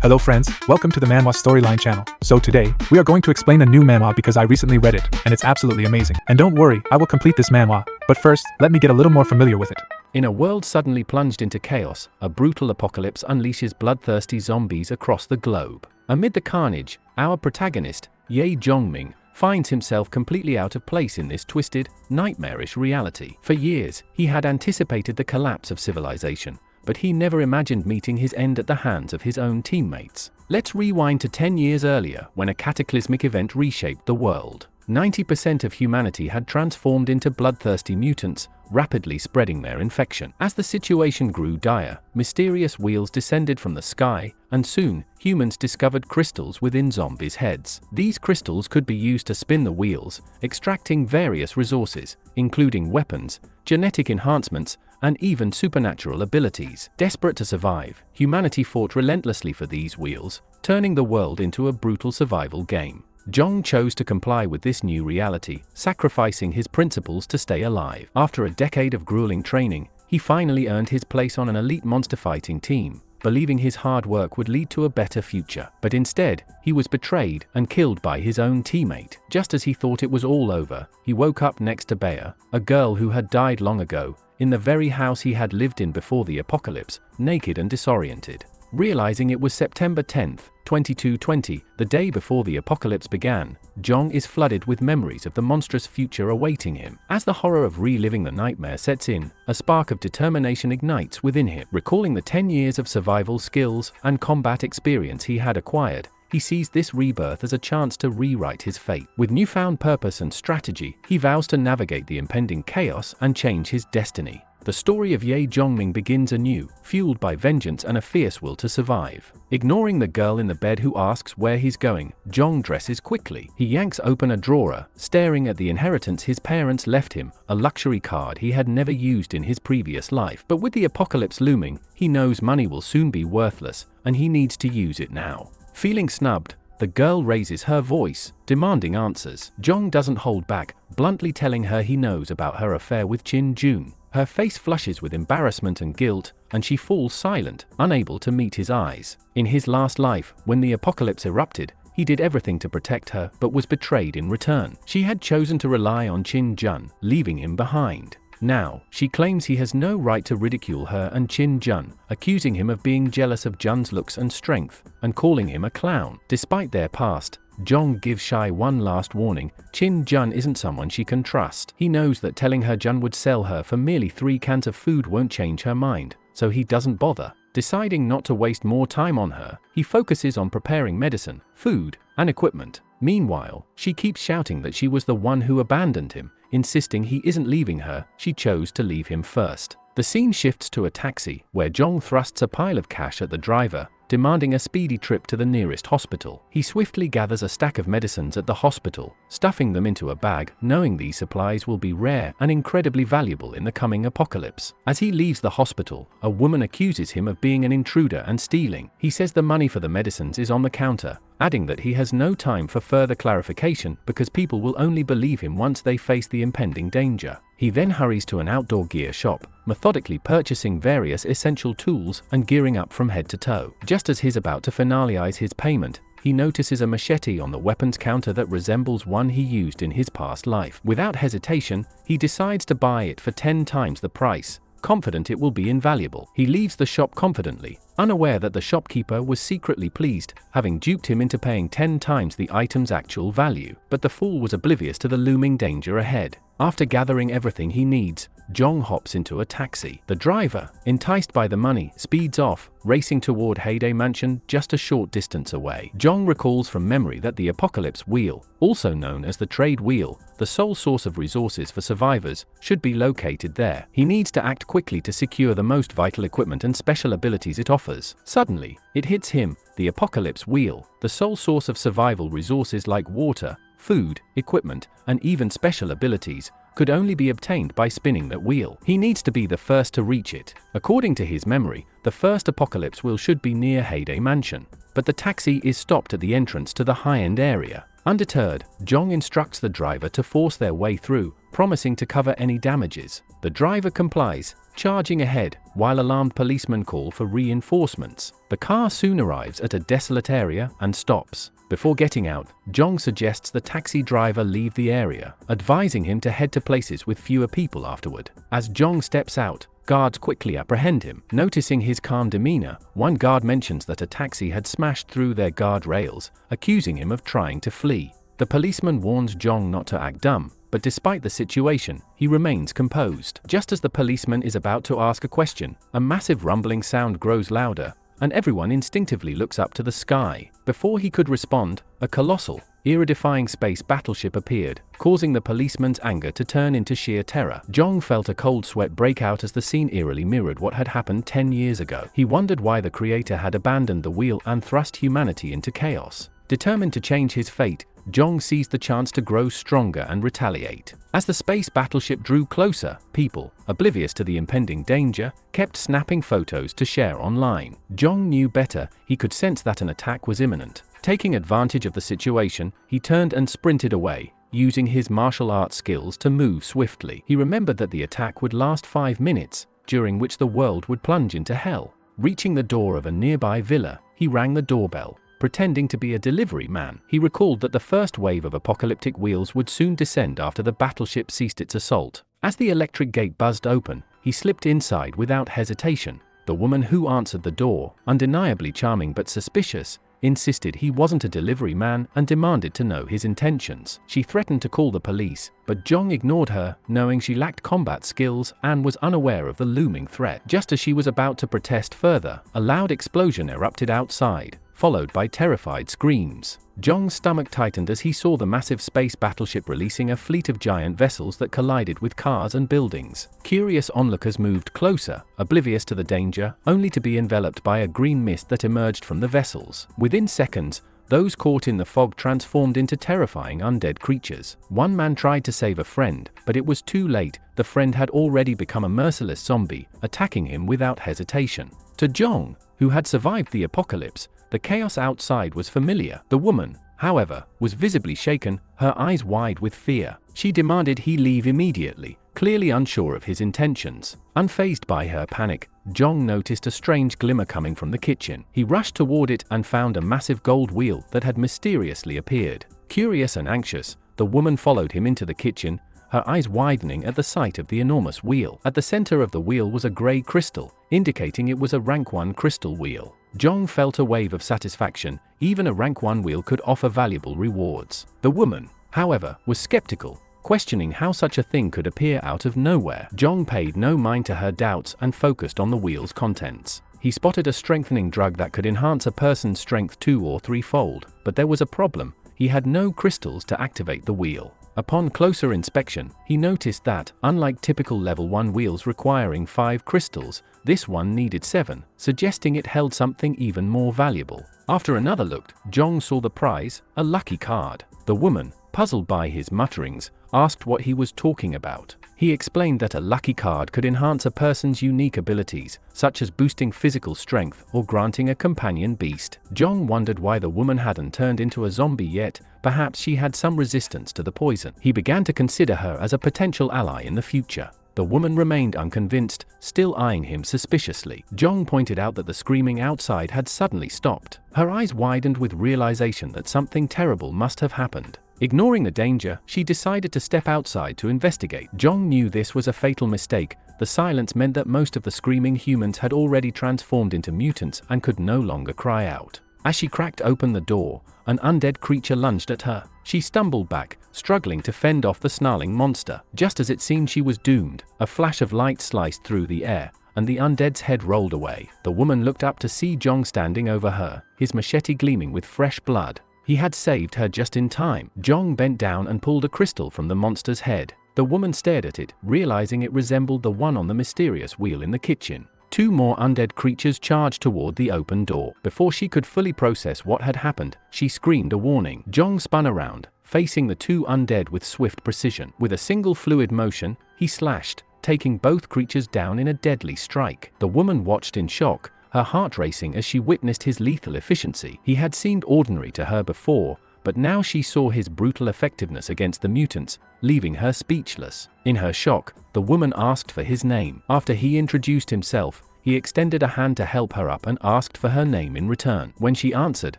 Hello friends, welcome to the Manhwa Storyline channel. So today, we are going to explain a new manhwa because I recently read it, and it's absolutely amazing. And don't worry, I will complete this manhwa, but first, let me get a little more familiar with it. In a world suddenly plunged into chaos, a brutal apocalypse unleashes bloodthirsty zombies across the globe. Amid the carnage, our protagonist, Ye Jongming, finds himself completely out of place in this twisted, nightmarish reality. For years, he had anticipated the collapse of civilization, but he never imagined meeting his end at the hands of his own teammates. Let's rewind to 10 years earlier, when a cataclysmic event reshaped the world. 90% of humanity had transformed into bloodthirsty mutants, rapidly spreading their infection. As the situation grew dire, mysterious wheels descended from the sky, and soon, humans discovered crystals within zombies' heads. These crystals could be used to spin the wheels, extracting various resources, including weapons, genetic enhancements, and even supernatural abilities. Desperate to survive, humanity fought relentlessly for these wheels, turning the world into a brutal survival game. Jong chose to comply with this new reality, sacrificing his principles to stay alive. After a decade of grueling training, he finally earned his place on an elite monster fighting team, believing his hard work would lead to a better future. But instead, he was betrayed and killed by his own teammate. Just as he thought it was all over, he woke up next to Bea, a girl who had died long ago, in the very house he had lived in before the apocalypse, naked and disoriented. Realizing it was September 10, 2220, the day before the apocalypse began, Jong is flooded with memories of the monstrous future awaiting him. As the horror of reliving the nightmare sets in, a spark of determination ignites within him. Recalling the 10 years of survival skills and combat experience he had acquired, he sees this rebirth as a chance to rewrite his fate. With newfound purpose and strategy, he vows to navigate the impending chaos and change his destiny. The story of Ye Jongming begins anew, fueled by vengeance and a fierce will to survive. Ignoring the girl in the bed who asks where he's going, Jong dresses quickly. He yanks open a drawer, staring at the inheritance his parents left him, a luxury card he had never used in his previous life. But with the apocalypse looming, he knows money will soon be worthless, and he needs to use it now. Feeling snubbed, the girl raises her voice, demanding answers. Jong doesn't hold back, bluntly telling her he knows about her affair with Chin Jun. Her face flushes with embarrassment and guilt, and she falls silent, unable to meet his eyes. In his last life, when the apocalypse erupted, he did everything to protect her, but was betrayed in return. She had chosen to rely on Chin Jun, leaving him behind. Now, she claims he has no right to ridicule her and Chin Jun, accusing him of being jealous of Jun's looks and strength, and calling him a clown. Despite their past, Jong gives Shai one last warning: Chin Jun isn't someone she can trust. He knows that telling her Jun would sell her for merely 3 cans of food won't change her mind, so he doesn't bother. Deciding not to waste more time on her, he focuses on preparing medicine, food, and equipment. Meanwhile, she keeps shouting that she was the one who abandoned him, insisting he isn't leaving her, she chose to leave him first. The scene shifts to a taxi, where Jong thrusts a pile of cash at the driver, demanding a speedy trip to the nearest hospital. He swiftly gathers a stack of medicines at the hospital, stuffing them into a bag, knowing these supplies will be rare and incredibly valuable in the coming apocalypse. As he leaves the hospital, a woman accuses him of being an intruder and stealing. He says the money for the medicines is on the counter, adding that he has no time for further clarification because people will only believe him once they face the impending danger. He then hurries to an outdoor gear shop, methodically purchasing various essential tools and gearing up from head to toe. Just as he's about to finalize his payment, he notices a machete on the weapons counter that resembles one he used in his past life. Without hesitation, he decides to buy it for 10 times the price, confident it will be invaluable. He leaves the shop confidently, unaware that the shopkeeper was secretly pleased, having duped him into paying 10 times the item's actual value. But the fool was oblivious to the looming danger ahead. After gathering everything he needs, Jong hops into a taxi. The driver, enticed by the money, speeds off, racing toward Heyday Mansion just a short distance away. Jong recalls from memory that the Apocalypse Wheel, also known as the Trade Wheel, the sole source of resources for survivors, should be located there. He needs to act quickly to secure the most vital equipment and special abilities it offers. Suddenly, it hits him: the Apocalypse Wheel, the sole source of survival resources like water, food, equipment, and even special abilities, could only be obtained by spinning that wheel. He needs to be the first to reach it. According to his memory, the first apocalypse wheel should be near Heyday Mansion, but the taxi is stopped at the entrance to the high-end area. Undeterred, Jong instructs the driver to force their way through, promising to cover any damages. The driver complies, charging ahead, while alarmed policemen call for reinforcements. The car soon arrives at a desolate area and stops. Before getting out, Jong suggests the taxi driver leave the area, advising him to head to places with fewer people afterward. As Jong steps out, guards quickly apprehend him. Noticing his calm demeanor, one guard mentions that a taxi had smashed through their guardrails, accusing him of trying to flee. The policeman warns Jong not to act dumb, but despite the situation, he remains composed. Just as the policeman is about to ask a question, a massive rumbling sound grows louder, and everyone instinctively looks up to the sky. Before he could respond, a colossal, era-defying space battleship appeared, causing the policeman's anger to turn into sheer terror. Jong felt a cold sweat break out as the scene eerily mirrored what had happened 10 years ago. He wondered why the creator had abandoned the wheel and thrust humanity into chaos. Determined to change his fate, Jong seized the chance to grow stronger and retaliate. As the space battleship drew closer, people, oblivious to the impending danger, kept snapping photos to share online. Jong knew better. He could sense that an attack was imminent. Taking advantage of the situation, he turned and sprinted away, using his martial arts skills to move swiftly. He remembered that the attack would last 5 minutes, during which the world would plunge into hell. Reaching the door of a nearby villa, he rang the doorbell. Pretending to be a delivery man, he recalled that the first wave of apocalyptic wheels would soon descend after the battleship ceased its assault. As the electric gate buzzed open, he slipped inside without hesitation. The woman who answered the door, undeniably charming but suspicious, insisted he wasn't a delivery man and demanded to know his intentions. She threatened to call the police, but Jong ignored her, knowing she lacked combat skills and was unaware of the looming threat. Just as she was about to protest further, a loud explosion erupted outside, followed by terrified screams. Jong's stomach tightened as he saw the massive space battleship releasing a fleet of giant vessels that collided with cars and buildings. Curious onlookers moved closer, oblivious to the danger, only to be enveloped by a green mist that emerged from the vessels. Within seconds, those caught in the fog transformed into terrifying undead creatures. One man tried to save a friend, but it was too late. The friend had already become a merciless zombie, attacking him without hesitation. To Jong, who had survived the apocalypse, the chaos outside was familiar. The woman, however, was visibly shaken, her eyes wide with fear. She demanded he leave immediately, clearly unsure of his intentions. Unfazed by her panic, Jong noticed a strange glimmer coming from the kitchen. He rushed toward it and found a massive gold wheel that had mysteriously appeared. Curious and anxious, the woman followed him into the kitchen, her eyes widening at the sight of the enormous wheel. At the center of the wheel was a gray crystal, indicating it was a rank 1 crystal wheel. Jong felt a wave of satisfaction. Even a rank 1 wheel could offer valuable rewards. The woman, however, was skeptical, questioning how such a thing could appear out of nowhere. Jong paid no mind to her doubts and focused on the wheel's contents. He spotted a strengthening drug that could enhance a person's strength 2 or 3-fold, but there was a problem. He had no crystals to activate the wheel. Upon closer inspection, he noticed that, unlike typical level 1 wheels requiring 5 crystals, this one needed 7, suggesting it held something even more valuable. After another look, Jong saw the prize, a lucky card. The woman, puzzled by his mutterings, asked what he was talking about. He explained that a lucky card could enhance a person's unique abilities, such as boosting physical strength or granting a companion beast. Jong wondered why the woman hadn't turned into a zombie yet. Perhaps she had some resistance to the poison. He began to consider her as a potential ally in the future. The woman remained unconvinced, still eyeing him suspiciously. Jong pointed out that the screaming outside had suddenly stopped. Her eyes widened with realization that something terrible must have happened. Ignoring the danger, she decided to step outside to investigate. Jong knew this was a fatal mistake. The silence meant that most of the screaming humans had already transformed into mutants and could no longer cry out. As she cracked open the door, an undead creature lunged at her. She stumbled back, struggling to fend off the snarling monster. Just as it seemed she was doomed, a flash of light sliced through the air, and the undead's head rolled away. The woman looked up to see Jong standing over her, his machete gleaming with fresh blood. He had saved her just in time. Jong bent down and pulled a crystal from the monster's head. The woman stared at it, realizing it resembled the one on the mysterious wheel in the kitchen. 2 more undead creatures charged toward the open door. Before she could fully process what had happened, she screamed a warning. Jong spun around, facing the 2 undead with swift precision. With a single fluid motion, he slashed, taking both creatures down in a deadly strike. The woman watched in shock, her heart racing as she witnessed his lethal efficiency. He had seemed ordinary to her before, but now she saw his brutal effectiveness against the mutants, leaving her speechless. In her shock, the woman asked for his name. After he introduced himself, he extended a hand to help her up and asked for her name in return. When she answered,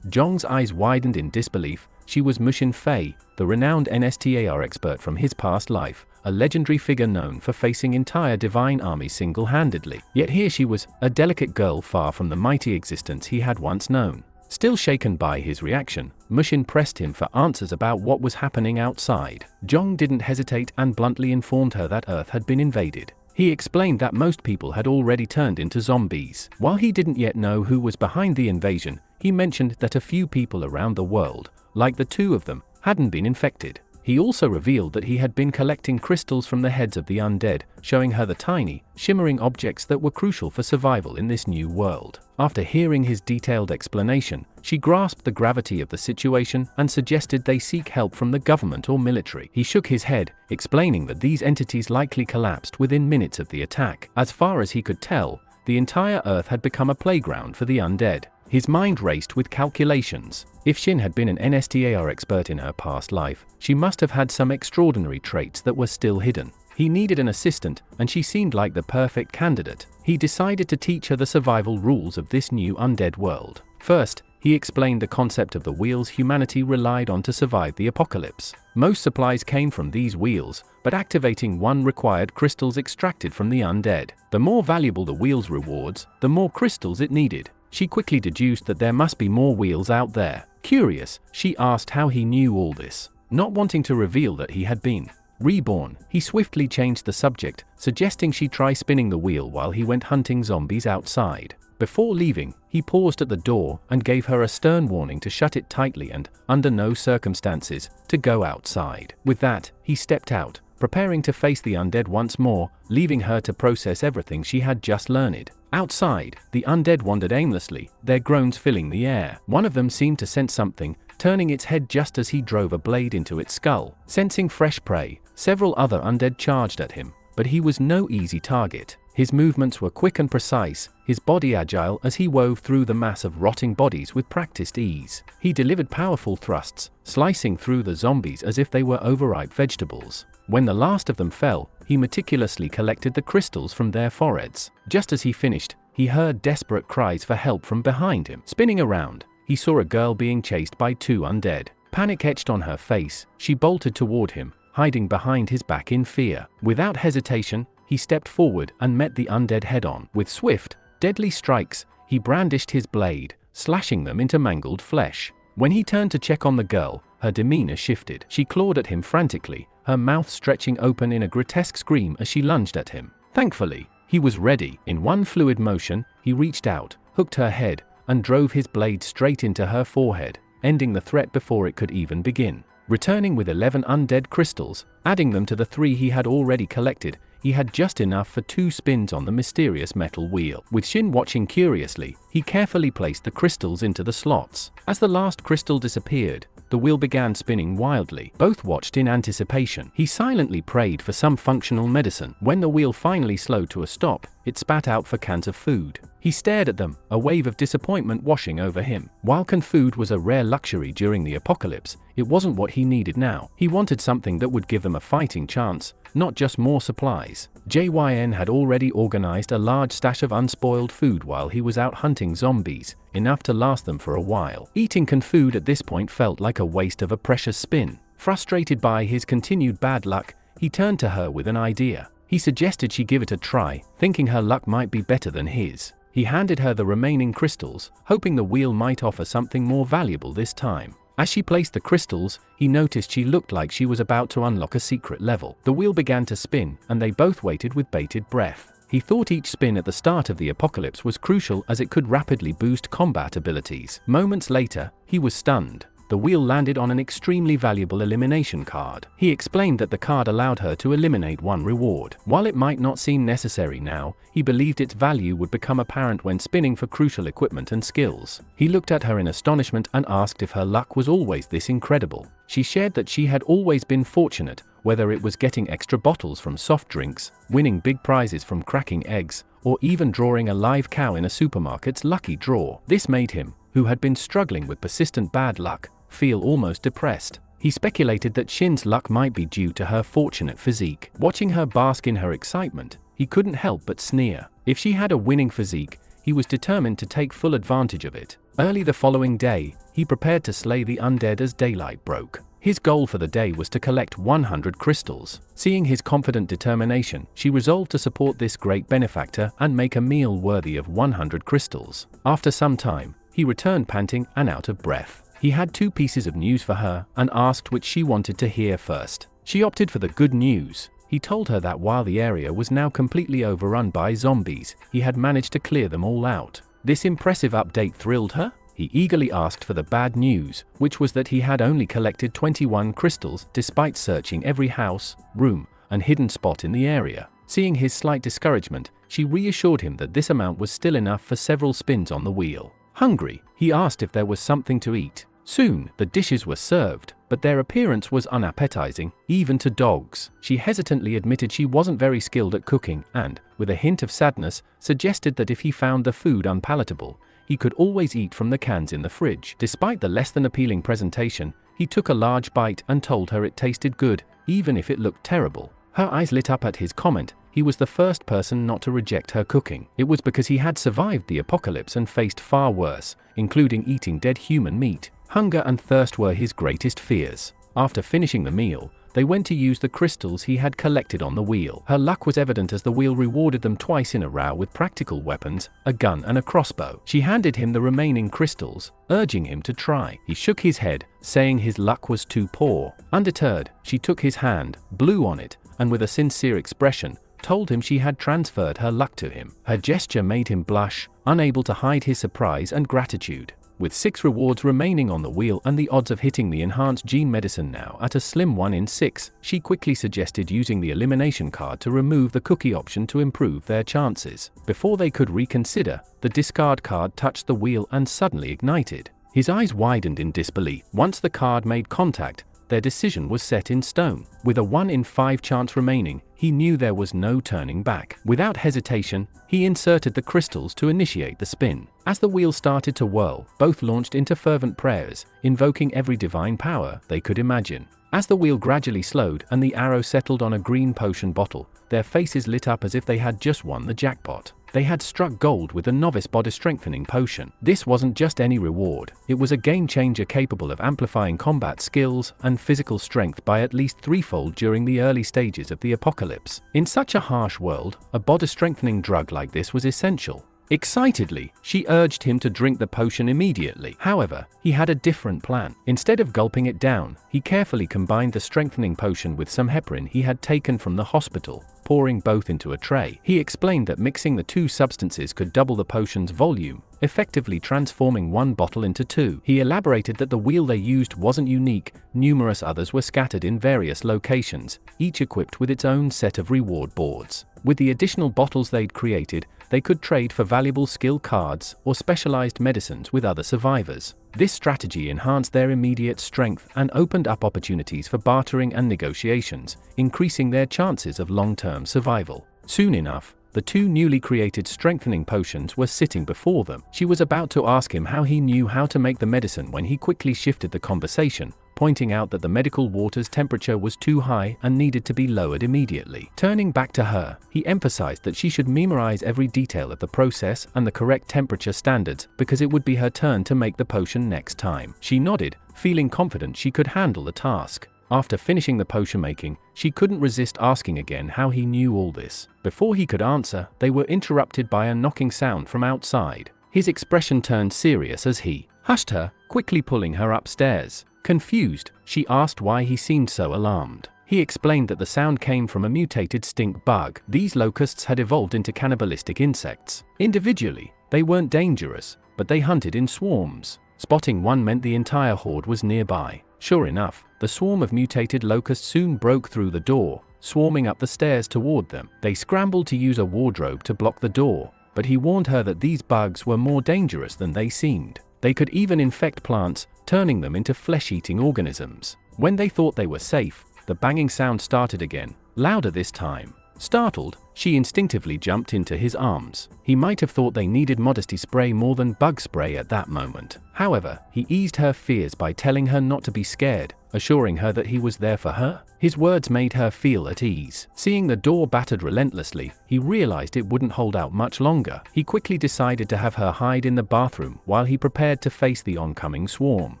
Zhong's eyes widened in disbelief. She was Mushin Fei, the renowned NSTAR expert from his past life, a legendary figure known for facing entire divine armies single-handedly. Yet here she was, a delicate girl far from the mighty existence he had once known. Still shaken by his reaction, Mushin pressed him for answers about what was happening outside. Zhong didn't hesitate and bluntly informed her that Earth had been invaded. He explained that most people had already turned into zombies. While he didn't yet know who was behind the invasion, he mentioned that a few people around the world, like the two of them, hadn't been infected. He also revealed that he had been collecting crystals from the heads of the undead, showing her the tiny, shimmering objects that were crucial for survival in this new world. After hearing his detailed explanation, she grasped the gravity of the situation and suggested they seek help from the government or military. He shook his head, explaining that these entities likely collapsed within minutes of the attack. As far as he could tell, the entire Earth had become a playground for the undead. His mind raced with calculations. If Shin had been an NSTAR expert in her past life, she must have had some extraordinary traits that were still hidden. He needed an assistant, and she seemed like the perfect candidate. He decided to teach her the survival rules of this new undead world. First, he explained the concept of the wheels humanity relied on to survive the apocalypse. Most supplies came from these wheels, but activating one required crystals extracted from the undead. The more valuable the wheel's rewards, the more crystals it needed. She quickly deduced that there must be more wheels out there. Curious, she asked how he knew all this. Not wanting to reveal that he had been reborn, he swiftly changed the subject, suggesting she try spinning the wheel while he went hunting zombies outside. Before leaving, he paused at the door and gave her a stern warning to shut it tightly and, under no circumstances, to go outside. With that, he stepped out, preparing to face the undead once more, leaving her to process everything she had just learned. Outside, the undead wandered aimlessly, their groans filling the air. One of them seemed to sense something, turning its head just as he drove a blade into its skull. Sensing fresh prey, several other undead charged at him, but he was no easy target. His movements were quick and precise, his body agile as he wove through the mass of rotting bodies with practiced ease. He delivered powerful thrusts, slicing through the zombies as if they were overripe vegetables. When the last of them fell, he meticulously collected the crystals from their foreheads. Just as he finished, he heard desperate cries for help from behind him. Spinning around, he saw a girl being chased by two undead. Panic etched on her face, she bolted toward him, hiding behind his back in fear. Without hesitation, he stepped forward and met the undead head-on. With swift, deadly strikes, he brandished his blade, slashing them into mangled flesh. When he turned to check on the girl, her demeanor shifted. She clawed at him frantically, her mouth stretching open in a grotesque scream as she lunged at him. Thankfully, he was ready. In one fluid motion, he reached out, hooked her head, and drove his blade straight into her forehead, ending the threat before it could even begin. Returning with 11 undead crystals, adding them to the 3 he had already collected, he had just enough for 2 spins on the mysterious metal wheel. With Shin watching curiously, he carefully placed the crystals into the slots. As the last crystal disappeared, the wheel began spinning wildly. Both watched in anticipation. He silently prayed for some functional medicine. When the wheel finally slowed to a stop, it spat out for cans of food. He stared at them, a wave of disappointment washing over him. While canned food was a rare luxury during the apocalypse, it wasn't what he needed now. He wanted something that would give them a fighting chance, not just more supplies. JYN had already organized a large stash of unspoiled food while he was out hunting zombies, enough to last them for a while. Eating canned food at this point felt like a waste of a precious spin. Frustrated by his continued bad luck, he turned to her with an idea. He suggested she give it a try, thinking her luck might be better than his. He handed her the remaining crystals, hoping the wheel might offer something more valuable this time. As she placed the crystals, he noticed she looked like she was about to unlock a secret level. The wheel began to spin, and they both waited with bated breath. He thought each spin at the start of the apocalypse was crucial as it could rapidly boost combat abilities. Moments later, he was stunned. The wheel landed on an extremely valuable elimination card. He explained that the card allowed her to eliminate one reward. While it might not seem necessary now, he believed its value would become apparent when spinning for crucial equipment and skills. He looked at her in astonishment and asked if her luck was always this incredible. She shared that she had always been fortunate, whether it was getting extra bottles from soft drinks, winning big prizes from cracking eggs, or even drawing a live cow in a supermarket's lucky draw. This made him, who had been struggling with persistent bad luck, feel almost depressed. He speculated that Shin's luck might be due to her fortunate physique. Watching her bask in her excitement, he couldn't help but sneer. If she had a winning physique, he was determined to take full advantage of it. Early the following day, he prepared to slay the undead as daylight broke. His goal for the day was to collect 100 crystals. Seeing his confident determination, she resolved to support this great benefactor and make a meal worthy of 100 crystals. After some time, he returned panting and out of breath. He had 2 pieces of news for her and asked which she wanted to hear first. She opted for the good news. He told her that while the area was now completely overrun by zombies, he had managed to clear them all out. This impressive update thrilled her. He eagerly asked for the bad news, which was that he had only collected 21 crystals despite searching every house, room, and hidden spot in the area. Seeing his slight discouragement, she reassured him that this amount was still enough for several spins on the wheel. Hungry, he asked if there was something to eat. Soon, the dishes were served, but their appearance was unappetizing, even to dogs. She hesitantly admitted she wasn't very skilled at cooking and, with a hint of sadness, suggested that if he found the food unpalatable, he could always eat from the cans in the fridge. Despite the less than appealing presentation, he took a large bite and told her it tasted good, even if it looked terrible. Her eyes lit up at his comment. He was the first person not to reject her cooking. It was because he had survived the apocalypse and faced far worse, including eating dead human meat. Hunger and thirst were his greatest fears. After finishing the meal, they went to use the crystals he had collected on the wheel. Her luck was evident as the wheel rewarded them twice in a row with practical weapons, a gun and a crossbow. She handed him the remaining crystals, urging him to try. He shook his head, saying his luck was too poor. Undeterred, she took his hand, blew on it, and with a sincere expression, told him she had transferred her luck to him. Her gesture made him blush, unable to hide his surprise and gratitude. With 6 rewards remaining on the wheel and the odds of hitting the enhanced gene medicine now at a slim 1 in 6, she quickly suggested using the elimination card to remove the cookie option to improve their chances. Before they could reconsider, the discard card touched the wheel and suddenly ignited. His eyes widened in disbelief. Once the card made contact, their decision was set in stone. With a 1 in 5 chance remaining, he knew there was no turning back. Without hesitation, he inserted the crystals to initiate the spin. As the wheel started to whirl, both launched into fervent prayers, invoking every divine power they could imagine. As the wheel gradually slowed and the arrow settled on a green potion bottle, their faces lit up as if they had just won the jackpot. They had struck gold with a novice body strengthening potion. This wasn't just any reward, it was a game changer capable of amplifying combat skills and physical strength by at least 3-fold during the early stages of the apocalypse. In such a harsh world, a body strengthening drug like this was essential. Excitedly, she urged him to drink the potion immediately. However, he had a different plan. Instead of gulping it down, he carefully combined the strengthening potion with some heparin he had taken from the hospital, pouring both into a tray. He explained that mixing the 2 substances could double the potion's volume, effectively transforming 1 bottle into 2. He elaborated that the wheel they used wasn't unique, numerous others were scattered in various locations, each equipped with its own set of reward boards. With the additional bottles they'd created, they could trade for valuable skill cards or specialized medicines with other survivors. This strategy enhanced their immediate strength and opened up opportunities for bartering and negotiations, increasing their chances of long-term survival. Soon enough, the 2 newly created strengthening potions were sitting before them. She was about to ask him how he knew how to make the medicine when he quickly shifted the conversation, pointing out that the medical water's temperature was too high and needed to be lowered immediately. Turning back to her, he emphasized that she should memorize every detail of the process and the correct temperature standards because it would be her turn to make the potion next time. She nodded, feeling confident she could handle the task. After finishing the potion making, she couldn't resist asking again how he knew all this. Before he could answer, they were interrupted by a knocking sound from outside. His expression turned serious as he hushed her, quickly pulling her upstairs. Confused, she asked why he seemed so alarmed. He explained that the sound came from a mutated stink bug. These locusts had evolved into cannibalistic insects. Individually, they weren't dangerous, but they hunted in swarms. Spotting one meant the entire horde was nearby. Sure enough, the swarm of mutated locusts soon broke through the door, swarming up the stairs toward them. They scrambled to use a wardrobe to block the door, but he warned her that these bugs were more dangerous than they seemed. They could even infect plants, turning them into flesh-eating organisms. When they thought they were safe, the banging sound started again, louder this time. Startled, she instinctively jumped into his arms. He might have thought they needed modesty spray more than bug spray at that moment. However, he eased her fears by telling her not to be scared, assuring her that he was there for her. His words made her feel at ease. Seeing the door battered relentlessly, he realized it wouldn't hold out much longer. He quickly decided to have her hide in the bathroom while he prepared to face the oncoming swarm.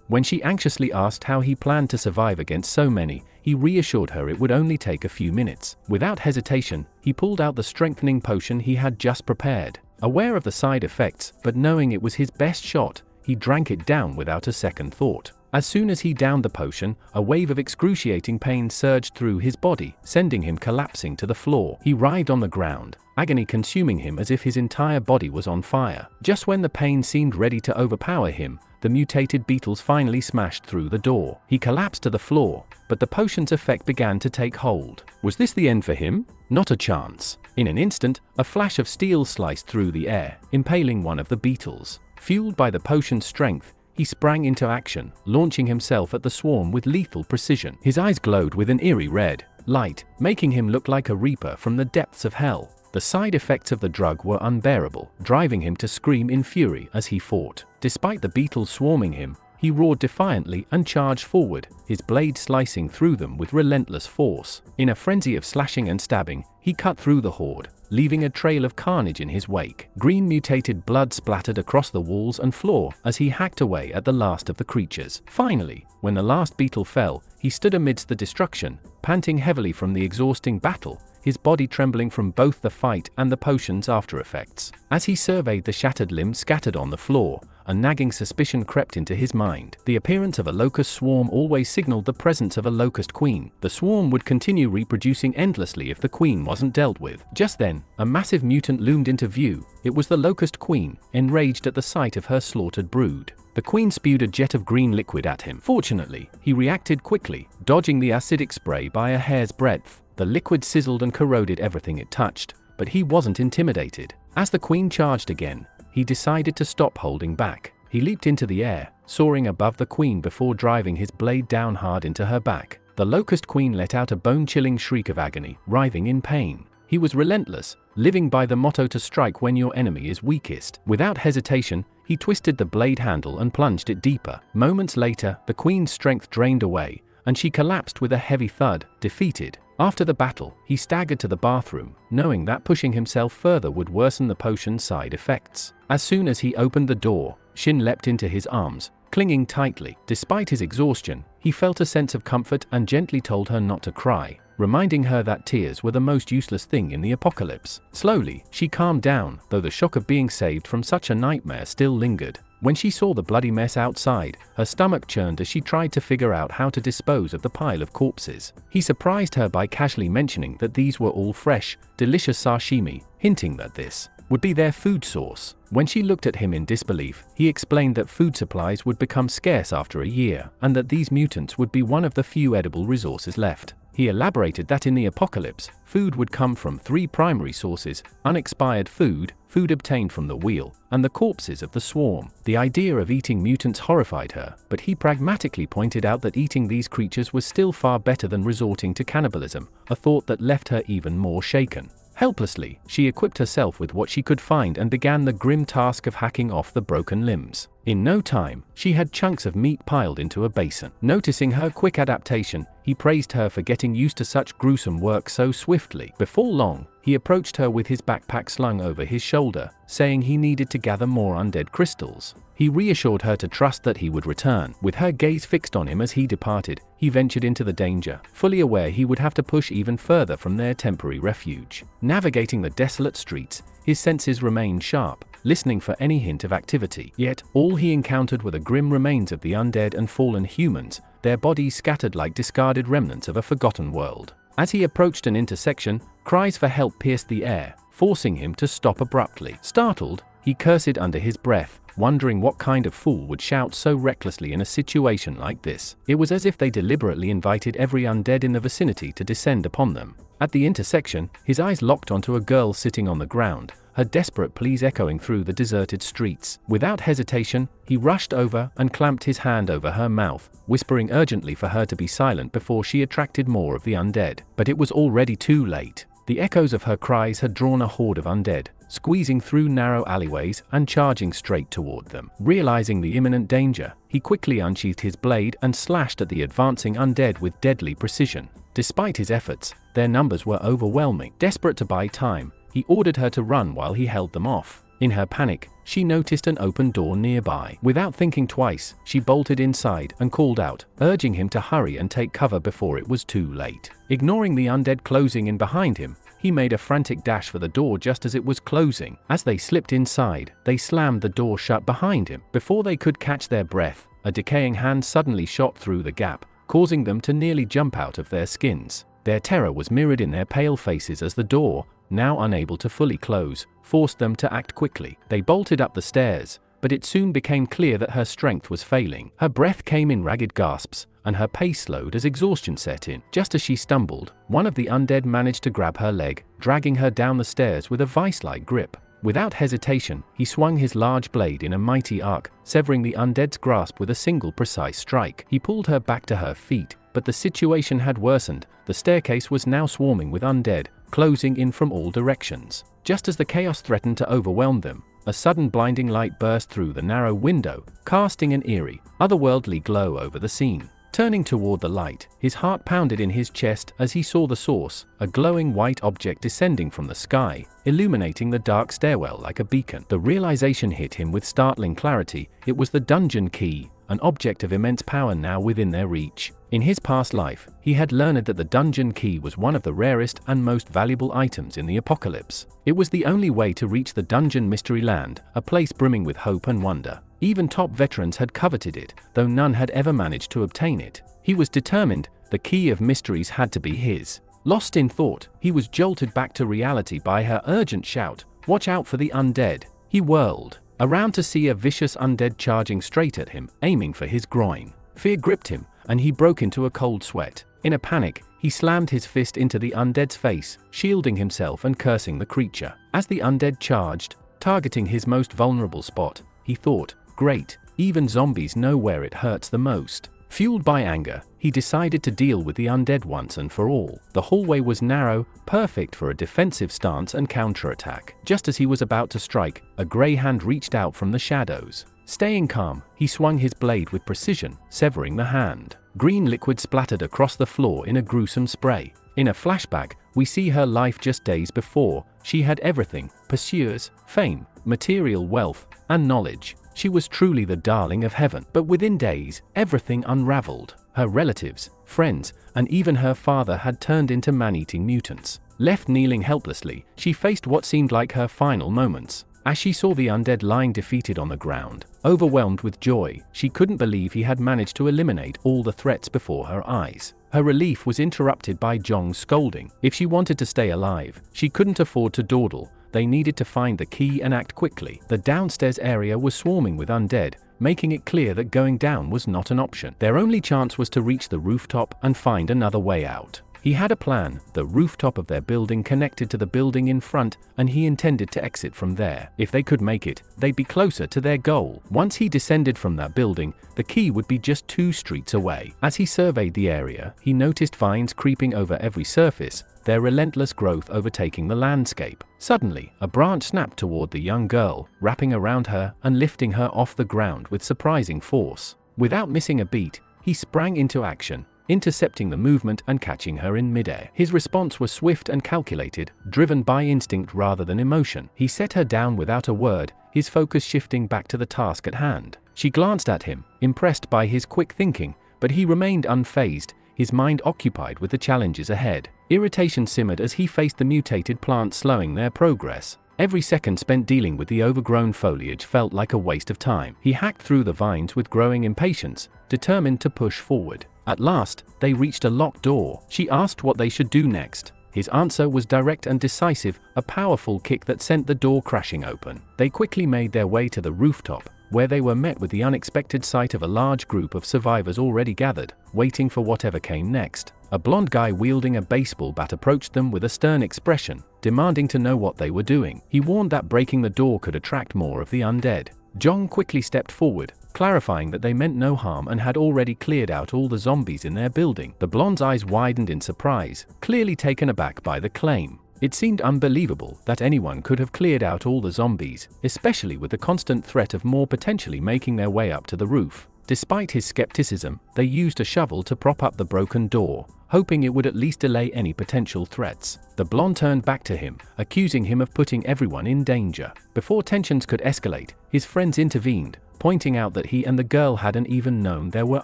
When she anxiously asked how he planned to survive against so many, he reassured her it would only take a few minutes. Without hesitation, he pulled out the strengthening potion he had just prepared. Aware of the side effects, but knowing it was his best shot, he drank it down without a second thought. As soon as he downed the potion, a wave of excruciating pain surged through his body, sending him collapsing to the floor. He writhed on the ground, agony consuming him as if his entire body was on fire. Just when the pain seemed ready to overpower him, the mutated beetles finally smashed through the door. He collapsed to the floor, but the potion's effect began to take hold. Was this the end for him? Not a chance. In an instant, a flash of steel sliced through the air, impaling one of the beetles. Fueled by the potion's strength, he sprang into action, launching himself at the swarm with lethal precision. His eyes glowed with an eerie red light, making him look like a reaper from the depths of hell. The side effects of the drug were unbearable, driving him to scream in fury as he fought. Despite the beetles swarming him, he roared defiantly and charged forward, his blade slicing through them with relentless force. In a frenzy of slashing and stabbing, he cut through the horde, leaving a trail of carnage in his wake. Green mutated blood splattered across the walls and floor as he hacked away at the last of the creatures. Finally, when the last beetle fell, he stood amidst the destruction, panting heavily from the exhausting battle, his body trembling from both the fight and the potion's after effects. As he surveyed the shattered limbs scattered on the floor, a nagging suspicion crept into his mind. The appearance of a locust swarm always signaled the presence of a locust queen. The swarm would continue reproducing endlessly if the queen wasn't dealt with. Just then, a massive mutant loomed into view. It was the locust queen, enraged at the sight of her slaughtered brood. The queen spewed a jet of green liquid at him. Fortunately, he reacted quickly, dodging the acidic spray by a hair's breadth. The liquid sizzled and corroded everything it touched, but he wasn't intimidated. As the queen charged again, he decided to stop holding back. He leaped into the air, soaring above the queen before driving his blade down hard into her back. The locust queen let out a bone-chilling shriek of agony, writhing in pain. He was relentless, living by the motto to strike when your enemy is weakest. Without hesitation, he twisted the blade handle and plunged it deeper. Moments later, the queen's strength drained away, and she collapsed with a heavy thud, defeated. After the battle, he staggered to the bathroom, knowing that pushing himself further would worsen the potion's side effects. As soon as he opened the door, Shin leapt into his arms, clinging tightly. Despite his exhaustion, he felt a sense of comfort and gently told her not to cry, reminding her that tears were the most useless thing in the apocalypse. Slowly, she calmed down, though the shock of being saved from such a nightmare still lingered. When she saw the bloody mess outside, her stomach churned as she tried to figure out how to dispose of the pile of corpses. He surprised her by casually mentioning that these were all fresh, delicious sashimi, hinting that this would be their food source. When she looked at him in disbelief, he explained that food supplies would become scarce after a year, and that these mutants would be one of the few edible resources left. He elaborated that in the apocalypse, food would come from three primary sources: unexpired food, food obtained from the wheel, and the corpses of the swarm. The idea of eating mutants horrified her, but he pragmatically pointed out that eating these creatures was still far better than resorting to cannibalism, a thought that left her even more shaken. Helplessly, she equipped herself with what she could find and began the grim task of hacking off the broken limbs. In no time, she had chunks of meat piled into a basin. Noticing her quick adaptation, he praised her for getting used to such gruesome work so swiftly. Before long, he approached her with his backpack slung over his shoulder, saying he needed to gather more undead crystals. He reassured her to trust that he would return. With her gaze fixed on him as he departed, he ventured into the danger, fully aware he would have to push even further from their temporary refuge. Navigating the desolate streets, his senses remained sharp, listening for any hint of activity. Yet, all he encountered were the grim remains of the undead and fallen humans, their bodies scattered like discarded remnants of a forgotten world. As he approached an intersection, cries for help pierced the air, forcing him to stop abruptly. Startled, he cursed under his breath, wondering what kind of fool would shout so recklessly in a situation like this. It was as if they deliberately invited every undead in the vicinity to descend upon them. At the intersection, his eyes locked onto a girl sitting on the ground, her desperate pleas echoing through the deserted streets. Without hesitation, he rushed over and clamped his hand over her mouth, whispering urgently for her to be silent before she attracted more of the undead. But it was already too late. The echoes of her cries had drawn a horde of undead, squeezing through narrow alleyways and charging straight toward them. Realizing the imminent danger, he quickly unsheathed his blade and slashed at the advancing undead with deadly precision. Despite his efforts, their numbers were overwhelming. Desperate to buy time, he ordered her to run while he held them off. In her panic, she noticed an open door nearby. Without thinking twice, she bolted inside and called out, urging him to hurry and take cover before it was too late. Ignoring the undead closing in behind him, he made a frantic dash for the door just as it was closing. As they slipped inside, they slammed the door shut behind him. Before they could catch their breath, a decaying hand suddenly shot through the gap, causing them to nearly jump out of their skins. Their terror was mirrored in their pale faces as the door, now unable to fully close, forced them to act quickly. They bolted up the stairs, but it soon became clear that her strength was failing. Her breath came in ragged gasps, and her pace slowed as exhaustion set in. Just as she stumbled, one of the undead managed to grab her leg, dragging her down the stairs with a vice-like grip. Without hesitation, he swung his large blade in a mighty arc, severing the undead's grasp with a single precise strike. He pulled her back to her feet, but the situation had worsened. The staircase was now swarming with undead, closing in from all directions. Just as the chaos threatened to overwhelm them, a sudden blinding light burst through the narrow window, casting an eerie, otherworldly glow over the scene. Turning toward the light, his heart pounded in his chest as he saw the source, a glowing white object descending from the sky, illuminating the dark stairwell like a beacon. The realization hit him with startling clarity. It was the dungeon key, an object of immense power now within their reach. In his past life, he had learned that the dungeon key was one of the rarest and most valuable items in the apocalypse. It was the only way to reach the dungeon mystery land, a place brimming with hope and wonder. Even top veterans had coveted it, though none had ever managed to obtain it. He was determined, the key of mysteries had to be his. Lost in thought, he was jolted back to reality by her urgent shout, "Watch out for the undead." He whirled around to see a vicious undead charging straight at him, aiming for his groin. Fear gripped him, and he broke into a cold sweat. In a panic, he slammed his fist into the undead's face, shielding himself and cursing the creature. As the undead charged, targeting his most vulnerable spot, he thought, "Great, even zombies know where it hurts the most." Fueled by anger, he decided to deal with the undead once and for all. The hallway was narrow, perfect for a defensive stance and counterattack. Just as he was about to strike, a grey hand reached out from the shadows. Staying calm, he swung his blade with precision, severing the hand. Green liquid splattered across the floor in a gruesome spray. In a flashback, we see her life just days before. She had everything: pursuers, fame, material wealth, and knowledge. She was truly the darling of heaven. But within days, everything unraveled. Her relatives, friends, and even her father had turned into man-eating mutants. Left kneeling helplessly, she faced what seemed like her final moments. As she saw the undead lying defeated on the ground, overwhelmed with joy, she couldn't believe he had managed to eliminate all the threats before her eyes. Her relief was interrupted by Zhong's scolding. If she wanted to stay alive, she couldn't afford to dawdle. They needed to find the key and act quickly. The downstairs area was swarming with undead, making it clear that going down was not an option. Their only chance was to reach the rooftop and find another way out. He had a plan. The rooftop of their building connected to the building in front, and he intended to exit from there. If they could make it, they'd be closer to their goal. Once he descended from that building, the key would be just 2 streets away. As he surveyed the area, he noticed vines creeping over every surface, their relentless growth overtaking the landscape. Suddenly, a branch snapped toward the young girl, wrapping around her and lifting her off the ground with surprising force. Without missing a beat, he sprang into action, intercepting the movement and catching her in midair. His response was swift and calculated, driven by instinct rather than emotion. He set her down without a word, his focus shifting back to the task at hand. She glanced at him, impressed by his quick thinking, but he remained unfazed, his mind occupied with the challenges ahead. Irritation simmered as he faced the mutated plants slowing their progress. Every second spent dealing with the overgrown foliage felt like a waste of time. He hacked through the vines with growing impatience, determined to push forward. At last, they reached a locked door. She asked what they should do next. His answer was direct and decisive, a powerful kick that sent the door crashing open. They quickly made their way to the rooftop, where they were met with the unexpected sight of a large group of survivors already gathered, waiting for whatever came next. A blond guy wielding a baseball bat approached them with a stern expression, demanding to know what they were doing. He warned that breaking the door could attract more of the undead. Zhong quickly stepped forward, clarifying that they meant no harm and had already cleared out all the zombies in their building. The blonde's eyes widened in surprise, clearly taken aback by the claim. It seemed unbelievable that anyone could have cleared out all the zombies, especially with the constant threat of more potentially making their way up to the roof. Despite his skepticism, they used a shovel to prop up the broken door, hoping it would at least delay any potential threats. The blonde turned back to him, accusing him of putting everyone in danger. Before tensions could escalate, his friends intervened, pointing out that he and the girl hadn't even known there were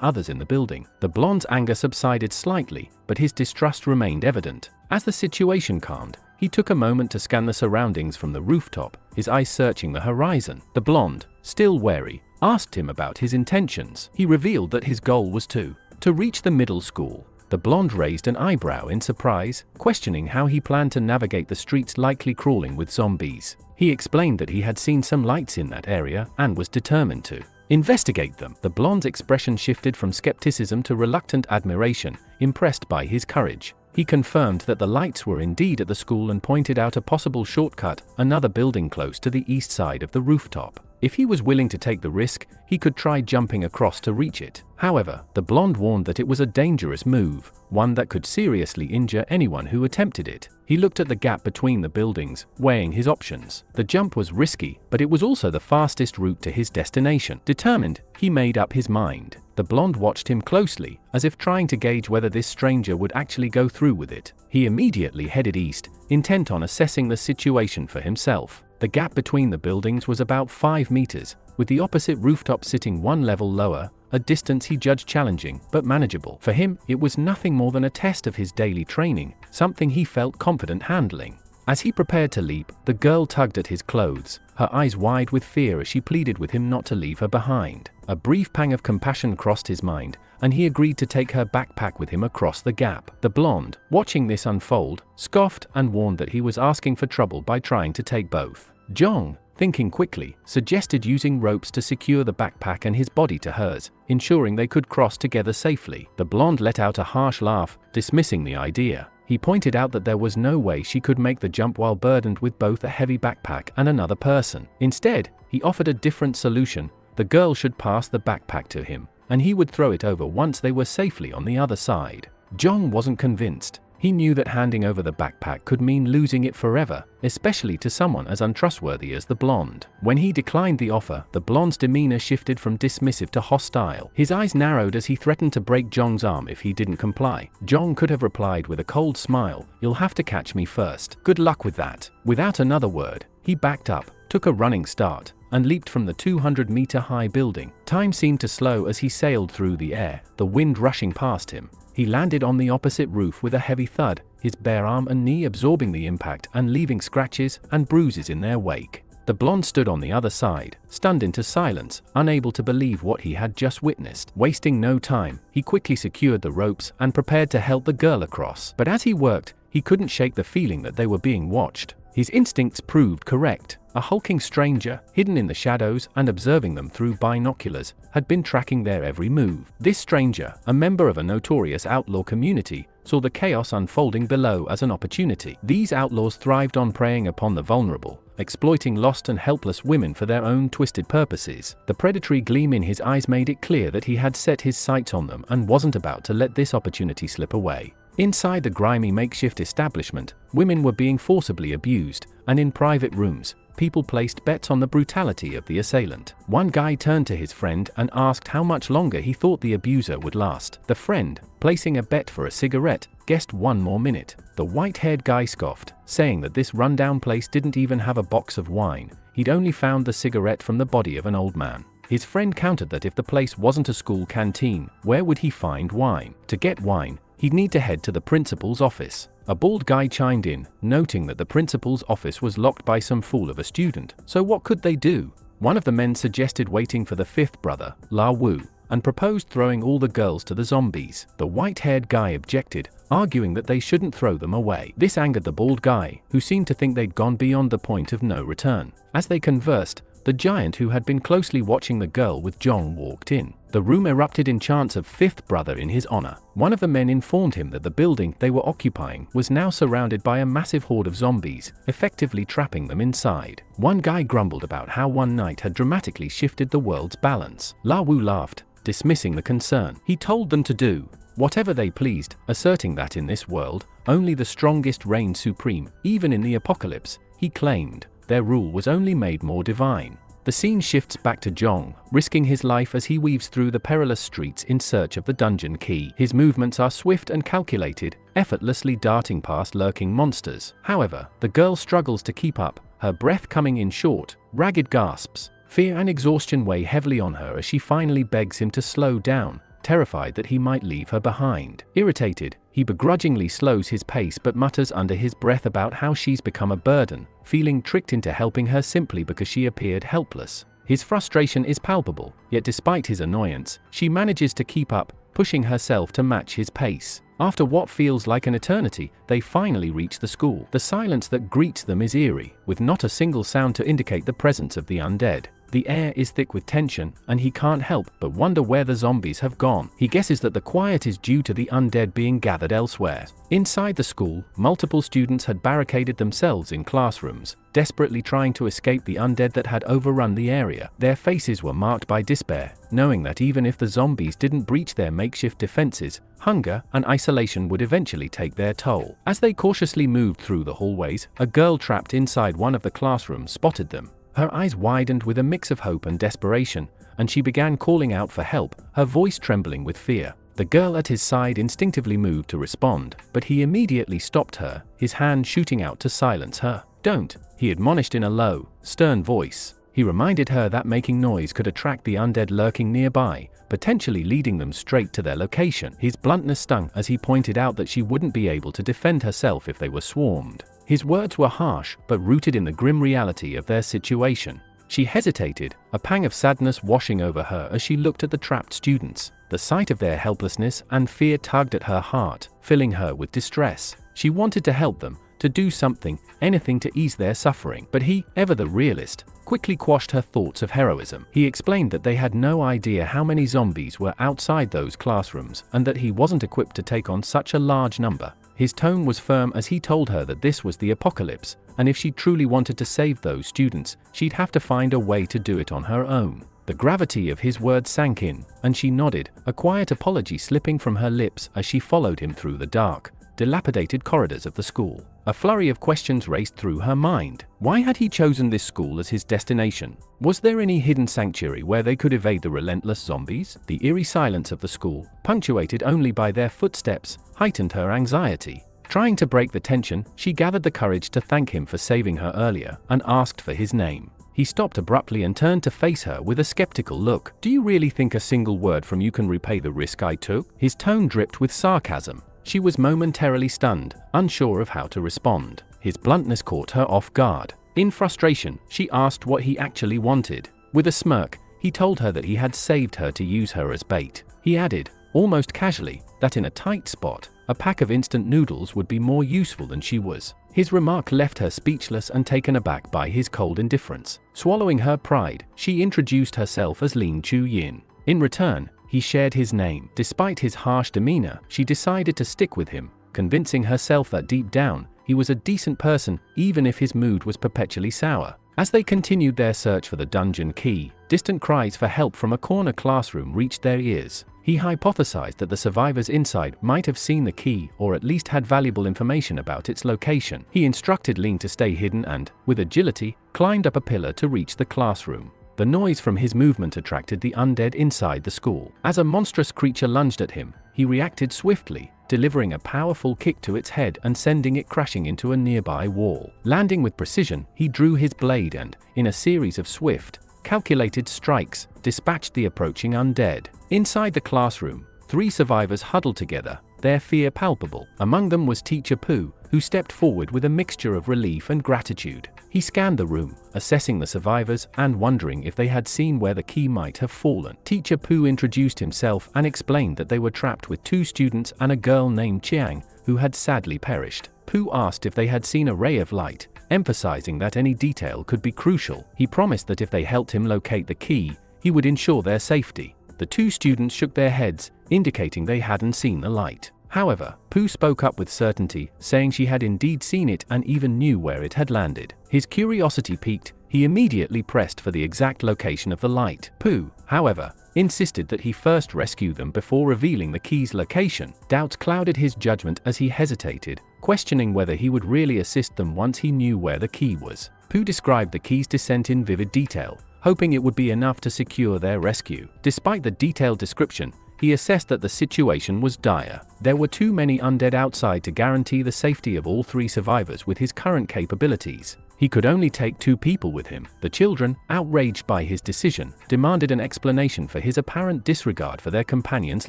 others in the building. The blonde's anger subsided slightly, but his distrust remained evident. As the situation calmed, he took a moment to scan the surroundings from the rooftop, his eyes searching the horizon. The blonde, still wary, asked him about his intentions. He revealed that his goal was to reach the middle school. The blonde raised an eyebrow in surprise, questioning how he planned to navigate the streets likely crawling with zombies. He explained that he had seen some lights in that area and was determined to investigate them. The blonde's expression shifted from skepticism to reluctant admiration, impressed by his courage. He confirmed that the lights were indeed at the school and pointed out a possible shortcut, another building close to the east side of the rooftop. If he was willing to take the risk, he could try jumping across to reach it. However, the blonde warned that it was a dangerous move, one that could seriously injure anyone who attempted it. He looked at the gap between the buildings, weighing his options. The jump was risky, but it was also the fastest route to his destination. Determined, he made up his mind. The blonde watched him closely, as if trying to gauge whether this stranger would actually go through with it. He immediately headed east, intent on assessing the situation for himself. The gap between the buildings was about 5 meters, with the opposite rooftop sitting one level lower, a distance he judged challenging but manageable. For him, it was nothing more than a test of his daily training, something he felt confident handling. As he prepared to leap, the girl tugged at his clothes, her eyes wide with fear as she pleaded with him not to leave her behind. A brief pang of compassion crossed his mind, and he agreed to take her backpack with him across the gap. The blonde, watching this unfold, scoffed and warned that he was asking for trouble by trying to take both. Jong, thinking quickly, suggested using ropes to secure the backpack and his body to hers, ensuring they could cross together safely. The blonde let out a harsh laugh, dismissing the idea. He pointed out that there was no way she could make the jump while burdened with both a heavy backpack and another person. Instead, he offered a different solution. The girl should pass the backpack to him, and he would throw it over once they were safely on the other side. Jong wasn't convinced. He knew that handing over the backpack could mean losing it forever, especially to someone as untrustworthy as the blonde. When he declined the offer, the blonde's demeanor shifted from dismissive to hostile. His eyes narrowed as he threatened to break Jong's arm if he didn't comply. Jong could have replied with a cold smile, "You'll have to catch me first. Good luck with that." Without another word, he backed up, took a running start, and leaped from the 200-meter-high building. Time seemed to slow as he sailed through the air, the wind rushing past him. He landed on the opposite roof with a heavy thud, his bare arm and knee absorbing the impact and leaving scratches and bruises in their wake. The blonde stood on the other side, stunned into silence, unable to believe what he had just witnessed. Wasting no time, he quickly secured the ropes and prepared to help the girl across. But as he worked, he couldn't shake the feeling that they were being watched. His instincts proved correct. A hulking stranger, hidden in the shadows and observing them through binoculars, had been tracking their every move. This stranger, a member of a notorious outlaw community, saw the chaos unfolding below as an opportunity. These outlaws thrived on preying upon the vulnerable, exploiting lost and helpless women for their own twisted purposes. The predatory gleam in his eyes made it clear that he had set his sights on them and wasn't about to let this opportunity slip away. Inside the grimy makeshift establishment, women were being forcibly abused, and in private rooms, people placed bets on the brutality of the assailant. One guy turned to his friend and asked how much longer he thought the abuser would last. The friend, placing a bet for a cigarette, guessed 1 more minute. The white-haired guy scoffed, saying that this rundown place didn't even have a box of wine. He'd only found the cigarette from the body of an old man. His friend countered that if the place wasn't a school canteen, where would he find wine? To get wine, he'd need to head to the principal's office. A bald guy chimed in, noting that the principal's office was locked by some fool of a student. So what could they do? One of the men suggested waiting for the fifth brother, La Wu, and proposed throwing all the girls to the zombies. The white-haired guy objected, arguing that they shouldn't throw them away. This angered the bald guy, who seemed to think they'd gone beyond the point of no return. As they conversed, the giant who had been closely watching the girl with Jong walked in. The room erupted in chants of fifth brother in his honor. One of the men informed him that the building they were occupying was now surrounded by a massive horde of zombies, effectively trapping them inside. One guy grumbled about how one night had dramatically shifted the world's balance. La Wu laughed, dismissing the concern. He told them to do whatever they pleased, asserting that in this world, only the strongest reigned supreme. Even in the apocalypse, he claimed, their rule was only made more divine. The scene shifts back to Jong, risking his life as he weaves through the perilous streets in search of the dungeon key. His movements are swift and calculated, effortlessly darting past lurking monsters. However, the girl struggles to keep up, her breath coming in short, ragged gasps. Fear and exhaustion weigh heavily on her as she finally begs him to slow down, terrified that he might leave her behind. Irritated, he begrudgingly slows his pace but mutters under his breath about how she's become a burden, feeling tricked into helping her simply because she appeared helpless. His frustration is palpable, yet despite his annoyance, she manages to keep up, pushing herself to match his pace. After what feels like an eternity, they finally reach the school. The silence that greets them is eerie, with not a single sound to indicate the presence of the undead. The air is thick with tension, and he can't help but wonder where the zombies have gone. He guesses that the quiet is due to the undead being gathered elsewhere. Inside the school, multiple students had barricaded themselves in classrooms, desperately trying to escape the undead that had overrun the area. Their faces were marked by despair, knowing that even if the zombies didn't breach their makeshift defenses, hunger and isolation would eventually take their toll. As they cautiously moved through the hallways, a girl trapped inside one of the classrooms spotted them. Her eyes widened with a mix of hope and desperation, and she began calling out for help, her voice trembling with fear. The girl at his side instinctively moved to respond, but he immediately stopped her, his hand shooting out to silence her. "Don't," he admonished in a low, stern voice. He reminded her that making noise could attract the undead lurking nearby, potentially leading them straight to their location. His bluntness stung as he pointed out that she wouldn't be able to defend herself if they were swarmed. His words were harsh, but rooted in the grim reality of their situation. She hesitated, a pang of sadness washing over her as she looked at the trapped students. The sight of their helplessness and fear tugged at her heart, filling her with distress. She wanted to help them, to do something, anything to ease their suffering. But he, ever the realist, quickly quashed her thoughts of heroism. He explained that they had no idea how many zombies were outside those classrooms, and that he wasn't equipped to take on such a large number. His tone was firm as he told her that this was the apocalypse, and if she truly wanted to save those students, she'd have to find a way to do it on her own. The gravity of his words sank in, and she nodded, a quiet apology slipping from her lips as she followed him through the dark, dilapidated corridors of the school. A flurry of questions raced through her mind. Why had he chosen this school as his destination? Was there any hidden sanctuary where they could evade the relentless zombies? The eerie silence of the school, punctuated only by their footsteps, heightened her anxiety. Trying to break the tension, she gathered the courage to thank him for saving her earlier, and asked for his name. He stopped abruptly and turned to face her with a skeptical look. "Do you really think a single word from you can repay the risk I took?" His tone dripped with sarcasm. She was momentarily stunned, unsure of how to respond. His bluntness caught her off guard. In frustration, she asked what he actually wanted. With a smirk, he told her that he had saved her to use her as bait. He added, almost casually, that in a tight spot, a pack of instant noodles would be more useful than she was. His remark left her speechless and taken aback by his cold indifference. Swallowing her pride, she introduced herself as Lin Chu-yin. In return, he shared his name. Despite his harsh demeanor, she decided to stick with him, convincing herself that deep down, he was a decent person, even if his mood was perpetually sour. As they continued their search for the dungeon key, distant cries for help from a corner classroom reached their ears. He hypothesized that the survivors inside might have seen the key or at least had valuable information about its location. He instructed Ling to stay hidden and, with agility, climbed up a pillar to reach the classroom. The noise from his movement attracted the undead inside the school. As a monstrous creature lunged at him, he reacted swiftly, delivering a powerful kick to its head and sending it crashing into a nearby wall. Landing with precision, he drew his blade and, in a series of swift, calculated strikes, dispatched the approaching undead. Inside the classroom, 3 survivors huddled together, their fear palpable. Among them was Teacher Pooh, who stepped forward with a mixture of relief and gratitude. He scanned the room, assessing the survivors and wondering if they had seen where the key might have fallen. Teacher Pooh introduced himself and explained that they were trapped with 2 students and a girl named Chiang, who had sadly perished. Pooh asked if they had seen a ray of light, emphasizing that any detail could be crucial. He promised that if they helped him locate the key, he would ensure their safety. The 2 students shook their heads, indicating they hadn't seen the light. However, Pooh spoke up with certainty, saying she had indeed seen it and even knew where it had landed. His curiosity piqued, he immediately pressed for the exact location of the light. Pooh, however, insisted that he first rescue them before revealing the key's location. Doubts clouded his judgment as he hesitated, questioning whether he would really assist them once he knew where the key was. Pooh described the key's descent in vivid detail, hoping it would be enough to secure their rescue. Despite the detailed description, he assessed that the situation was dire. There were too many undead outside to guarantee the safety of all 3 survivors with his current capabilities. He could only take 2 people with him. The children, outraged by his decision, demanded an explanation for his apparent disregard for their companion's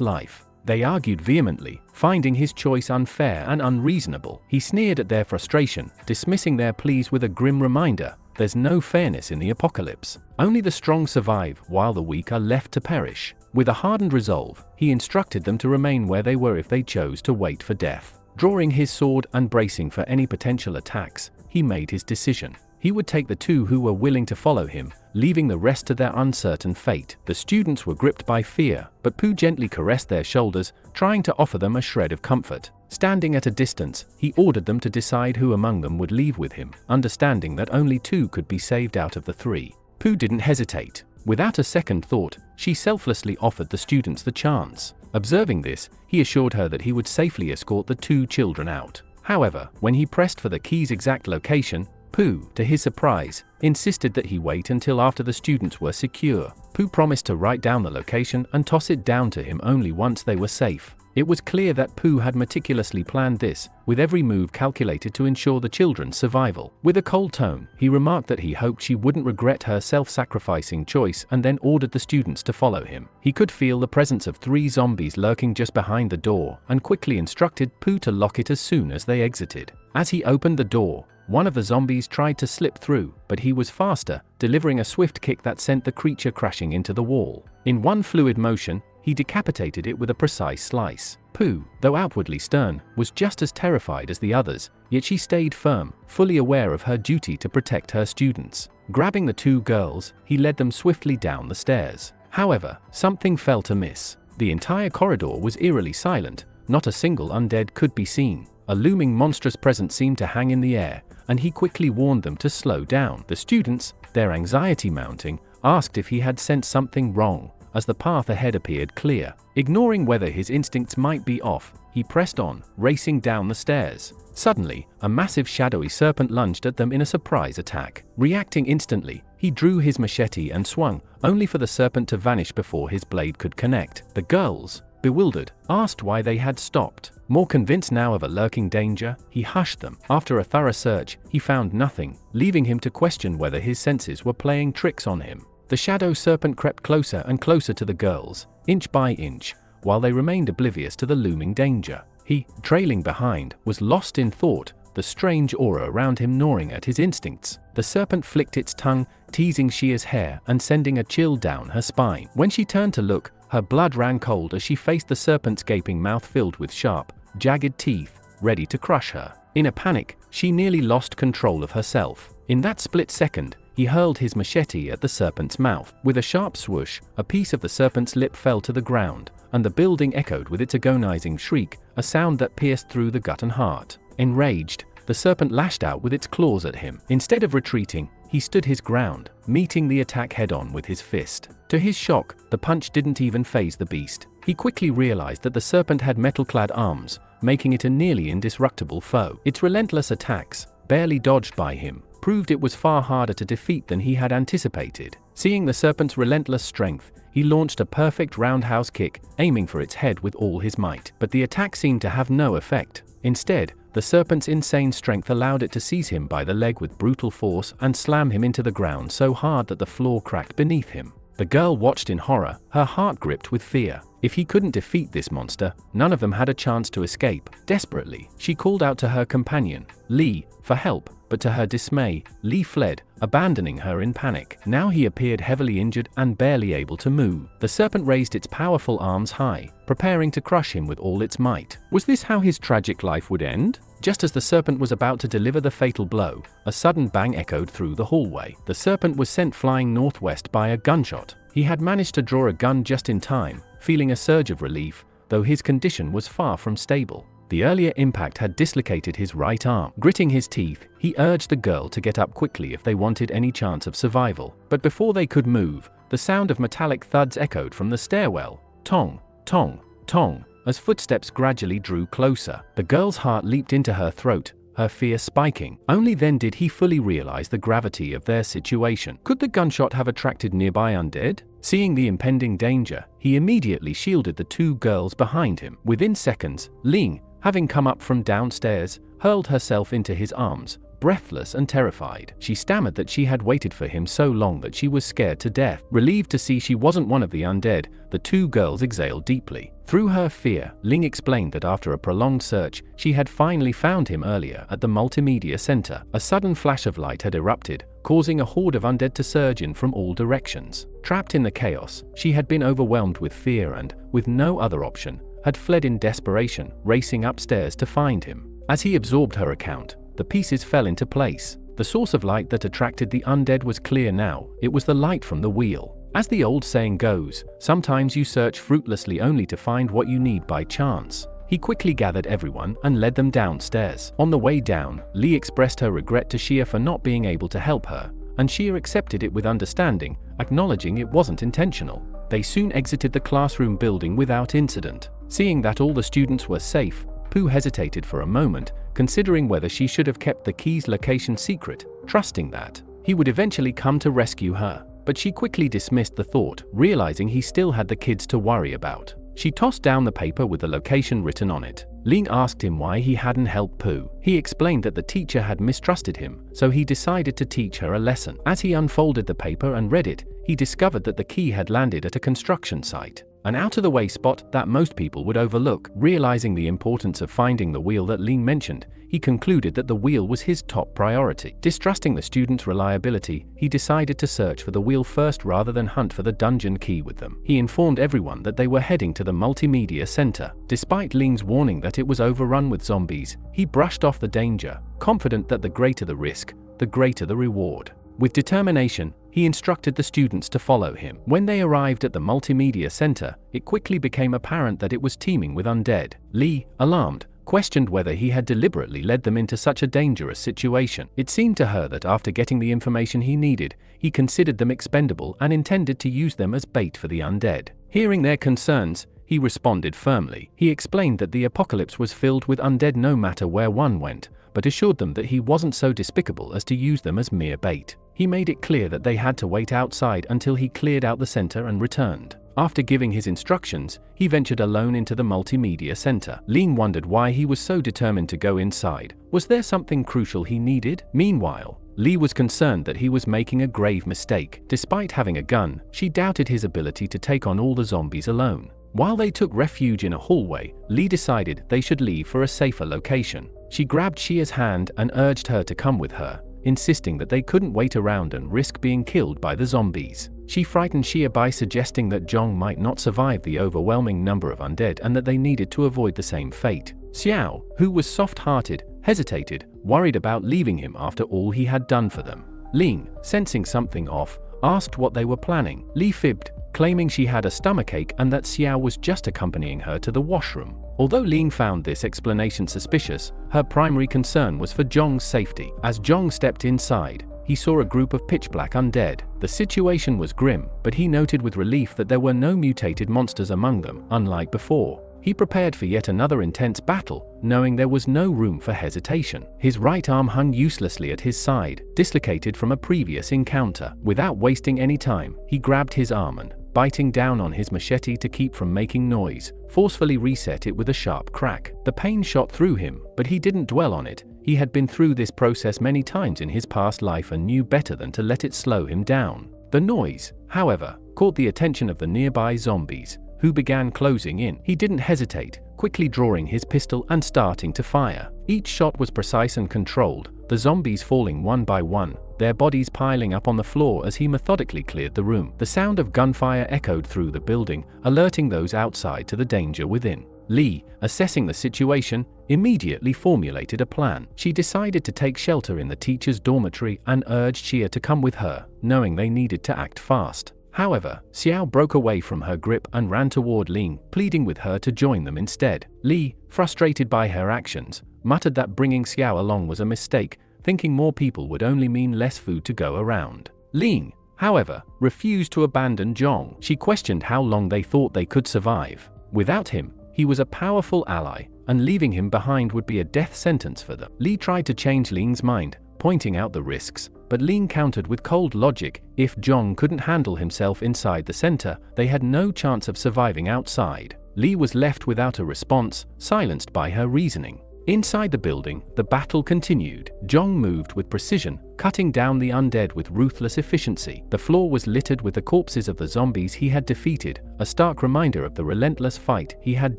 life. They argued vehemently, finding his choice unfair and unreasonable. He sneered at their frustration, dismissing their pleas with a grim reminder: there's no fairness in the apocalypse. Only the strong survive, while the weak are left to perish. With a hardened resolve, he instructed them to remain where they were if they chose to wait for death. Drawing his sword and bracing for any potential attacks, he made his decision. He would take the 2 who were willing to follow him, leaving the rest to their uncertain fate. The students were gripped by fear, but Pooh gently caressed their shoulders, trying to offer them a shred of comfort. Standing at a distance, he ordered them to decide who among them would leave with him, understanding that only 2 could be saved out of the 3. Pooh didn't hesitate. Without a second thought, she selflessly offered the students the chance. Observing this, he assured her that he would safely escort the 2 children out. However, when he pressed for the key's exact location, Pooh, to his surprise, insisted that he wait until after the students were secure. Pooh promised to write down the location and toss it down to him only once they were safe. It was clear that Pooh had meticulously planned this, with every move calculated to ensure the children's survival. With a cold tone, he remarked that he hoped she wouldn't regret her self-sacrificing choice and then ordered the students to follow him. He could feel the presence of 3 zombies lurking just behind the door and quickly instructed Pooh to lock it as soon as they exited. As he opened the door, one of the zombies tried to slip through, but he was faster, delivering a swift kick that sent the creature crashing into the wall. In one fluid motion, he decapitated it with a precise slice. Pooh, though outwardly stern, was just as terrified as the others, yet she stayed firm, fully aware of her duty to protect her students. Grabbing the 2 girls, he led them swiftly down the stairs. However, something felt amiss. The entire corridor was eerily silent, not a single undead could be seen. A looming monstrous presence seemed to hang in the air, and he quickly warned them to slow down. The students, their anxiety mounting, asked if he had sensed something wrong, as the path ahead appeared clear. Ignoring whether his instincts might be off, he pressed on, racing down the stairs. Suddenly, a massive shadowy serpent lunged at them in a surprise attack. Reacting instantly, he drew his machete and swung, only for the serpent to vanish before his blade could connect. The girls, bewildered, asked why they had stopped. More convinced now of a lurking danger, he hushed them. After a thorough search, he found nothing, leaving him to question whether his senses were playing tricks on him. The shadow serpent crept closer and closer to the girls, inch by inch, while they remained oblivious to the looming danger. He, trailing behind, was lost in thought, the strange aura around him gnawing at his instincts. The serpent flicked its tongue, teasing Shia's hair and sending a chill down her spine. When she turned to look, her blood ran cold as she faced the serpent's gaping mouth filled with sharp, jagged teeth, ready to crush her. In a panic, she nearly lost control of herself. In that split second, he hurled his machete at the serpent's mouth. With a sharp swoosh, a piece of the serpent's lip fell to the ground, and the building echoed with its agonizing shriek, a sound that pierced through the gut and heart. Enraged, the serpent lashed out with its claws at him. Instead of retreating, he stood his ground, meeting the attack head-on with his fist. To his shock, the punch didn't even faze the beast. He quickly realized that the serpent had metal-clad arms, making it a nearly indestructible foe. Its relentless attacks, barely dodged by him, proved it was far harder to defeat than he had anticipated. Seeing the serpent's relentless strength, he launched a perfect roundhouse kick, aiming for its head with all his might. But the attack seemed to have no effect. Instead, the serpent's insane strength allowed it to seize him by the leg with brutal force and slam him into the ground so hard that the floor cracked beneath him. The girl watched in horror, her heart gripped with fear. If he couldn't defeat this monster, none of them had a chance to escape. Desperately, she called out to her companion, Lee, for help, but to her dismay, Lee fled, abandoning her in panic. Now he appeared heavily injured and barely able to move. The serpent raised its powerful arms high, preparing to crush him with all its might. Was this how his tragic life would end? Just as the serpent was about to deliver the fatal blow, a sudden bang echoed through the hallway. The serpent was sent flying northwest by a gunshot. He had managed to draw a gun just in time, feeling a surge of relief, though his condition was far from stable. The earlier impact had dislocated his right arm. Gritting his teeth, he urged the girl to get up quickly if they wanted any chance of survival. But before they could move, the sound of metallic thuds echoed from the stairwell. Tong, tong, tong. As footsteps gradually drew closer, the girl's heart leaped into her throat, her fear spiking. Only then did he fully realize the gravity of their situation. Could the gunshot have attracted nearby undead? Seeing the impending danger, he immediately shielded the two girls behind him. Within seconds, Ling, having come up from downstairs, hurled herself into his arms, breathless and terrified. She stammered that she had waited for him so long that she was scared to death. Relieved to see she wasn't one of the undead, the two girls exhaled deeply. Through her fear, Ling explained that after a prolonged search, she had finally found him earlier at the multimedia center. A sudden flash of light had erupted, causing a horde of undead to surge in from all directions. Trapped in the chaos, she had been overwhelmed with fear and, with no other option, had fled in desperation, racing upstairs to find him. As he absorbed her account, the pieces fell into place. The source of light that attracted the undead was clear now. It was the light from the wheel. As the old saying goes, sometimes you search fruitlessly only to find what you need by chance. He quickly gathered everyone and led them downstairs. On the way down, Lee expressed her regret to Shia for not being able to help her, and Shia accepted it with understanding, acknowledging it wasn't intentional. They soon exited the classroom building without incident. Seeing that all the students were safe, Pooh hesitated for a moment, considering whether she should have kept the key's location secret, trusting that he would eventually come to rescue her. But she quickly dismissed the thought, realizing he still had the kids to worry about. She tossed down the paper with the location written on it. Ling asked him why he hadn't helped Pooh. He explained that the teacher had mistrusted him, so he decided to teach her a lesson. As he unfolded the paper and read it, he discovered that the key had landed at a construction site, an out-of-the-way spot that most people would overlook. Realizing the importance of finding the wheel that Ling mentioned, he concluded that the wheel was his top priority. Distrusting the students' reliability, he decided to search for the wheel first rather than hunt for the dungeon key with them. He informed everyone that they were heading to the multimedia center. Despite Ling's warning that it was overrun with zombies, he brushed off the danger, confident that the greater the risk, the greater the reward. With determination, he instructed the students to follow him. When they arrived at the multimedia center, it quickly became apparent that it was teeming with undead. Lee, alarmed, questioned whether he had deliberately led them into such a dangerous situation. It seemed to her that after getting the information he needed, he considered them expendable and intended to use them as bait for the undead. Hearing their concerns, he responded firmly. He explained that the apocalypse was filled with undead no matter where one went, but assured them that he wasn't so despicable as to use them as mere bait. He made it clear that they had to wait outside until he cleared out the center and returned. After giving his instructions, he ventured alone into the multimedia center. Ling wondered why he was so determined to go inside. Was there something crucial he needed? Meanwhile, Lee was concerned that he was making a grave mistake. Despite having a gun, she doubted his ability to take on all the zombies alone. While they took refuge in a hallway, Lee decided they should leave for a safer location. She grabbed Shia's hand and urged her to come with her, insisting that they couldn't wait around and risk being killed by the zombies. She frightened Shia by suggesting that Zhong might not survive the overwhelming number of undead and that they needed to avoid the same fate. Xiao, who was soft-hearted, hesitated, worried about leaving him after all he had done for them. Ling, sensing something off, asked what they were planning. Li fibbed, claiming she had a stomachache and that Xiao was just accompanying her to the washroom. Although Ling found this explanation suspicious, her primary concern was for Zhong's safety. As Zhong stepped inside, he saw a group of pitch-black undead. The situation was grim, but he noted with relief that there were no mutated monsters among them, unlike before. He prepared for yet another intense battle, knowing there was no room for hesitation. His right arm hung uselessly at his side, dislocated from a previous encounter. Without wasting any time, he grabbed his arm and, biting down on his machete to keep from making noise, forcefully reset it with a sharp crack. The pain shot through him, but he didn't dwell on it. He had been through this process many times in his past life and knew better than to let it slow him down. The noise, however, caught the attention of the nearby zombies, who began closing in. He didn't hesitate, quickly drawing his pistol and starting to fire. Each shot was precise and controlled, the zombies falling one by one, their bodies piling up on the floor as he methodically cleared the room. The sound of gunfire echoed through the building, alerting those outside to the danger within. Lee, assessing the situation, immediately formulated a plan. She decided to take shelter in the teacher's dormitory and urged Xia to come with her, knowing they needed to act fast. However, Xiao broke away from her grip and ran toward Ling, pleading with her to join them instead. Li, frustrated by her actions, muttered that bringing Xiao along was a mistake, thinking more people would only mean less food to go around. Ling, however, refused to abandon Zhong. She questioned how long they thought they could survive. Without him, he was a powerful ally, and leaving him behind would be a death sentence for them. Li tried to change Ling's mind, pointing out the risks, but Ling countered with cold logic. If Zhong couldn't handle himself inside the center, they had no chance of surviving outside. Li was left without a response, silenced by her reasoning. Inside the building, the battle continued. Zhong moved with precision, cutting down the undead with ruthless efficiency. The floor was littered with the corpses of the zombies he had defeated, a stark reminder of the relentless fight he had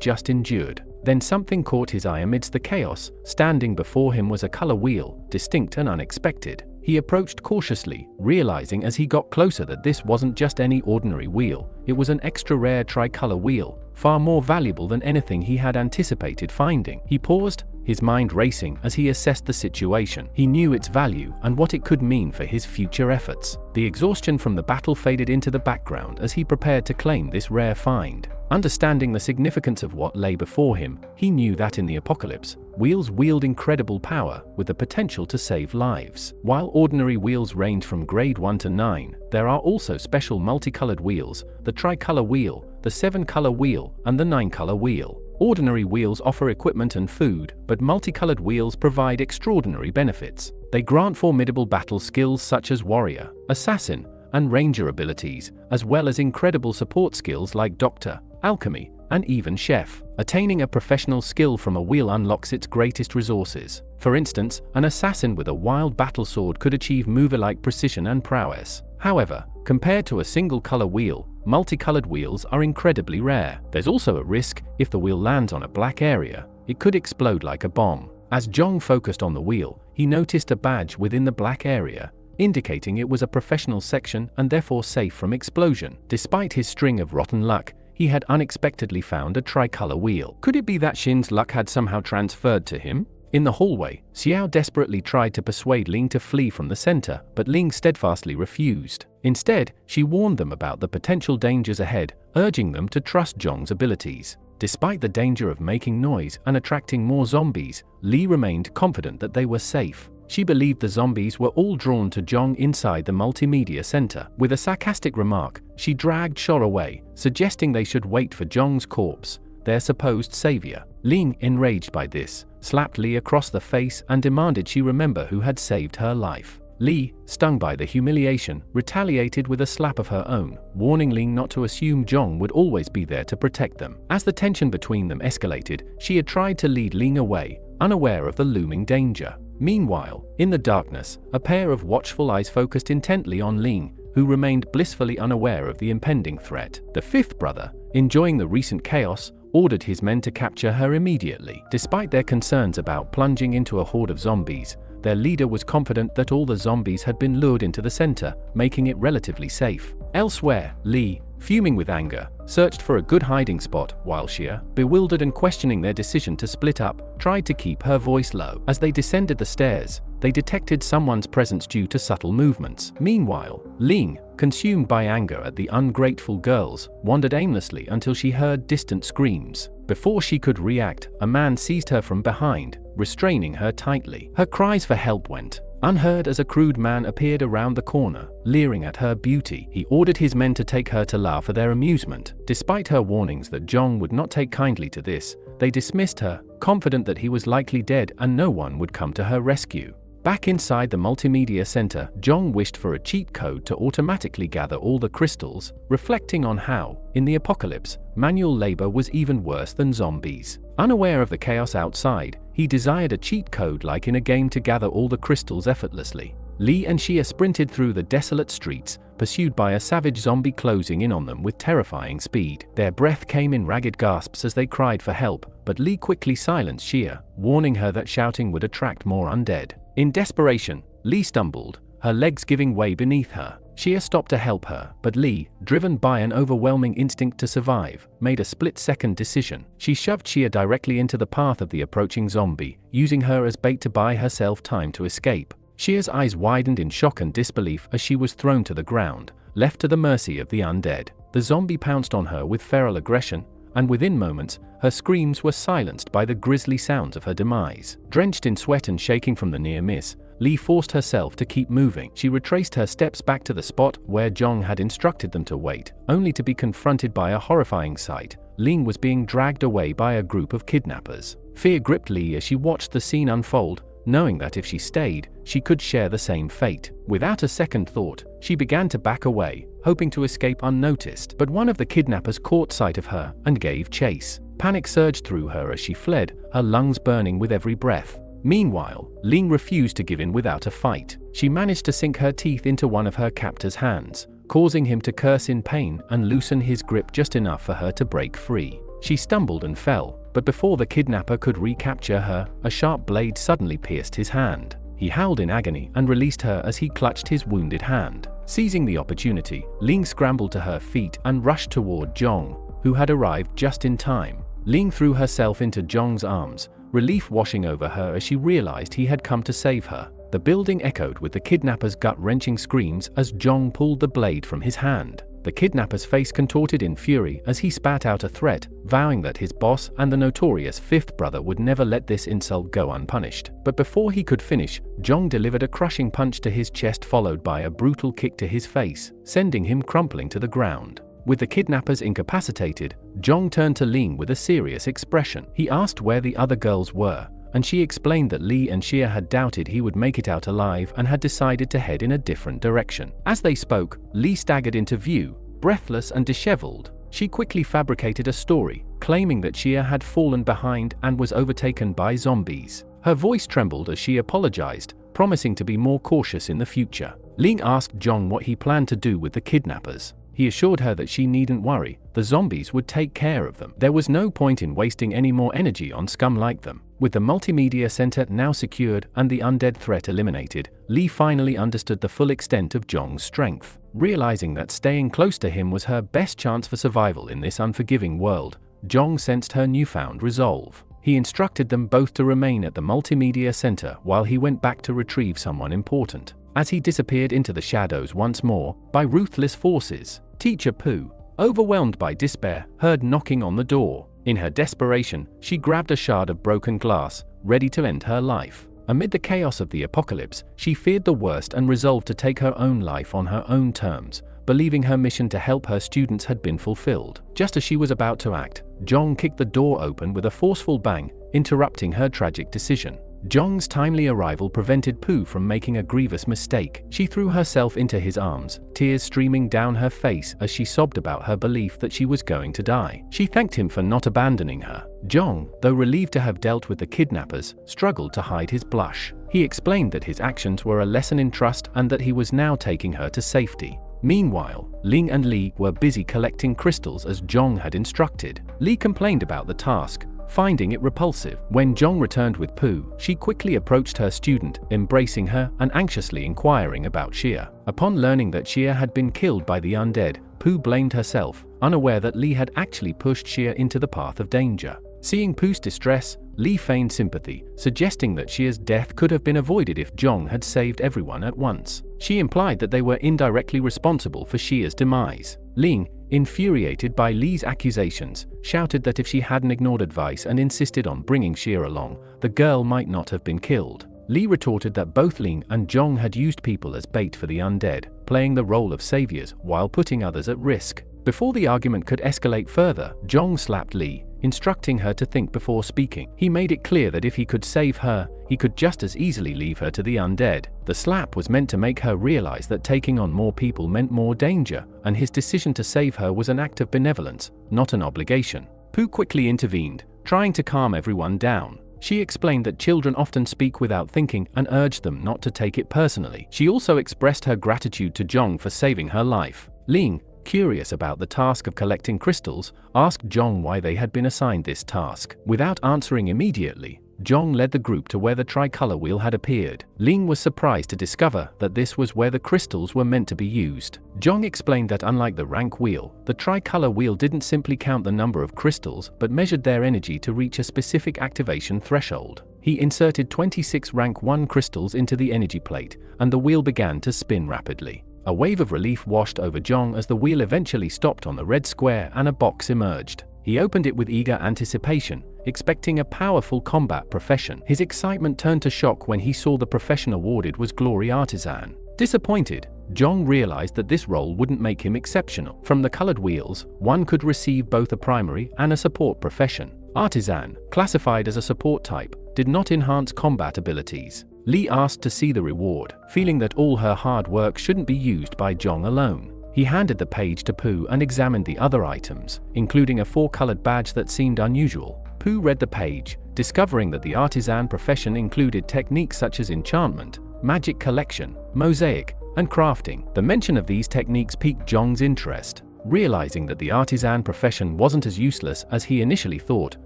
just endured. Then something caught his eye amidst the chaos. Standing before him was a color wheel, distinct and unexpected. He approached cautiously, realizing as he got closer that this wasn't just any ordinary wheel, it was an extra-rare tricolor wheel, far more valuable than anything he had anticipated finding. He paused, his mind racing as he assessed the situation. He knew its value and what it could mean for his future efforts. The exhaustion from the battle faded into the background as he prepared to claim this rare find. Understanding the significance of what lay before him, he knew that in the apocalypse, wheels wield incredible power, with the potential to save lives. While ordinary wheels range from grade 1 to 9, there are also special multicolored wheels, the tricolor wheel, the 7-color wheel, and the 9-color wheel. Ordinary wheels offer equipment and food, but multicolored wheels provide extraordinary benefits. They grant formidable battle skills such as warrior, assassin, and ranger abilities, as well as incredible support skills like doctor, alchemy, and even chef. Attaining a professional skill from a wheel unlocks its greatest resources. For instance, an assassin with a wild battle sword could achieve mover-like precision and prowess. However, compared to a single-color wheel, multicolored wheels are incredibly rare. There's also a risk. If the wheel lands on a black area, it could explode like a bomb. As Zhong focused on the wheel, he noticed a badge within the black area, indicating it was a professional section and therefore safe from explosion. Despite his string of rotten luck, he had unexpectedly found a tricolor wheel. Could it be that Shin's luck had somehow transferred to him? In the hallway, Xiao desperately tried to persuade Ling to flee from the center, but Ling steadfastly refused. Instead, she warned them about the potential dangers ahead, urging them to trust Zhong's abilities. Despite the danger of making noise and attracting more zombies, Li remained confident that they were safe. She believed the zombies were all drawn to Zhong inside the multimedia center. With a sarcastic remark, she dragged Shor away, suggesting they should wait for Zhong's corpse, their supposed savior. Ling, enraged by this, slapped Li across the face and demanded she remember who had saved her life. Li, stung by the humiliation, retaliated with a slap of her own, warning Ling not to assume Zhong would always be there to protect them. As the tension between them escalated, she had tried to lead Ling away, unaware of the looming danger. Meanwhile, in the darkness, a pair of watchful eyes focused intently on Ling, who remained blissfully unaware of the impending threat. The fifth brother, enjoying the recent chaos, ordered his men to capture her immediately. Despite their concerns about plunging into a horde of zombies, their leader was confident that all the zombies had been lured into the center, making it relatively safe. Elsewhere, Li, fuming with anger, searched for a good hiding spot, while Xia, bewildered and questioning their decision to split up, tried to keep her voice low. As they descended the stairs, they detected someone's presence due to subtle movements. Meanwhile, Ling, consumed by anger at the ungrateful girls, wandered aimlessly until she heard distant screams. Before she could react, a man seized her from behind, restraining her tightly. Her cries for help went unheard as a crude man appeared around the corner, leering at her beauty. He ordered his men to take her to La for their amusement. Despite her warnings that Zhong would not take kindly to this, they dismissed her, confident that he was likely dead and no one would come to her rescue. Back inside the multimedia center, Zhong wished for a cheat code to automatically gather all the crystals, reflecting on how, in the apocalypse, manual labor was even worse than zombies. Unaware of the chaos outside, he desired a cheat code like in a game to gather all the crystals effortlessly. Li and Xia sprinted through the desolate streets, pursued by a savage zombie closing in on them with terrifying speed. Their breath came in ragged gasps as they cried for help, but Li quickly silenced Xia, warning her that shouting would attract more undead. In desperation, Li stumbled, her legs giving way beneath her. Xia stopped to help her, but Li, driven by an overwhelming instinct to survive, made a split-second decision. She shoved Xia directly into the path of the approaching zombie, using her as bait to buy herself time to escape. Xia's eyes widened in shock and disbelief as she was thrown to the ground, left to the mercy of the undead. The zombie pounced on her with feral aggression, and within moments, her screams were silenced by the grisly sounds of her demise. Drenched in sweat and shaking from the near miss, Lee forced herself to keep moving. She retraced her steps back to the spot where Zhong had instructed them to wait, only to be confronted by a horrifying sight. Ling was being dragged away by a group of kidnappers. Fear gripped Lee as she watched the scene unfold, knowing that if she stayed, she could share the same fate. Without a second thought, she began to back away, hoping to escape unnoticed. But one of the kidnappers caught sight of her and gave chase. Panic surged through her as she fled, her lungs burning with every breath. Meanwhile, Ling refused to give in without a fight. She managed to sink her teeth into one of her captor's hands, causing him to curse in pain and loosen his grip just enough for her to break free. She stumbled and fell, but before the kidnapper could recapture her, a sharp blade suddenly pierced his hand. He howled in agony and released her as he clutched his wounded hand. Seizing the opportunity, Ling scrambled to her feet and rushed toward Zhong, who had arrived just in time. Ling threw herself into Zhong's arms, relief washing over her as she realized he had come to save her. The building echoed with the kidnapper's gut-wrenching screams as Zhong pulled the blade from his hand. The kidnapper's face contorted in fury as he spat out a threat, vowing that his boss and the notorious fifth brother would never let this insult go unpunished. But before he could finish, Zhong delivered a crushing punch to his chest followed by a brutal kick to his face, sending him crumpling to the ground. With the kidnappers incapacitated, Zhong turned to Ling with a serious expression. He asked where the other girls were, and she explained that Li and Xia had doubted he would make it out alive and had decided to head in a different direction. As they spoke, Li staggered into view, breathless and disheveled. She quickly fabricated a story, claiming that Xia had fallen behind and was overtaken by zombies. Her voice trembled as she apologized, promising to be more cautious in the future. Ling asked Zhong what he planned to do with the kidnappers. He assured her that she needn't worry, the zombies would take care of them. There was no point in wasting any more energy on scum like them. With the multimedia center now secured and the undead threat eliminated, Li finally understood the full extent of Zhong's strength. Realizing that staying close to him was her best chance for survival in this unforgiving world, Zhong sensed her newfound resolve. He instructed them both to remain at the multimedia center while he went back to retrieve someone important. As he disappeared into the shadows once more, by ruthless forces, Teacher Pooh, overwhelmed by despair, heard knocking on the door. In her desperation, she grabbed a shard of broken glass, ready to end her life. Amid the chaos of the apocalypse, she feared the worst and resolved to take her own life on her own terms, believing her mission to help her students had been fulfilled. Just as she was about to act, Zhong kicked the door open with a forceful bang, interrupting her tragic decision. Zhong's timely arrival prevented Pooh from making a grievous mistake. She threw herself into his arms, tears streaming down her face as she sobbed about her belief that she was going to die. She thanked him for not abandoning her. Zhong, though relieved to have dealt with the kidnappers, struggled to hide his blush. He explained that his actions were a lesson in trust and that he was now taking her to safety. Meanwhile, Ling and Li were busy collecting crystals as Zhong had instructed. Li complained about the task, finding it repulsive. When Zhong returned with Pooh, she quickly approached her student, embracing her and anxiously inquiring about Xia. Upon learning that Xia had been killed by the undead, Pooh blamed herself, unaware that Li had actually pushed Xia into the path of danger. Seeing Pooh's distress, Li feigned sympathy, suggesting that Xia's death could have been avoided if Zhong had saved everyone at once. She implied that they were indirectly responsible for Xia's demise. Ling, infuriated by Li's accusations, shouted that if she hadn't ignored advice and insisted on bringing Xia along, the girl might not have been killed. Li retorted that both Ling and Zhong had used people as bait for the undead, playing the role of saviors while putting others at risk. Before the argument could escalate further, Zhong slapped Li, instructing her to think before speaking. He made it clear that if he could save her, he could just as easily leave her to the undead. The slap was meant to make her realize that taking on more people meant more danger, and his decision to save her was an act of benevolence, not an obligation. Pooh quickly intervened, trying to calm everyone down. She explained that children often speak without thinking and urged them not to take it personally. She also expressed her gratitude to Zhong for saving her life. Ling, curious about the task of collecting crystals, asked Zhong why they had been assigned this task. Without answering immediately, Zhong led the group to where the tricolor wheel had appeared. Ling was surprised to discover that this was where the crystals were meant to be used. Zhong explained that unlike the rank wheel, the tricolor wheel didn't simply count the number of crystals but measured their energy to reach a specific activation threshold. He inserted 26 rank 1 crystals into the energy plate, and the wheel began to spin rapidly. A wave of relief washed over Jong as the wheel eventually stopped on the red square and a box emerged. He opened it with eager anticipation, expecting a powerful combat profession. His excitement turned to shock when he saw the profession awarded was Glory Artisan. Disappointed, Jong realized that this role wouldn't make him exceptional. From the colored wheels, one could receive both a primary and a support profession. Artisan, classified as a support type, did not enhance combat abilities. Lee asked to see the reward, feeling that all her hard work shouldn't be used by Jong alone. He handed the page to Pooh and examined the other items, including a 4-colored badge that seemed unusual. Pooh read the page, discovering that the artisan profession included techniques such as enchantment, magic collection, mosaic, and crafting. The mention of these techniques piqued Jong's interest. Realizing that the artisan profession wasn't as useless as he initially thought,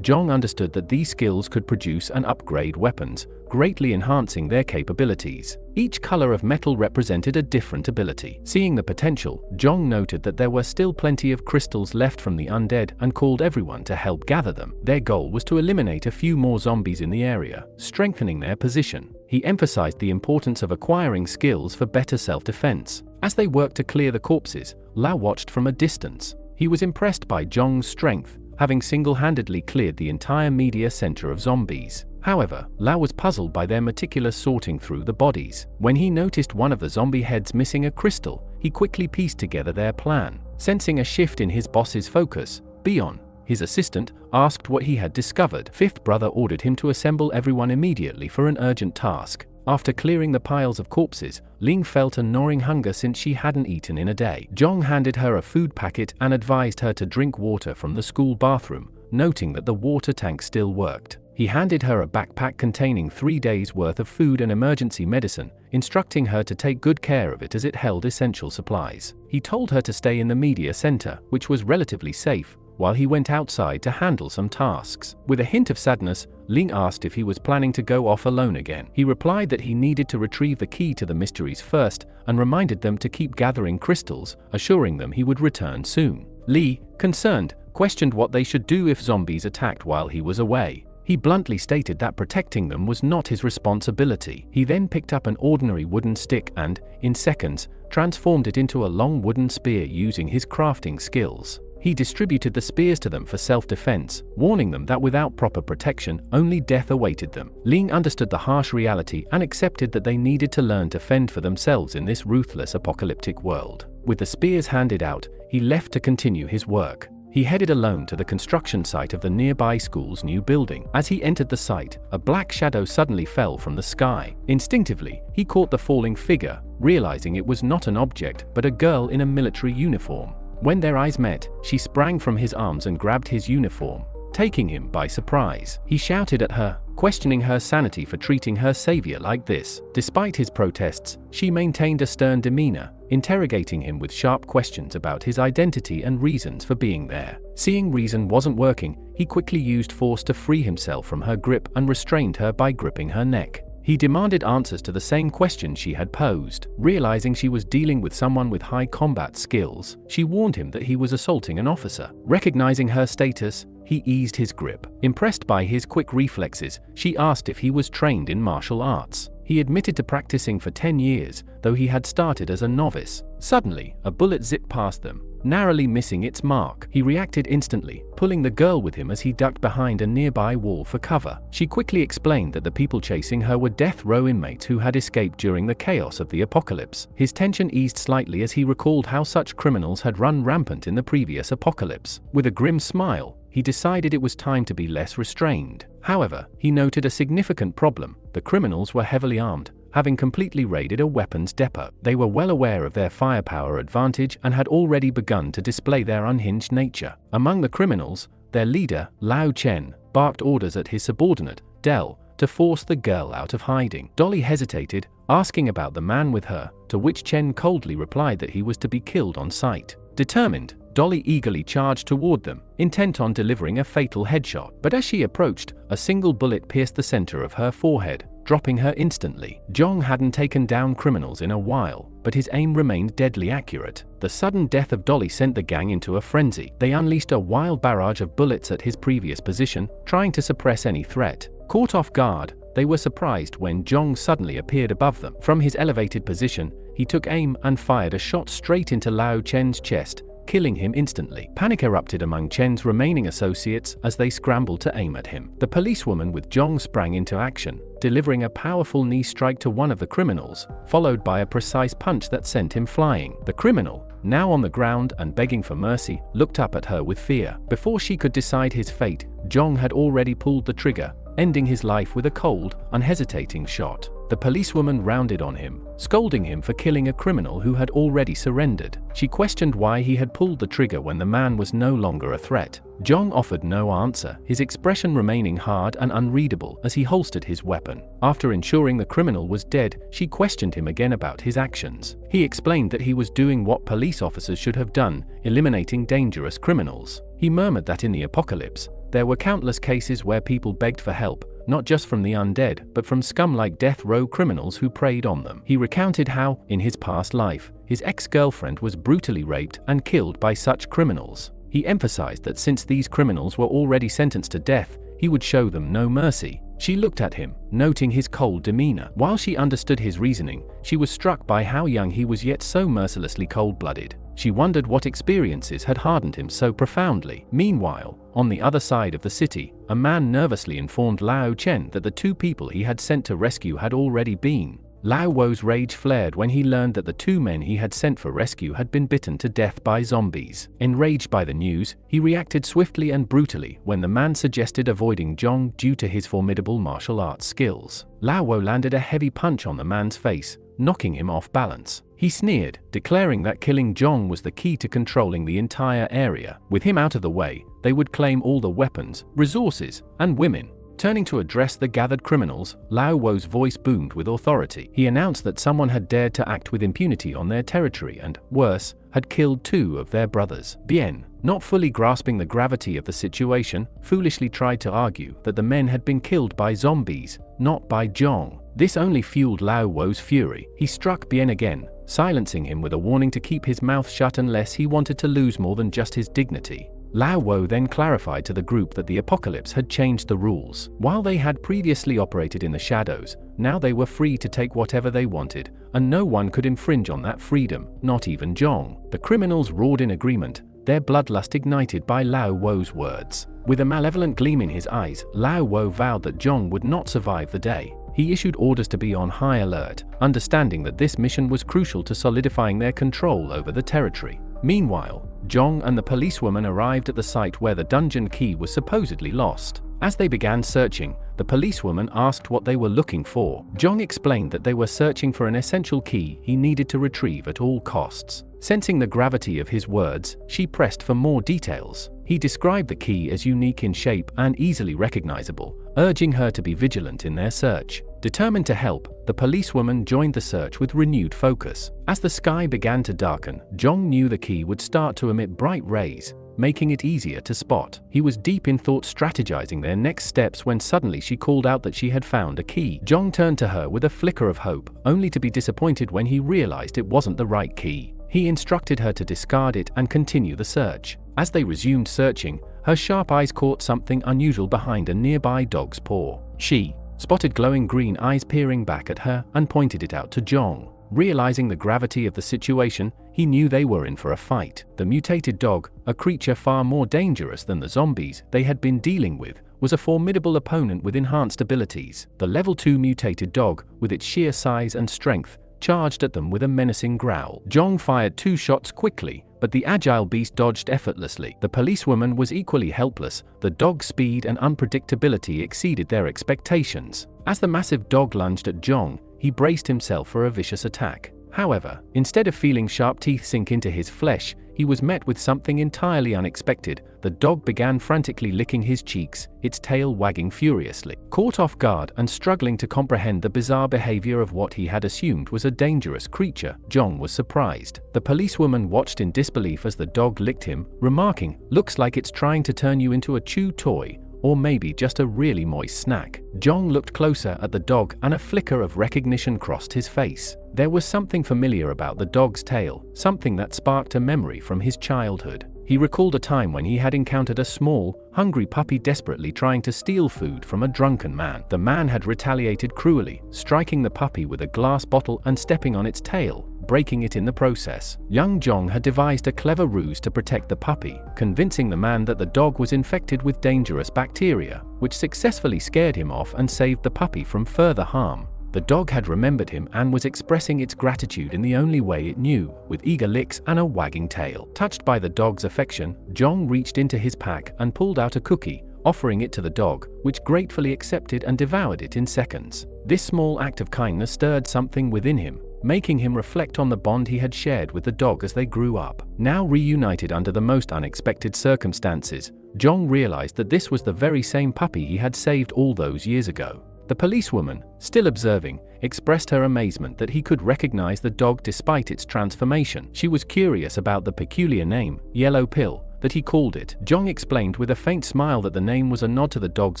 Jong understood that these skills could produce and upgrade weapons, greatly enhancing their capabilities. Each color of metal represented a different ability. Seeing the potential, Jong noted that there were still plenty of crystals left from the undead and called everyone to help gather them. Their goal was to eliminate a few more zombies in the area, strengthening their position. He emphasized the importance of acquiring skills for better self-defense. As they worked to clear the corpses, Lao watched from a distance. He was impressed by Jong's strength, having single-handedly cleared the entire media center of zombies. However, Lao was puzzled by their meticulous sorting through the bodies. When he noticed one of the zombie heads missing a crystal, he quickly pieced together their plan. Sensing a shift in his boss's focus, Bion, his assistant, asked what he had discovered. Fifth Brother ordered him to assemble everyone immediately for an urgent task. After clearing the piles of corpses, Ling felt a gnawing hunger since she hadn't eaten in a day. Jong handed her a food packet and advised her to drink water from the school bathroom, noting that the water tank still worked. He handed her a backpack containing 3 days' worth of food and emergency medicine, instructing her to take good care of it as it held essential supplies. He told her to stay in the media center, which was relatively safe, while he went outside to handle some tasks. With a hint of sadness, Ling asked if he was planning to go off alone again. He replied that he needed to retrieve the key to the mysteries first, and reminded them to keep gathering crystals, assuring them he would return soon. Lee, concerned, questioned what they should do if zombies attacked while he was away. He bluntly stated that protecting them was not his responsibility. He then picked up an ordinary wooden stick and, in seconds, transformed it into a long wooden spear using his crafting skills. He distributed the spears to them for self-defense, warning them that without proper protection, only death awaited them. Ling understood the harsh reality and accepted that they needed to learn to fend for themselves in this ruthless apocalyptic world. With the spears handed out, he left to continue his work. He headed alone to the construction site of the nearby school's new building. As he entered the site, a black shadow suddenly fell from the sky. Instinctively, he caught the falling figure, realizing it was not an object but a girl in a military uniform. When their eyes met, she sprang from his arms and grabbed his uniform, taking him by surprise. He shouted at her, questioning her sanity for treating her savior like this. Despite his protests, she maintained a stern demeanor, interrogating him with sharp questions about his identity and reasons for being there. Seeing reason wasn't working, he quickly used force to free himself from her grip and restrained her by gripping her neck. He demanded answers to the same questions she had posed. Realizing she was dealing with someone with high combat skills, she warned him that he was assaulting an officer. Recognizing her status, he eased his grip. Impressed by his quick reflexes, she asked if he was trained in martial arts. He admitted to practicing for 10 years, though he had started as a novice. Suddenly, a bullet zipped past them, narrowly missing its mark. He reacted instantly, pulling the girl with him as he ducked behind a nearby wall for cover. She quickly explained that the people chasing her were death row inmates who had escaped during the chaos of the apocalypse. His tension eased slightly as he recalled how such criminals had run rampant in the previous apocalypse. With a grim smile, he decided it was time to be less restrained. However, he noted a significant problem. The criminals were heavily armed, having completely raided a weapons depot. They were well aware of their firepower advantage and had already begun to display their unhinged nature. Among the criminals, their leader, Lao Chen, barked orders at his subordinate, Del, to force the girl out of hiding. Dolly hesitated, asking about the man with her, to which Chen coldly replied that he was to be killed on sight. Determined, Dolly eagerly charged toward them, intent on delivering a fatal headshot. But as she approached, a single bullet pierced the center of her forehead, dropping her instantly. Jong hadn't taken down criminals in a while, but his aim remained deadly accurate. The sudden death of Dolly sent the gang into a frenzy. They unleashed a wild barrage of bullets at his previous position, trying to suppress any threat. Caught off guard, they were surprised when Jong suddenly appeared above them. From his elevated position, he took aim and fired a shot straight into Lao Chen's chest, killing him instantly. Panic erupted among Chen's remaining associates as they scrambled to aim at him. The policewoman with Jong sprang into action, delivering a powerful knee strike to one of the criminals, followed by a precise punch that sent him flying. The criminal, now on the ground and begging for mercy, looked up at her with fear. Before she could decide his fate, Jong had already pulled the trigger, ending his life with a cold, unhesitating shot. The policewoman rounded on him, scolding him for killing a criminal who had already surrendered. She questioned why he had pulled the trigger when the man was no longer a threat. Jong offered no answer, his expression remaining hard and unreadable as he holstered his weapon. After ensuring the criminal was dead, she questioned him again about his actions. He explained that he was doing what police officers should have done, eliminating dangerous criminals. He murmured that in the apocalypse, there were countless cases where people begged for help, not just from the undead, but from scum like death row criminals who preyed on them. He recounted how, in his past life, his ex-girlfriend was brutally raped and killed by such criminals. He emphasized that since these criminals were already sentenced to death, he would show them no mercy. She looked at him, noting his cold demeanor. While she understood his reasoning, she was struck by how young he was yet so mercilessly cold-blooded. She wondered what experiences had hardened him so profoundly. Meanwhile, on the other side of the city, a man nervously informed Lao Chen that the two people he had sent to rescue had already been. Lao Wo's rage flared when he learned that the two men he had sent for rescue had been bitten to death by zombies. Enraged by the news, he reacted swiftly and brutally when the man suggested avoiding Jong due to his formidable martial arts skills. Lao Wo landed a heavy punch on the man's face, knocking him off balance. He sneered, declaring that killing Jong was the key to controlling the entire area. With him out of the way, they would claim all the weapons, resources, and women. Turning to address the gathered criminals, Lao Wo's voice boomed with authority. He announced that someone had dared to act with impunity on their territory and, worse, had killed two of their brothers. Bien, not fully grasping the gravity of the situation, foolishly tried to argue that the men had been killed by zombies, not by Jong. This only fueled Lao Wo's fury. He struck Bien again, silencing him with a warning to keep his mouth shut unless he wanted to lose more than just his dignity. Lao Wo then clarified to the group that the apocalypse had changed the rules. While they had previously operated in the shadows, now they were free to take whatever they wanted, and no one could infringe on that freedom, not even Jong. The criminals roared in agreement, their bloodlust ignited by Lao Wo's words. With a malevolent gleam in his eyes, Lao Wo vowed that Jong would not survive the day. He issued orders to be on high alert, understanding that this mission was crucial to solidifying their control over the territory. Meanwhile, Jong and the policewoman arrived at the site where the dungeon key was supposedly lost. As they began searching, the policewoman asked what they were looking for. Jong explained that they were searching for an essential key he needed to retrieve at all costs. Sensing the gravity of his words, she pressed for more details. He described the key as unique in shape and easily recognizable, urging her to be vigilant in their search. Determined to help, the policewoman joined the search with renewed focus. As the sky began to darken, Jong knew the key would start to emit bright rays, making it easier to spot. He was deep in thought strategizing their next steps when suddenly she called out that she had found a key. Jong turned to her with a flicker of hope, only to be disappointed when he realized it wasn't the right key. He instructed her to discard it and continue the search. As they resumed searching, her sharp eyes caught something unusual behind a nearby dog's paw. She spotted glowing green eyes peering back at her and pointed it out to Jong. Realizing the gravity of the situation, he knew they were in for a fight. The mutated dog, a creature far more dangerous than the zombies they had been dealing with, was a formidable opponent with enhanced abilities. The level 2 mutated dog, with its sheer size and strength, charged at them with a menacing growl. Jong fired 2 shots quickly, but the agile beast dodged effortlessly. The policewoman was equally helpless. The dog's speed and unpredictability exceeded their expectations. As the massive dog lunged at Jong, he braced himself for a vicious attack. However, instead of feeling sharp teeth sink into his flesh, he was met with something entirely unexpected. The dog began frantically licking his cheeks, its tail wagging furiously. Caught off guard and struggling to comprehend the bizarre behavior of what he had assumed was a dangerous creature, Jong was surprised. The policewoman watched in disbelief as the dog licked him, remarking, "Looks like it's trying to turn you into a chew toy, or maybe just a really moist snack." Jong looked closer at the dog and a flicker of recognition crossed his face. There was something familiar about the dog's tail, something that sparked a memory from his childhood. He recalled a time when he had encountered a small, hungry puppy desperately trying to steal food from a drunken man. The man had retaliated cruelly, striking the puppy with a glass bottle and stepping on its tail, breaking it in the process. Young Jong had devised a clever ruse to protect the puppy, convincing the man that the dog was infected with dangerous bacteria, which successfully scared him off and saved the puppy from further harm. The dog had remembered him and was expressing its gratitude in the only way it knew, with eager licks and a wagging tail. Touched by the dog's affection, Jong reached into his pack and pulled out a cookie, offering it to the dog, which gratefully accepted and devoured it in seconds. This small act of kindness stirred something within him, making him reflect on the bond he had shared with the dog as they grew up. Now reunited under the most unexpected circumstances, Jong realized that this was the very same puppy he had saved all those years ago. The policewoman, still observing, expressed her amazement that he could recognize the dog despite its transformation. She was curious about the peculiar name, Yellow Pill, that he called it. Jong explained with a faint smile that the name was a nod to the dog's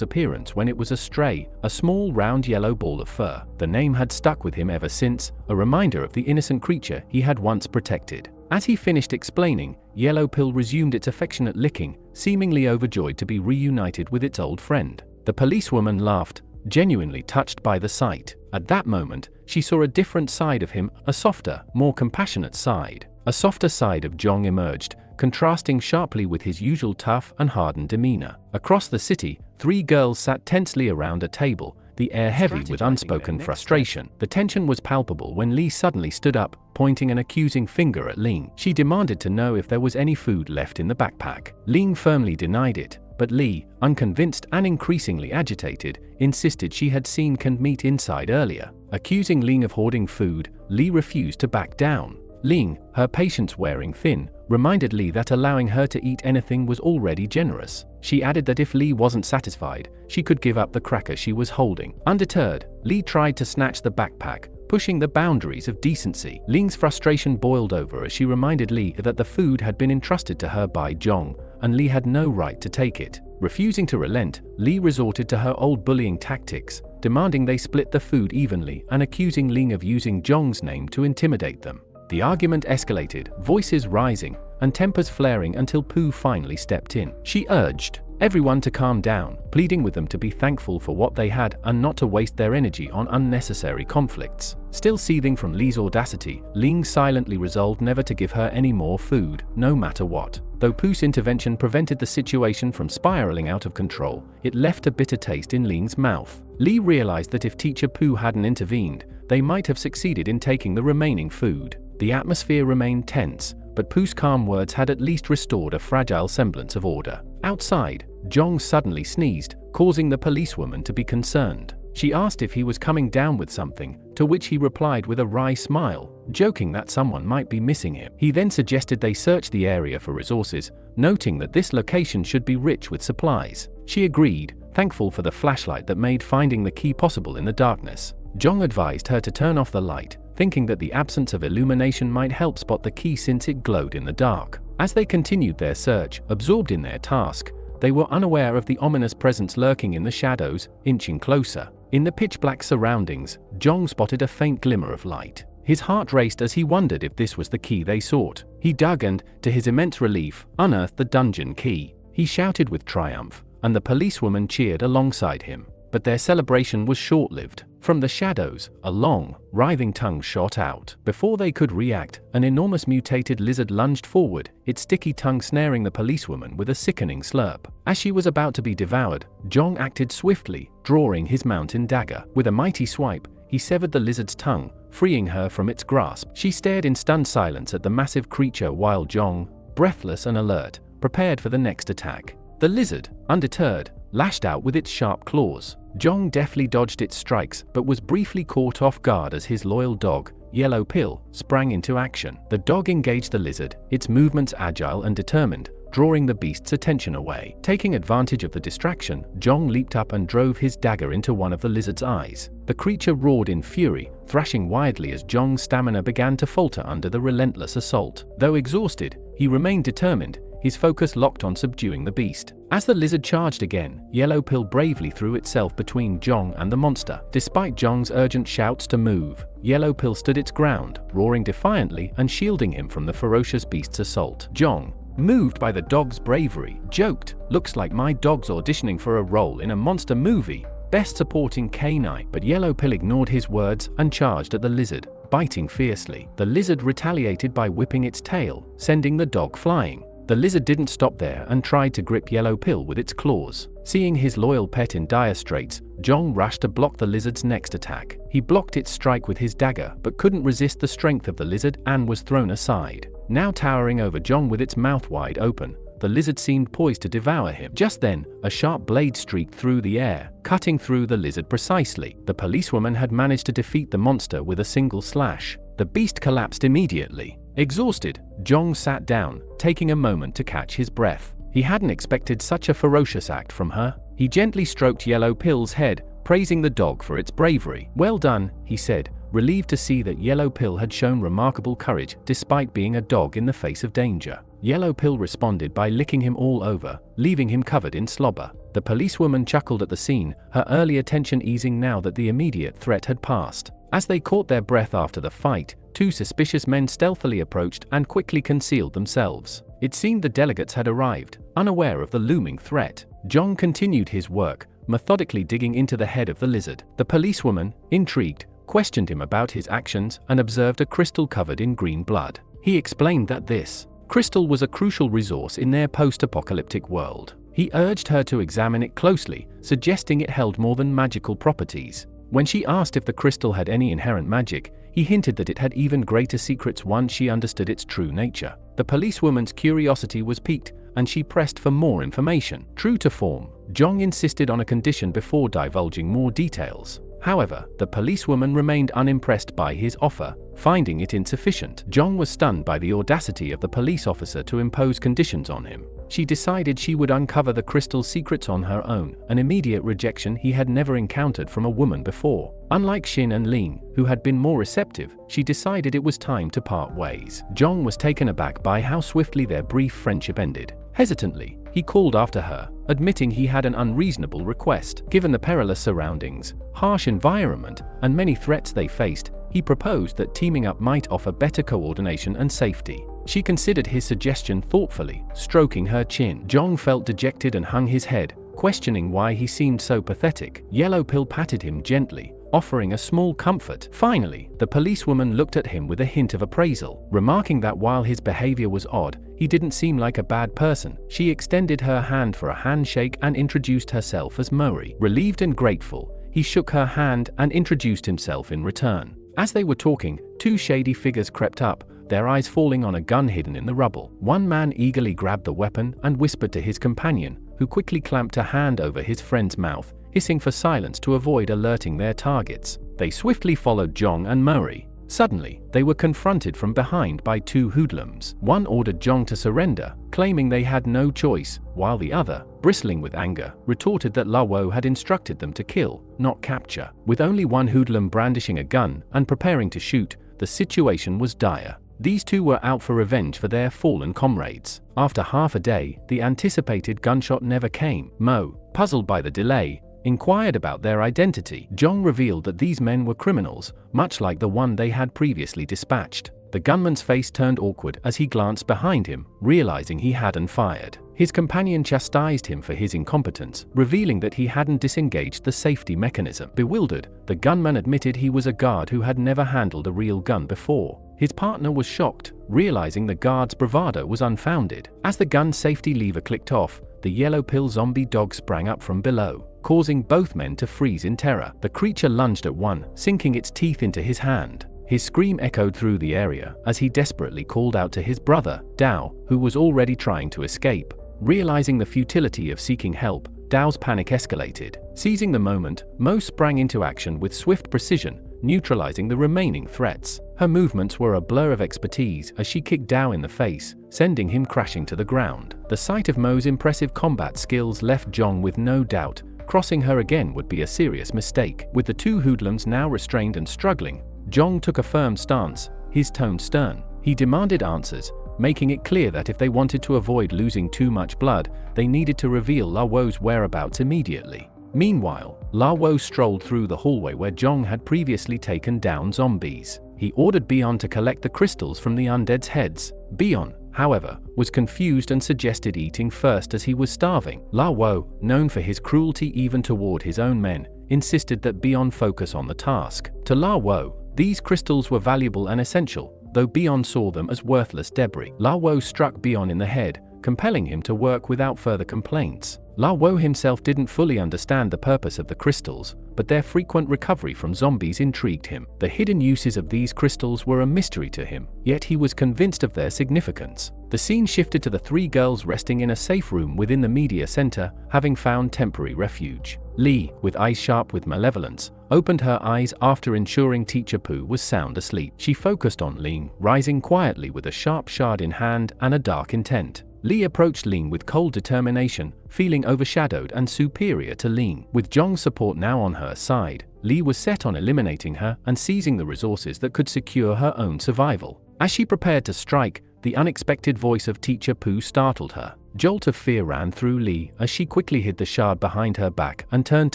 appearance when it was a stray, a small round yellow ball of fur. The name had stuck with him ever since, a reminder of the innocent creature he had once protected. As he finished explaining, Yellow Pill resumed its affectionate licking, seemingly overjoyed to be reunited with its old friend. The policewoman laughed, genuinely touched by the sight. At that moment, she saw a different side of him, a softer, more compassionate side. A softer side of Jong emerged, contrasting sharply with his usual tough and hardened demeanor. Across the city, 3 girls sat tensely around a table, the air heavy with unspoken frustration. The tension was palpable when Lee suddenly stood up, pointing an accusing finger at Ling. She demanded to know if there was any food left in the backpack. Ling firmly denied it, but Lee, unconvinced and increasingly agitated, insisted she had seen canned meat inside earlier. Accusing Ling of hoarding food, Lee refused to back down. Ling, her patience wearing thin, reminded Lee that allowing her to eat anything was already generous. She added that if Lee wasn't satisfied, she could give up the cracker she was holding. Undeterred, Lee tried to snatch the backpack, pushing the boundaries of decency. Ling's frustration boiled over as she reminded Lee that the food had been entrusted to her by Jong, and Lee had no right to take it. Refusing to relent, Lee resorted to her old bullying tactics, demanding they split the food evenly and accusing Ling of using Jong's name to intimidate them. The argument escalated, voices rising and tempers flaring until Pooh finally stepped in. She urged everyone to calm down, pleading with them to be thankful for what they had and not to waste their energy on unnecessary conflicts. Still seething from Lee's audacity, Ling silently resolved never to give her any more food, no matter what. Though Pooh's intervention prevented the situation from spiraling out of control, it left a bitter taste in Ling's mouth. Lee realized that if Teacher Pooh hadn't intervened, they might have succeeded in taking the remaining food. The atmosphere remained tense, but Pooh's calm words had at least restored a fragile semblance of order. Outside, Jong suddenly sneezed, causing the policewoman to be concerned. She asked if he was coming down with something, to which he replied with a wry smile, joking that someone might be missing him. He then suggested they search the area for resources, noting that this location should be rich with supplies. She agreed, thankful for the flashlight that made finding the key possible in the darkness. Jong advised her to turn off the light, thinking that the absence of illumination might help spot the key since it glowed in the dark. As they continued their search, absorbed in their task, they were unaware of the ominous presence lurking in the shadows, inching closer. In the pitch-black surroundings, Jong spotted a faint glimmer of light. His heart raced as he wondered if this was the key they sought. He dug and, to his immense relief, unearthed the dungeon key. He shouted with triumph, and the policewoman cheered alongside him. But their celebration was short-lived. From the shadows, a long, writhing tongue shot out. Before they could react, an enormous mutated lizard lunged forward, its sticky tongue snaring the policewoman with a sickening slurp. As she was about to be devoured, Jong acted swiftly, drawing his mountain dagger. With a mighty swipe, he severed the lizard's tongue, freeing her from its grasp. She stared in stunned silence at the massive creature while Jong, breathless and alert, prepared for the next attack. The lizard, undeterred, lashed out with its sharp claws. Jong deftly dodged its strikes but was briefly caught off guard as his loyal dog, Yellow Pill, sprang into action. The dog engaged the lizard, its movements agile and determined, drawing the beast's attention away. Taking advantage of the distraction, Jong leaped up and drove his dagger into one of the lizard's eyes. The creature roared in fury, thrashing wildly as Jong's stamina began to falter under the relentless assault. Though exhausted, he remained determined, his focus locked on subduing the beast. As the lizard charged again, Yellow Pill bravely threw itself between Jong and the monster. Despite Jong's urgent shouts to move, Yellow Pill stood its ground, roaring defiantly and shielding him from the ferocious beast's assault. Jong, moved by the dog's bravery, joked, "Looks like my dog's auditioning for a role in a monster movie. Best supporting canine." But Yellow Pill ignored his words and charged at the lizard, biting fiercely. The lizard retaliated by whipping its tail, sending the dog flying. The lizard didn't stop there and tried to grip Yellow Pill with its claws. Seeing his loyal pet in dire straits, Jong rushed to block the lizard's next attack. He blocked its strike with his dagger but couldn't resist the strength of the lizard and was thrown aside. Now towering over Jong with its mouth wide open, the lizard seemed poised to devour him. Just then, a sharp blade streaked through the air, cutting through the lizard precisely. The policewoman had managed to defeat the monster with a single slash. The beast collapsed immediately. Exhausted, Jong sat down, taking a moment to catch his breath. He hadn't expected such a ferocious act from her. He gently stroked Yellow Pill's head, praising the dog for its bravery. "Well done," he said, relieved to see that Yellow Pill had shown remarkable courage despite being a dog in the face of danger. Yellow Pill responded by licking him all over, leaving him covered in slobber. The policewoman chuckled at the scene, her earlier tension easing now that the immediate threat had passed. As they caught their breath after the fight, two suspicious men stealthily approached and quickly concealed themselves. It seemed the delegates had arrived, unaware of the looming threat. Jong continued his work, methodically digging into the head of the lizard. The policewoman, intrigued, questioned him about his actions and observed a crystal covered in green blood. He explained that this crystal was a crucial resource in their post-apocalyptic world. He urged her to examine it closely, suggesting it held more than magical properties. When she asked if the crystal had any inherent magic, he hinted that it had even greater secrets once she understood its true nature. The policewoman's curiosity was piqued, and she pressed for more information. True to form, Jong insisted on a condition before divulging more details. However, the policewoman remained unimpressed by his offer, finding it insufficient. Jong was stunned by the audacity of the police officer to impose conditions on him. She decided she would uncover the crystal's secrets on her own, an immediate rejection he had never encountered from a woman before. Unlike Shin and Ling, who had been more receptive, she decided it was time to part ways. Jong was taken aback by how swiftly their brief friendship ended. Hesitantly, he called after her, admitting he had an unreasonable request. Given the perilous surroundings, harsh environment, and many threats they faced, he proposed that teaming up might offer better coordination and safety. She considered his suggestion thoughtfully, stroking her chin. Jong felt dejected and hung his head, questioning why he seemed so pathetic. Yellow Pill patted him gently, offering a small comfort. Finally, the policewoman looked at him with a hint of appraisal, remarking that while his behavior was odd, he didn't seem like a bad person. She extended her hand for a handshake and introduced herself as Mori. Relieved and grateful, he shook her hand and introduced himself in return. As they were talking, two shady figures crept up, their eyes falling on a gun hidden in the rubble. One man eagerly grabbed the weapon and whispered to his companion, who quickly clamped a hand over his friend's mouth, hissing for silence to avoid alerting their targets. They swiftly followed Jong and Mori. Suddenly, they were confronted from behind by two hoodlums. One ordered Jong to surrender, claiming they had no choice, while the other, bristling with anger, retorted that Lawo had instructed them to kill, not capture. With only one hoodlum brandishing a gun and preparing to shoot, the situation was dire. These two were out for revenge for their fallen comrades. After half a day, the anticipated gunshot never came. Mo, puzzled by the delay, inquired about their identity. Jong revealed that these men were criminals, much like the one they had previously dispatched. The gunman's face turned awkward as he glanced behind him, realizing he hadn't fired. His companion chastised him for his incompetence, revealing that he hadn't disengaged the safety mechanism. Bewildered, the gunman admitted he was a guard who had never handled a real gun before. His partner was shocked, realizing the guard's bravado was unfounded. As the gun safety lever clicked off, the Yellow Pill zombie dog sprang up from below, causing both men to freeze in terror. The creature lunged at one, sinking its teeth into his hand. His scream echoed through the area as he desperately called out to his brother, Dao, who was already trying to escape. Realizing the futility of seeking help, Dao's panic escalated. Seizing the moment, Mo sprang into action with swift precision, neutralizing the remaining threats. Her movements were a blur of expertise as she kicked Dao in the face, sending him crashing to the ground. The sight of Mo's impressive combat skills left Jong with no doubt. Crossing her again would be a serious mistake. With the two hoodlums now restrained and struggling, Jong took a firm stance, his tone stern. He demanded answers, making it clear that if they wanted to avoid losing too much blood, they needed to reveal Lawo's whereabouts immediately. Meanwhile, Lawo strolled through the hallway where Jong had previously taken down zombies. He ordered Bion to collect the crystals from the undead's heads. Bion, however, was confused and suggested eating first as he was starving. La Wo, known for his cruelty even toward his own men, insisted that Bion focus on the task. To La Wo, these crystals were valuable and essential, though Bion saw them as worthless debris. La Wo struck Bion in the head, compelling him to work without further complaints. La Wo himself didn't fully understand the purpose of the crystals, but their frequent recovery from zombies intrigued him. The hidden uses of these crystals were a mystery to him, yet he was convinced of their significance. The scene shifted to the three girls resting in a safe room within the media center, having found temporary refuge. Lee, with eyes sharp with malevolence, opened her eyes after ensuring Teacher Pooh was sound asleep. She focused on Ling, rising quietly with a sharp shard in hand and a dark intent. Lee approached Ling with cold determination, feeling overshadowed and superior to Ling. With Zhong's support now on her side, Lee was set on eliminating her and seizing the resources that could secure her own survival. As she prepared to strike, the unexpected voice of Teacher Pooh startled her. Jolt of fear ran through Lee as she quickly hid the shard behind her back and turned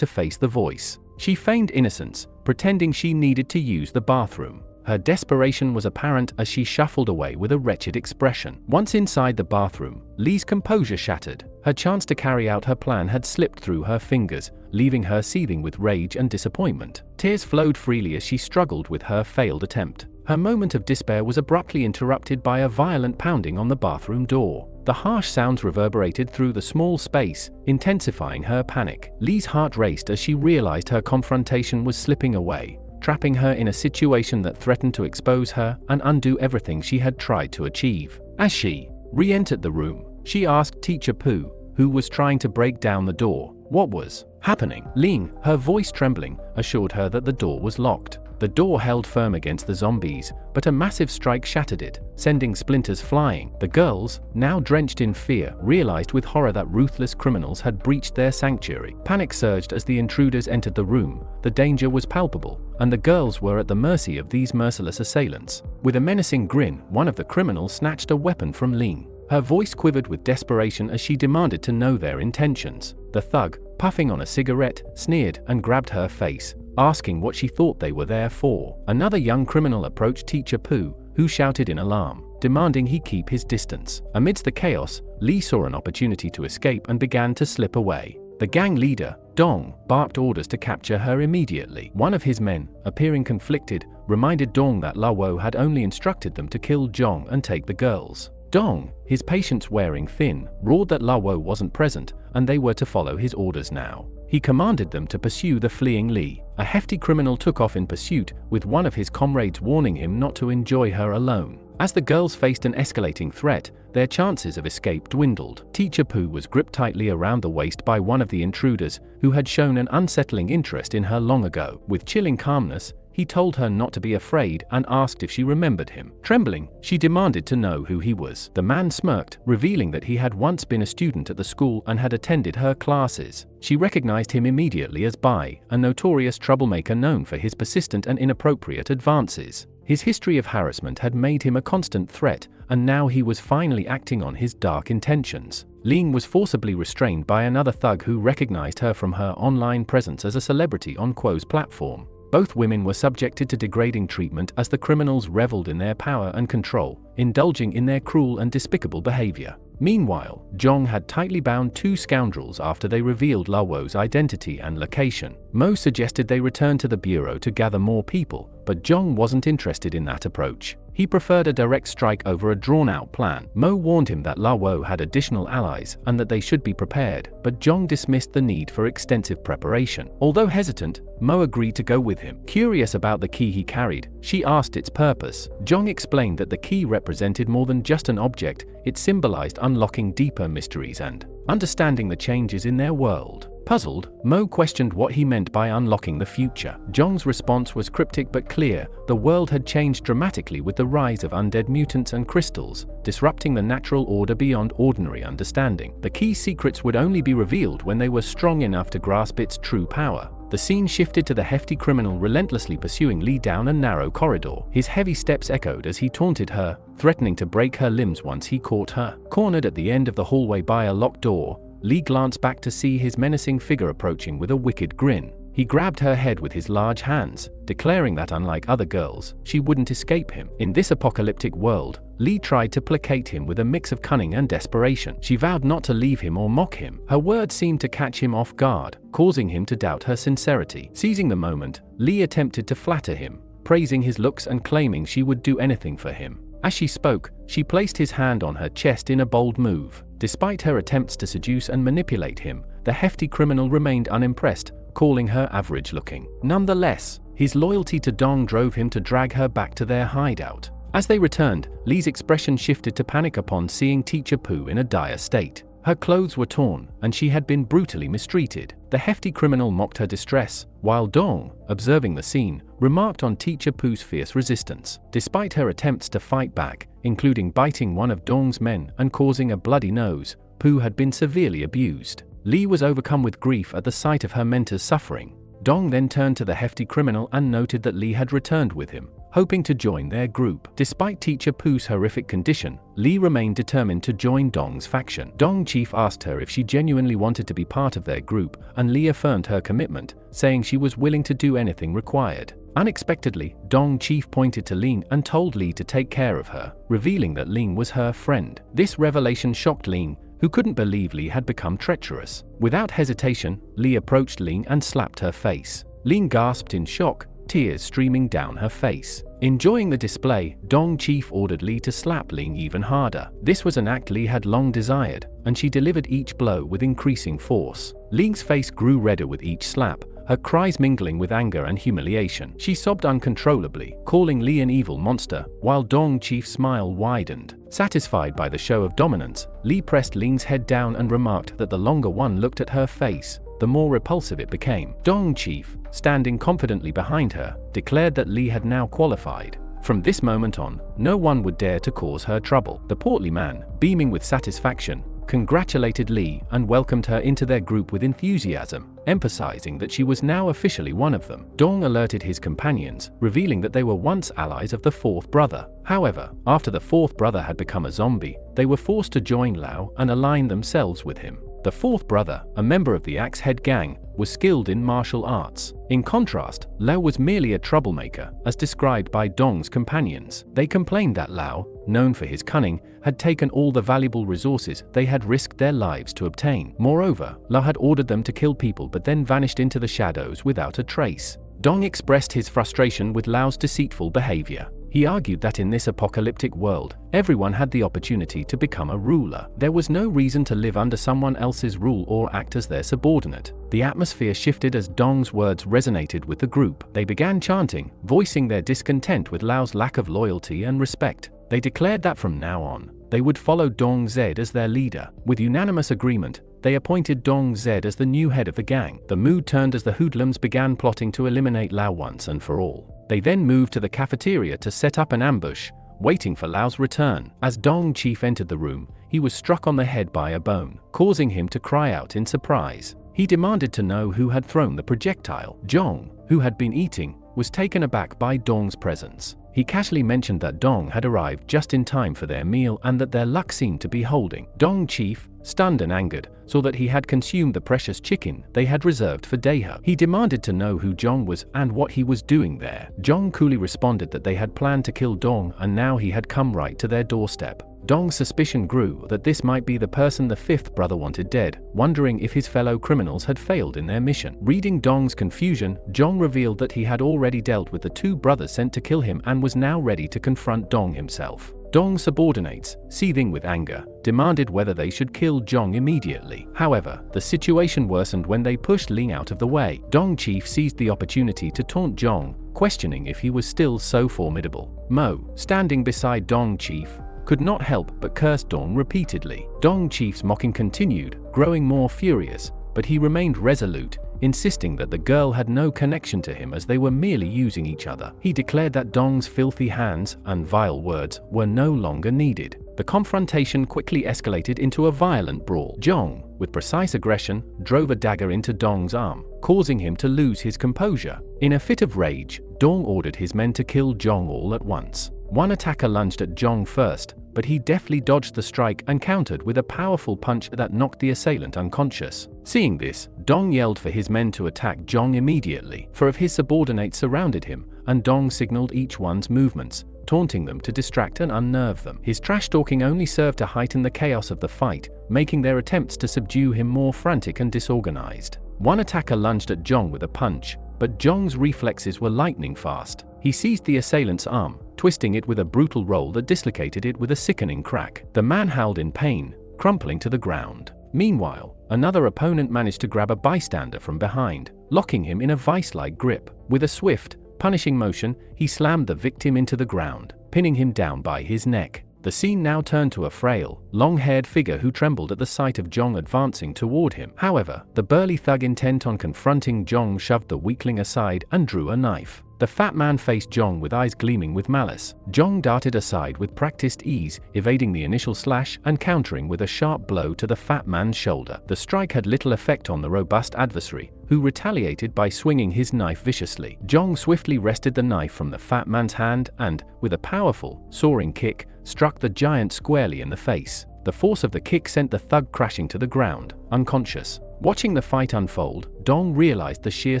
to face the voice. She feigned innocence, pretending she needed to use the bathroom. Her desperation was apparent as she shuffled away with a wretched expression. Once inside the bathroom, Lee's composure shattered. Her chance to carry out her plan had slipped through her fingers, leaving her seething with rage and disappointment. Tears flowed freely as she struggled with her failed attempt. Her moment of despair was abruptly interrupted by a violent pounding on the bathroom door. The harsh sounds reverberated through the small space, intensifying her panic. Lee's heart raced as she realized her confrontation was slipping away, trapping her in a situation that threatened to expose her and undo everything she had tried to achieve. As she re-entered the room, she asked Teacher Pooh, who was trying to break down the door, what was happening. Ling, her voice trembling, assured her that the door was locked. The door held firm against the zombies, but a massive strike shattered it, sending splinters flying. The girls, now drenched in fear, realized with horror that ruthless criminals had breached their sanctuary. Panic surged as the intruders entered the room. The danger was palpable, and the girls were at the mercy of these merciless assailants. With a menacing grin, one of the criminals snatched a weapon from Ling. Her voice quivered with desperation as she demanded to know their intentions. The thug, puffing on a cigarette, sneered and grabbed her face, asking what she thought they were there for. Another young criminal approached Teacher Pooh, who shouted in alarm, demanding he keep his distance. Amidst the chaos, Lee saw an opportunity to escape and began to slip away. The gang leader, Dong, barked orders to capture her immediately. One of his men, appearing conflicted, reminded Dong that La Wo had only instructed them to kill Zhong and take the girls. Dong, his patience wearing thin, roared that La Wo wasn't present, and they were to follow his orders now. He commanded them to pursue the fleeing Lee. A hefty criminal took off in pursuit, with one of his comrades warning him not to enjoy her alone. As the girls faced an escalating threat, their chances of escape dwindled. Teacher Pooh was gripped tightly around the waist by one of the intruders, who had shown an unsettling interest in her long ago. With chilling calmness, he told her not to be afraid and asked if she remembered him. Trembling, she demanded to know who he was. The man smirked, revealing that he had once been a student at the school and had attended her classes. She recognized him immediately as Bai, a notorious troublemaker known for his persistent and inappropriate advances. His history of harassment had made him a constant threat, and now he was finally acting on his dark intentions. Ling was forcibly restrained by another thug who recognized her from her online presence as a celebrity on Quo's platform. Both women were subjected to degrading treatment as the criminals reveled in their power and control, indulging in their cruel and despicable behavior. Meanwhile, Zhong had tightly bound two scoundrels after they revealed La Wo's identity and location. Mo suggested they return to the bureau to gather more people, but Zhong wasn't interested in that approach. He preferred a direct strike over a drawn-out plan. Mo warned him that La Wo had additional allies and that they should be prepared, but Zhong dismissed the need for extensive preparation. Although hesitant, Mo agreed to go with him. Curious about the key he carried, she asked its purpose. Zhong explained that the key represented more than just an object, it symbolized unlocking deeper mysteries and understanding the changes in their world. Puzzled, Mo questioned what he meant by unlocking the future. Zhong's response was cryptic but clear. The world had changed dramatically with the rise of undead mutants and crystals, disrupting the natural order beyond ordinary understanding. The key secrets would only be revealed when they were strong enough to grasp its true power. The scene shifted to the hefty criminal relentlessly pursuing Lee down a narrow corridor. His heavy steps echoed as he taunted her, threatening to break her limbs once he caught her. Cornered at the end of the hallway by a locked door, Lee glanced back to see his menacing figure approaching with a wicked grin. He grabbed her head with his large hands, declaring that unlike other girls, she wouldn't escape him. In this apocalyptic world, Lee tried to placate him with a mix of cunning and desperation. She vowed not to leave him or mock him. Her words seemed to catch him off guard, causing him to doubt her sincerity. Seizing the moment, Lee attempted to flatter him, praising his looks and claiming she would do anything for him. As she spoke, she placed his hand on her chest in a bold move. Despite her attempts to seduce and manipulate him, the hefty criminal remained unimpressed, calling her average-looking. Nonetheless, his loyalty to Dong drove him to drag her back to their hideout. As they returned, Lee's expression shifted to panic upon seeing Teacher Pooh in a dire state. Her clothes were torn, and she had been brutally mistreated. The hefty criminal mocked her distress, while Dong, observing the scene, remarked on Teacher Pooh's fierce resistance. Despite her attempts to fight back, including biting one of Dong's men and causing a bloody nose, Pooh had been severely abused. Lee was overcome with grief at the sight of her mentor's suffering. Dong then turned to the hefty criminal and noted that Lee had returned with him, hoping to join their group. Despite Teacher Pooh's horrific condition, Lee remained determined to join Dong's faction. Dong Chief asked her if she genuinely wanted to be part of their group, and Lee affirmed her commitment, saying she was willing to do anything required. Unexpectedly, Dong Chief pointed to Ling and told Lee to take care of her, revealing that Ling was her friend. This revelation shocked Ling, who couldn't believe Lee had become treacherous. Without hesitation, Lee approached Ling and slapped her face. Ling gasped in shock, tears streaming down her face. Enjoying the display, Dong Chief ordered Lee to slap Ling even harder. This was an act Lee had long desired, and she delivered each blow with increasing force. Ling's face grew redder with each slap, her cries mingling with anger and humiliation. She sobbed uncontrollably, calling Lee an evil monster, while Dong Chief's smile widened. Satisfied by the show of dominance, Lee pressed Ling's head down and remarked that the longer one looked at her face, the more repulsive it became. Dong Chief, standing confidently behind her, declared that Lee had now qualified. From this moment on, no one would dare to cause her trouble. The portly man, beaming with satisfaction, congratulated Lee and welcomed her into their group with enthusiasm, emphasizing that she was now officially one of them. Dong alerted his companions, revealing that they were once allies of the fourth brother. However, after the fourth brother had become a zombie, they were forced to join Lao and align themselves with him. The fourth brother, a member of the Axe-Head Gang, was skilled in martial arts. In contrast, Lao was merely a troublemaker, as described by Dong's companions. They complained that Lao, known for his cunning, had taken all the valuable resources they had risked their lives to obtain. Moreover, Lao had ordered them to kill people but then vanished into the shadows without a trace. Dong expressed his frustration with Lao's deceitful behavior. He argued that in this apocalyptic world, everyone had the opportunity to become a ruler. There was no reason to live under someone else's rule or act as their subordinate. The atmosphere shifted as Dong's words resonated with the group. They began chanting, voicing their discontent with Lao's lack of loyalty and respect. They declared that from now on, they would follow Dong Zed as their leader. With unanimous agreement, they appointed Dong Zed as the new head of the gang. The mood turned as the hoodlums began plotting to eliminate Lao once and for all. They then moved to the cafeteria to set up an ambush, waiting for Lao's return. As Dong Chief entered the room, he was struck on the head by a bone, causing him to cry out in surprise. He demanded to know who had thrown the projectile. Zhong, who had been eating, was taken aback by Dong's presence. He casually mentioned that Dong had arrived just in time for their meal and that their luck seemed to be holding. Dong Chief, stunned and angered, saw that he had consumed the precious chicken they had reserved for Deha. He demanded to know who Zhong was and what he was doing there. Zhong coolly responded that they had planned to kill Dong and now he had come right to their doorstep. Dong's suspicion grew that this might be the person the fifth brother wanted dead, wondering if his fellow criminals had failed in their mission. Reading Dong's confusion, Zhong revealed that he had already dealt with the two brothers sent to kill him and was now ready to confront Dong himself. Dong's subordinates, seething with anger, demanded whether they should kill Zhong immediately. However, the situation worsened when they pushed Ling out of the way. Dong Chief seized the opportunity to taunt Zhong, questioning if he was still so formidable. Mo, standing beside Dong Chief, could not help but curse Dong repeatedly. Dong Chief's mocking continued, growing more furious, but he remained resolute, insisting that the girl had no connection to him as they were merely using each other. He declared that Dong's filthy hands and vile words were no longer needed. The confrontation quickly escalated into a violent brawl. Zhong, with precise aggression, drove a dagger into Dong's arm, causing him to lose his composure. In a fit of rage, Dong ordered his men to kill Zhong all at once. One attacker lunged at Zhong first, but he deftly dodged the strike and countered with a powerful punch that knocked the assailant unconscious. Seeing this, Dong yelled for his men to attack Zhong immediately. Four of his subordinates surrounded him, and Dong signaled each one's movements, taunting them to distract and unnerve them. His trash talking only served to heighten the chaos of the fight, making their attempts to subdue him more frantic and disorganized. One attacker lunged at Jong with a punch, but Jong's reflexes were lightning fast. He seized the assailant's arm, twisting it with a brutal roll that dislocated it with a sickening crack. The man howled in pain, crumpling to the ground. Meanwhile, another opponent managed to grab a bystander from behind, locking him in a vice-like grip. With a swift, punishing motion, he slammed the victim into the ground, pinning him down by his neck. The scene now turned to a frail, long-haired figure who trembled at the sight of Jong advancing toward him. However, the burly thug intent on confronting Jong shoved the weakling aside and drew a knife. The fat man faced Jong with eyes gleaming with malice. Jong darted aside with practiced ease, evading the initial slash and countering with a sharp blow to the fat man's shoulder. The strike had little effect on the robust adversary, who retaliated by swinging his knife viciously. Jong swiftly wrested the knife from the fat man's hand and, with a powerful, soaring kick, struck the giant squarely in the face. The force of the kick sent the thug crashing to the ground, unconscious. Watching the fight unfold, Dong realized the sheer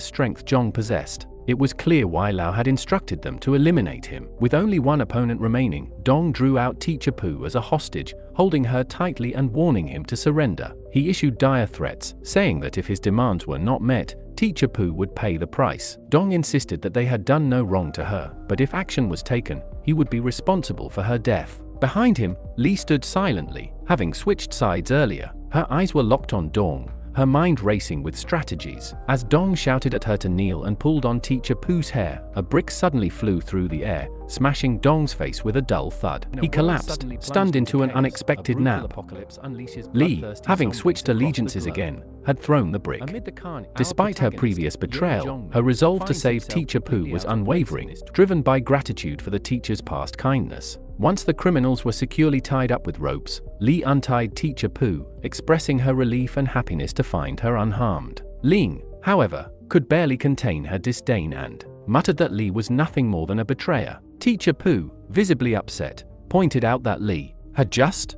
strength Jong possessed. It was clear why Lao had instructed them to eliminate him. With only one opponent remaining, Dong drew out Teacher Pooh as a hostage, holding her tightly and warning him to surrender. He issued dire threats, saying that if his demands were not met, Teacher Pooh would pay the price. Dong insisted that they had done no wrong to her, but if action was taken, he would be responsible for her death. Behind him, Lee stood silently, having switched sides earlier. Her eyes were locked on Dong, her mind racing with strategies. As Dong shouted at her to kneel and pulled on Teacher Pooh's hair, a brick suddenly flew through the air, smashing Dong's face with a dull thud. He collapsed, stunned into an unexpected nap. Lee, having switched allegiances again, had thrown the brick. Despite her previous betrayal, her resolve to save Teacher Pooh was unwavering, driven by gratitude for the teacher's past kindness. Once the criminals were securely tied up with ropes, Lee untied Teacher Pooh, expressing her relief and happiness to find her unharmed. Ling, however, could barely contain her disdain and muttered that Lee was nothing more than a betrayer. Teacher Pooh, visibly upset, pointed out that Lee had just,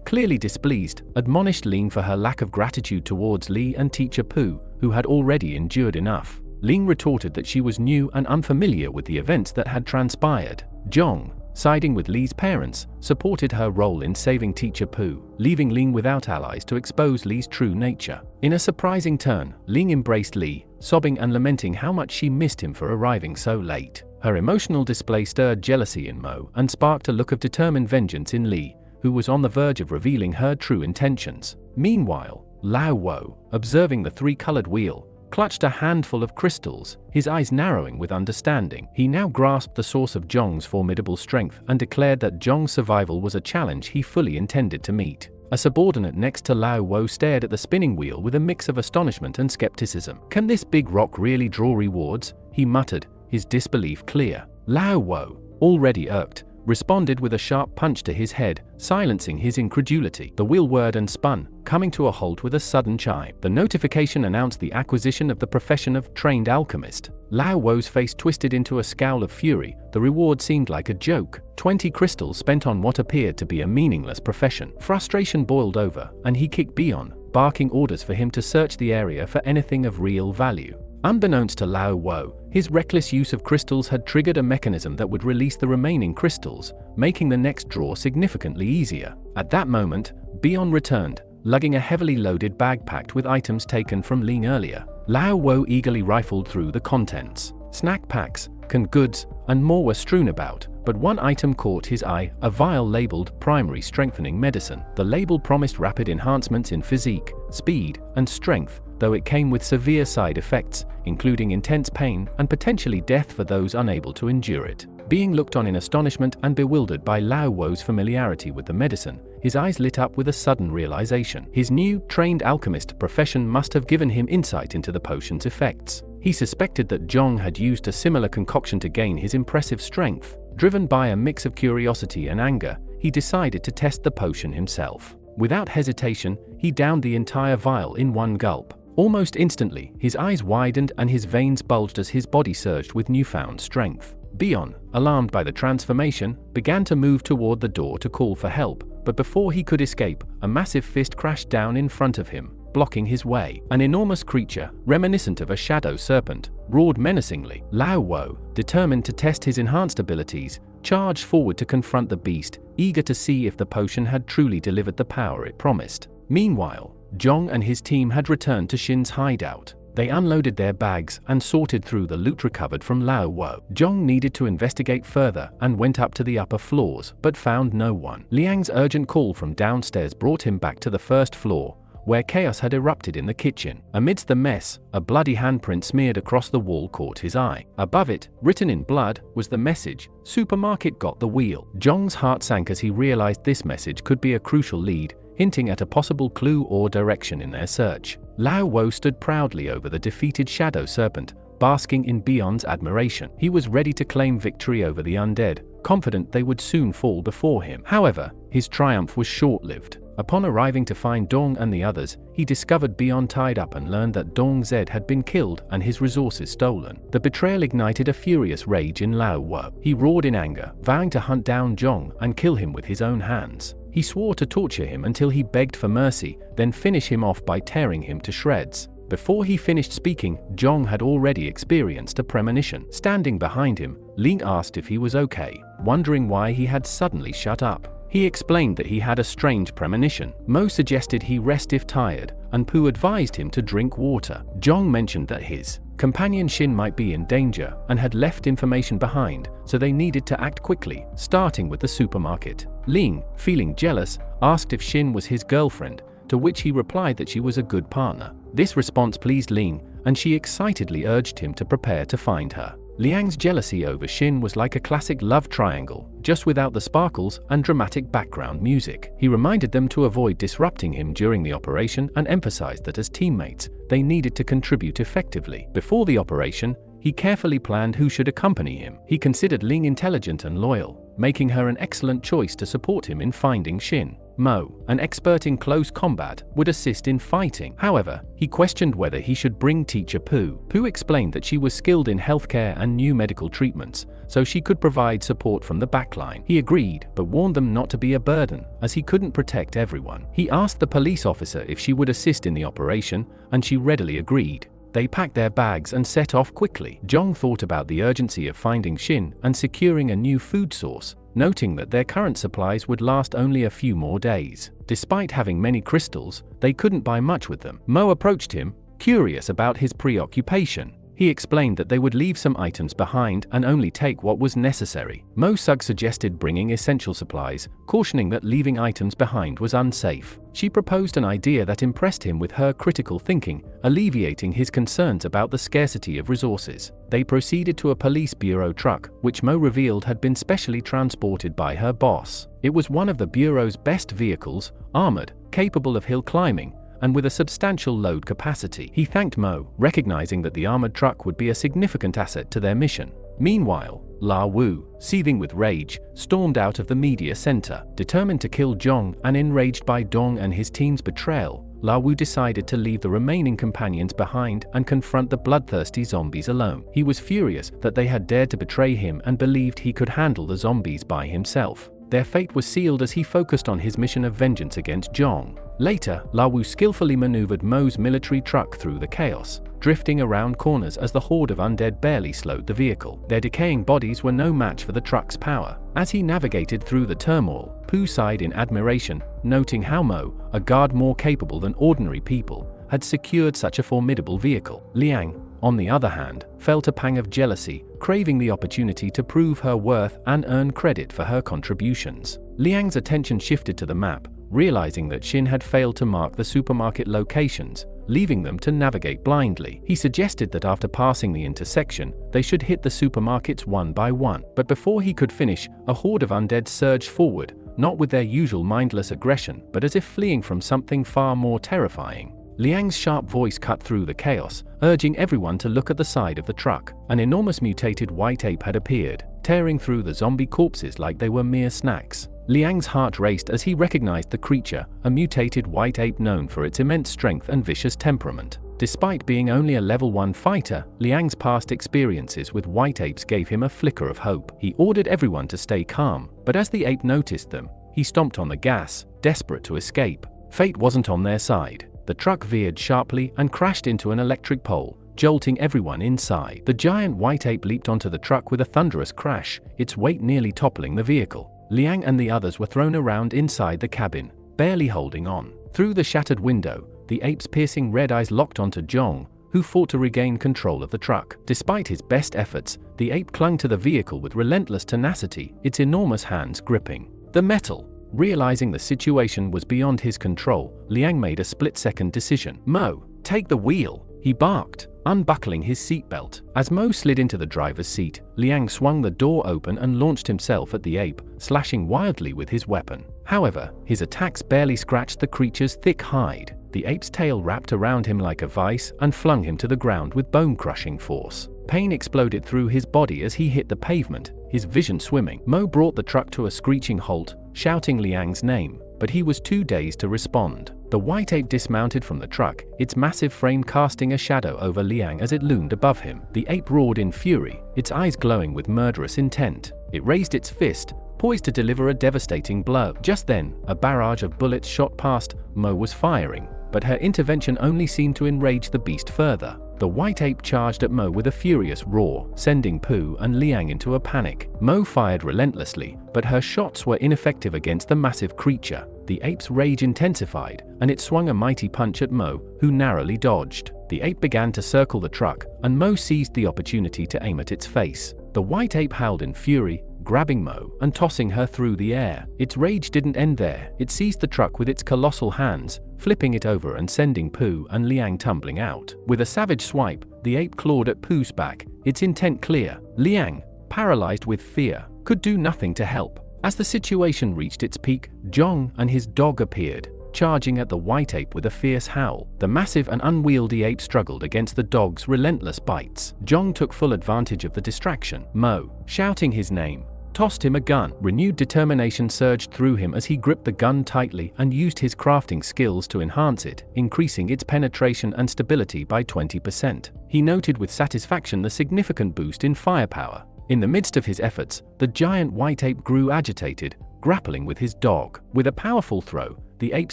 clearly displeased, admonished Ling for her lack of gratitude towards Lee and Teacher Pooh, who had already endured enough. Ling retorted that she was new and unfamiliar with the events that had transpired. Jong, siding with Lee's parents, supported her role in saving Teacher Pooh, leaving Ling without allies to expose Lee's true nature. In a surprising turn, Ling embraced Lee, sobbing and lamenting how much she missed him for arriving so late. Her emotional display stirred jealousy in Mo and sparked a look of determined vengeance in Lee, who was on the verge of revealing her true intentions. Meanwhile, Lao Wo, observing the three-colored wheel, clutched a handful of crystals, his eyes narrowing with understanding. He now grasped the source of Jong's formidable strength and declared that Jong's survival was a challenge he fully intended to meet. A subordinate next to Lao Wo stared at the spinning wheel with a mix of astonishment and skepticism. "Can this big rock really draw rewards?" he muttered, his disbelief clear. Lao Wo, already irked, responded with a sharp punch to his head, silencing his incredulity. The wheel whirred and spun, coming to a halt with a sudden chime. The notification announced the acquisition of the profession of trained alchemist. Lao Wo's face twisted into a scowl of fury. The reward seemed like a joke. 20 crystals spent on what appeared to be a meaningless profession. Frustration boiled over, and he kicked Bion, barking orders for him to search the area for anything of real value. Unbeknownst to Lao Wo, his reckless use of crystals had triggered a mechanism that would release the remaining crystals, making the next draw significantly easier. At that moment, Bion returned, lugging a heavily loaded bag packed with items taken from Ling earlier. Lao Wo eagerly rifled through the contents. Snack packs, canned goods, and more were strewn about, but one item caught his eye, a vial labeled Primary Strengthening Medicine. The label promised rapid enhancements in physique, speed, and strength, though it came with severe side effects, including intense pain and potentially death for those unable to endure it. Being looked on in astonishment and bewildered by Lao Wo's familiarity with the medicine, his eyes lit up with a sudden realization. His new, trained alchemist profession must have given him insight into the potion's effects. He suspected that Jong had used a similar concoction to gain his impressive strength. Driven by a mix of curiosity and anger, he decided to test the potion himself. Without hesitation, he downed the entire vial in one gulp. Almost instantly, his eyes widened and his veins bulged as his body surged with newfound strength. Bion, alarmed by the transformation, began to move toward the door to call for help, but before he could escape, a massive fist crashed down in front of him, blocking his way. An enormous creature, reminiscent of a shadow serpent, roared menacingly. Lao Wo, determined to test his enhanced abilities, charged forward to confront the beast, eager to see if the potion had truly delivered the power it promised. Meanwhile, Jong and his team had returned to Shin's hideout. They unloaded their bags and sorted through the loot recovered from Lao Wo. Jong needed to investigate further and went up to the upper floors, but found no one. Liang's urgent call from downstairs brought him back to the first floor, where chaos had erupted in the kitchen. Amidst the mess, a bloody handprint smeared across the wall caught his eye. Above it, written in blood, was the message, "Supermarket got the wheel." Jong's heart sank as he realized this message could be a crucial lead, hinting at a possible clue or direction in their search. Lao Wo stood proudly over the defeated shadow serpent, basking in Beyond's admiration. He was ready to claim victory over the undead, confident they would soon fall before him. However, his triumph was short-lived. Upon arriving to find Dong and the others, he discovered Beyond tied up and learned that Dong Zed had been killed and his resources stolen. The betrayal ignited a furious rage in Lao Wo. He roared in anger, vowing to hunt down Jong and kill him with his own hands. He swore to torture him until he begged for mercy, then finish him off by tearing him to shreds. Before he finished speaking, Jong had already experienced a premonition. Standing behind him, Ling asked if he was okay, wondering why he had suddenly shut up. He explained that he had a strange premonition. Mo suggested he rest if tired, and Pooh advised him to drink water. Jong mentioned that his companion Shin might be in danger and had left information behind, so they needed to act quickly, starting with the supermarket. Ling, feeling jealous, asked if Shin was his girlfriend, to which he replied that she was a good partner. This response pleased Ling, and she excitedly urged him to prepare to find her. Liang's jealousy over Shin was like a classic love triangle, just without the sparkles and dramatic background music. He reminded them to avoid disrupting him during the operation and emphasized that as teammates, they needed to contribute effectively. Before the operation, he carefully planned who should accompany him. He considered Ling intelligent and loyal, making her an excellent choice to support him in finding Shin. Mo, an expert in close combat, would assist in fighting. However, he questioned whether he should bring teacher Pooh. Pooh explained that she was skilled in healthcare and new medical treatments, so she could provide support from the backline. He agreed, but warned them not to be a burden, as he couldn't protect everyone. He asked the police officer if she would assist in the operation, and she readily agreed. They packed their bags and set off quickly. Jong thought about the urgency of finding Shin and securing a new food source, noting that their current supplies would last only a few more days. Despite having many crystals, they couldn't buy much with them. Mo approached him, curious about his preoccupation. He explained that they would leave some items behind and only take what was necessary. Mo Sug suggested bringing essential supplies, cautioning that leaving items behind was unsafe. She proposed an idea that impressed him with her critical thinking, alleviating his concerns about the scarcity of resources. They proceeded to a police bureau truck, which Mo revealed had been specially transported by her boss. It was one of the bureau's best vehicles, armored, capable of hill climbing, and with a substantial load capacity. He thanked Mo, recognizing that the armored truck would be a significant asset to their mission. Meanwhile, La Wu, seething with rage, stormed out of the media center. Determined to kill Jong and enraged by Dong and his team's betrayal, La Wu decided to leave the remaining companions behind and confront the bloodthirsty zombies alone. He was furious that they had dared to betray him and believed he could handle the zombies by himself. Their fate was sealed as he focused on his mission of vengeance against Jong. Later, La Wu skillfully maneuvered Mo's military truck through the chaos, drifting around corners as the horde of undead barely slowed the vehicle. Their decaying bodies were no match for the truck's power. As he navigated through the turmoil, Pooh sighed in admiration, noting how Mo, a guard more capable than ordinary people, had secured such a formidable vehicle. Liang, on the other hand, felt a pang of jealousy, craving the opportunity to prove her worth and earn credit for her contributions. Liang's attention shifted to the map, realizing that Shin had failed to mark the supermarket locations, leaving them to navigate blindly. He suggested that after passing the intersection, they should hit the supermarkets one by one. But before he could finish, a horde of undead surged forward, not with their usual mindless aggression, but as if fleeing from something far more terrifying. Liang's sharp voice cut through the chaos, urging everyone to look at the side of the truck. An enormous mutated white ape had appeared, tearing through the zombie corpses like they were mere snacks. Liang's heart raced as he recognized the creature, a mutated white ape known for its immense strength and vicious temperament. Despite being only a level 1 fighter, Liang's past experiences with white apes gave him a flicker of hope. He ordered everyone to stay calm, but as the ape noticed them, he stomped on the gas, desperate to escape. Fate wasn't on their side. The truck veered sharply and crashed into an electric pole, jolting everyone inside. The giant white ape leaped onto the truck with a thunderous crash, its weight nearly toppling the vehicle. Liang and the others were thrown around inside the cabin, barely holding on. Through the shattered window, the ape's piercing red eyes locked onto Zhong, who fought to regain control of the truck. Despite his best efforts, the ape clung to the vehicle with relentless tenacity, its enormous hands gripping the metal. Realizing the situation was beyond his control, Liang made a split-second decision. "Mo, take the wheel," he barked, unbuckling his seatbelt. As Mo slid into the driver's seat, Liang swung the door open and launched himself at the ape, slashing wildly with his weapon. However, his attacks barely scratched the creature's thick hide. The ape's tail wrapped around him like a vice and flung him to the ground with bone-crushing force. Pain exploded through his body as he hit the pavement, his vision swimming. Mo brought the truck to a screeching halt, shouting Liang's name, but he was too dazed to respond. The white ape dismounted from the truck, its massive frame casting a shadow over Liang as it loomed above him. The ape roared in fury, its eyes glowing with murderous intent. It raised its fist, poised to deliver a devastating blow. Just then, a barrage of bullets shot past. Mo was firing, but her intervention only seemed to enrage the beast further. The white ape charged at Mo with a furious roar, sending Pooh and Liang into a panic. Mo fired relentlessly, but her shots were ineffective against the massive creature. The ape's rage intensified, and it swung a mighty punch at Mo, who narrowly dodged. The ape began to circle the truck, and Mo seized the opportunity to aim at its face. The white ape howled in fury, grabbing Mo and tossing her through the air. Its rage didn't end there. It seized the truck with its colossal hands, flipping it over and sending Pooh and Liang tumbling out. With a savage swipe, the ape clawed at Pooh's back, its intent clear. Liang, paralyzed with fear, could do nothing to help. As the situation reached its peak, Zhong and his dog appeared, charging at the white ape with a fierce howl. The massive and unwieldy ape struggled against the dog's relentless bites. Zhong took full advantage of the distraction. Mo, shouting his name, tossed him a gun. Renewed determination surged through him as he gripped the gun tightly and used his crafting skills to enhance it, increasing its penetration and stability by 20%. He noted with satisfaction the significant boost in firepower. In the midst of his efforts, the giant white ape grew agitated, grappling with his dog. With a powerful throw, the ape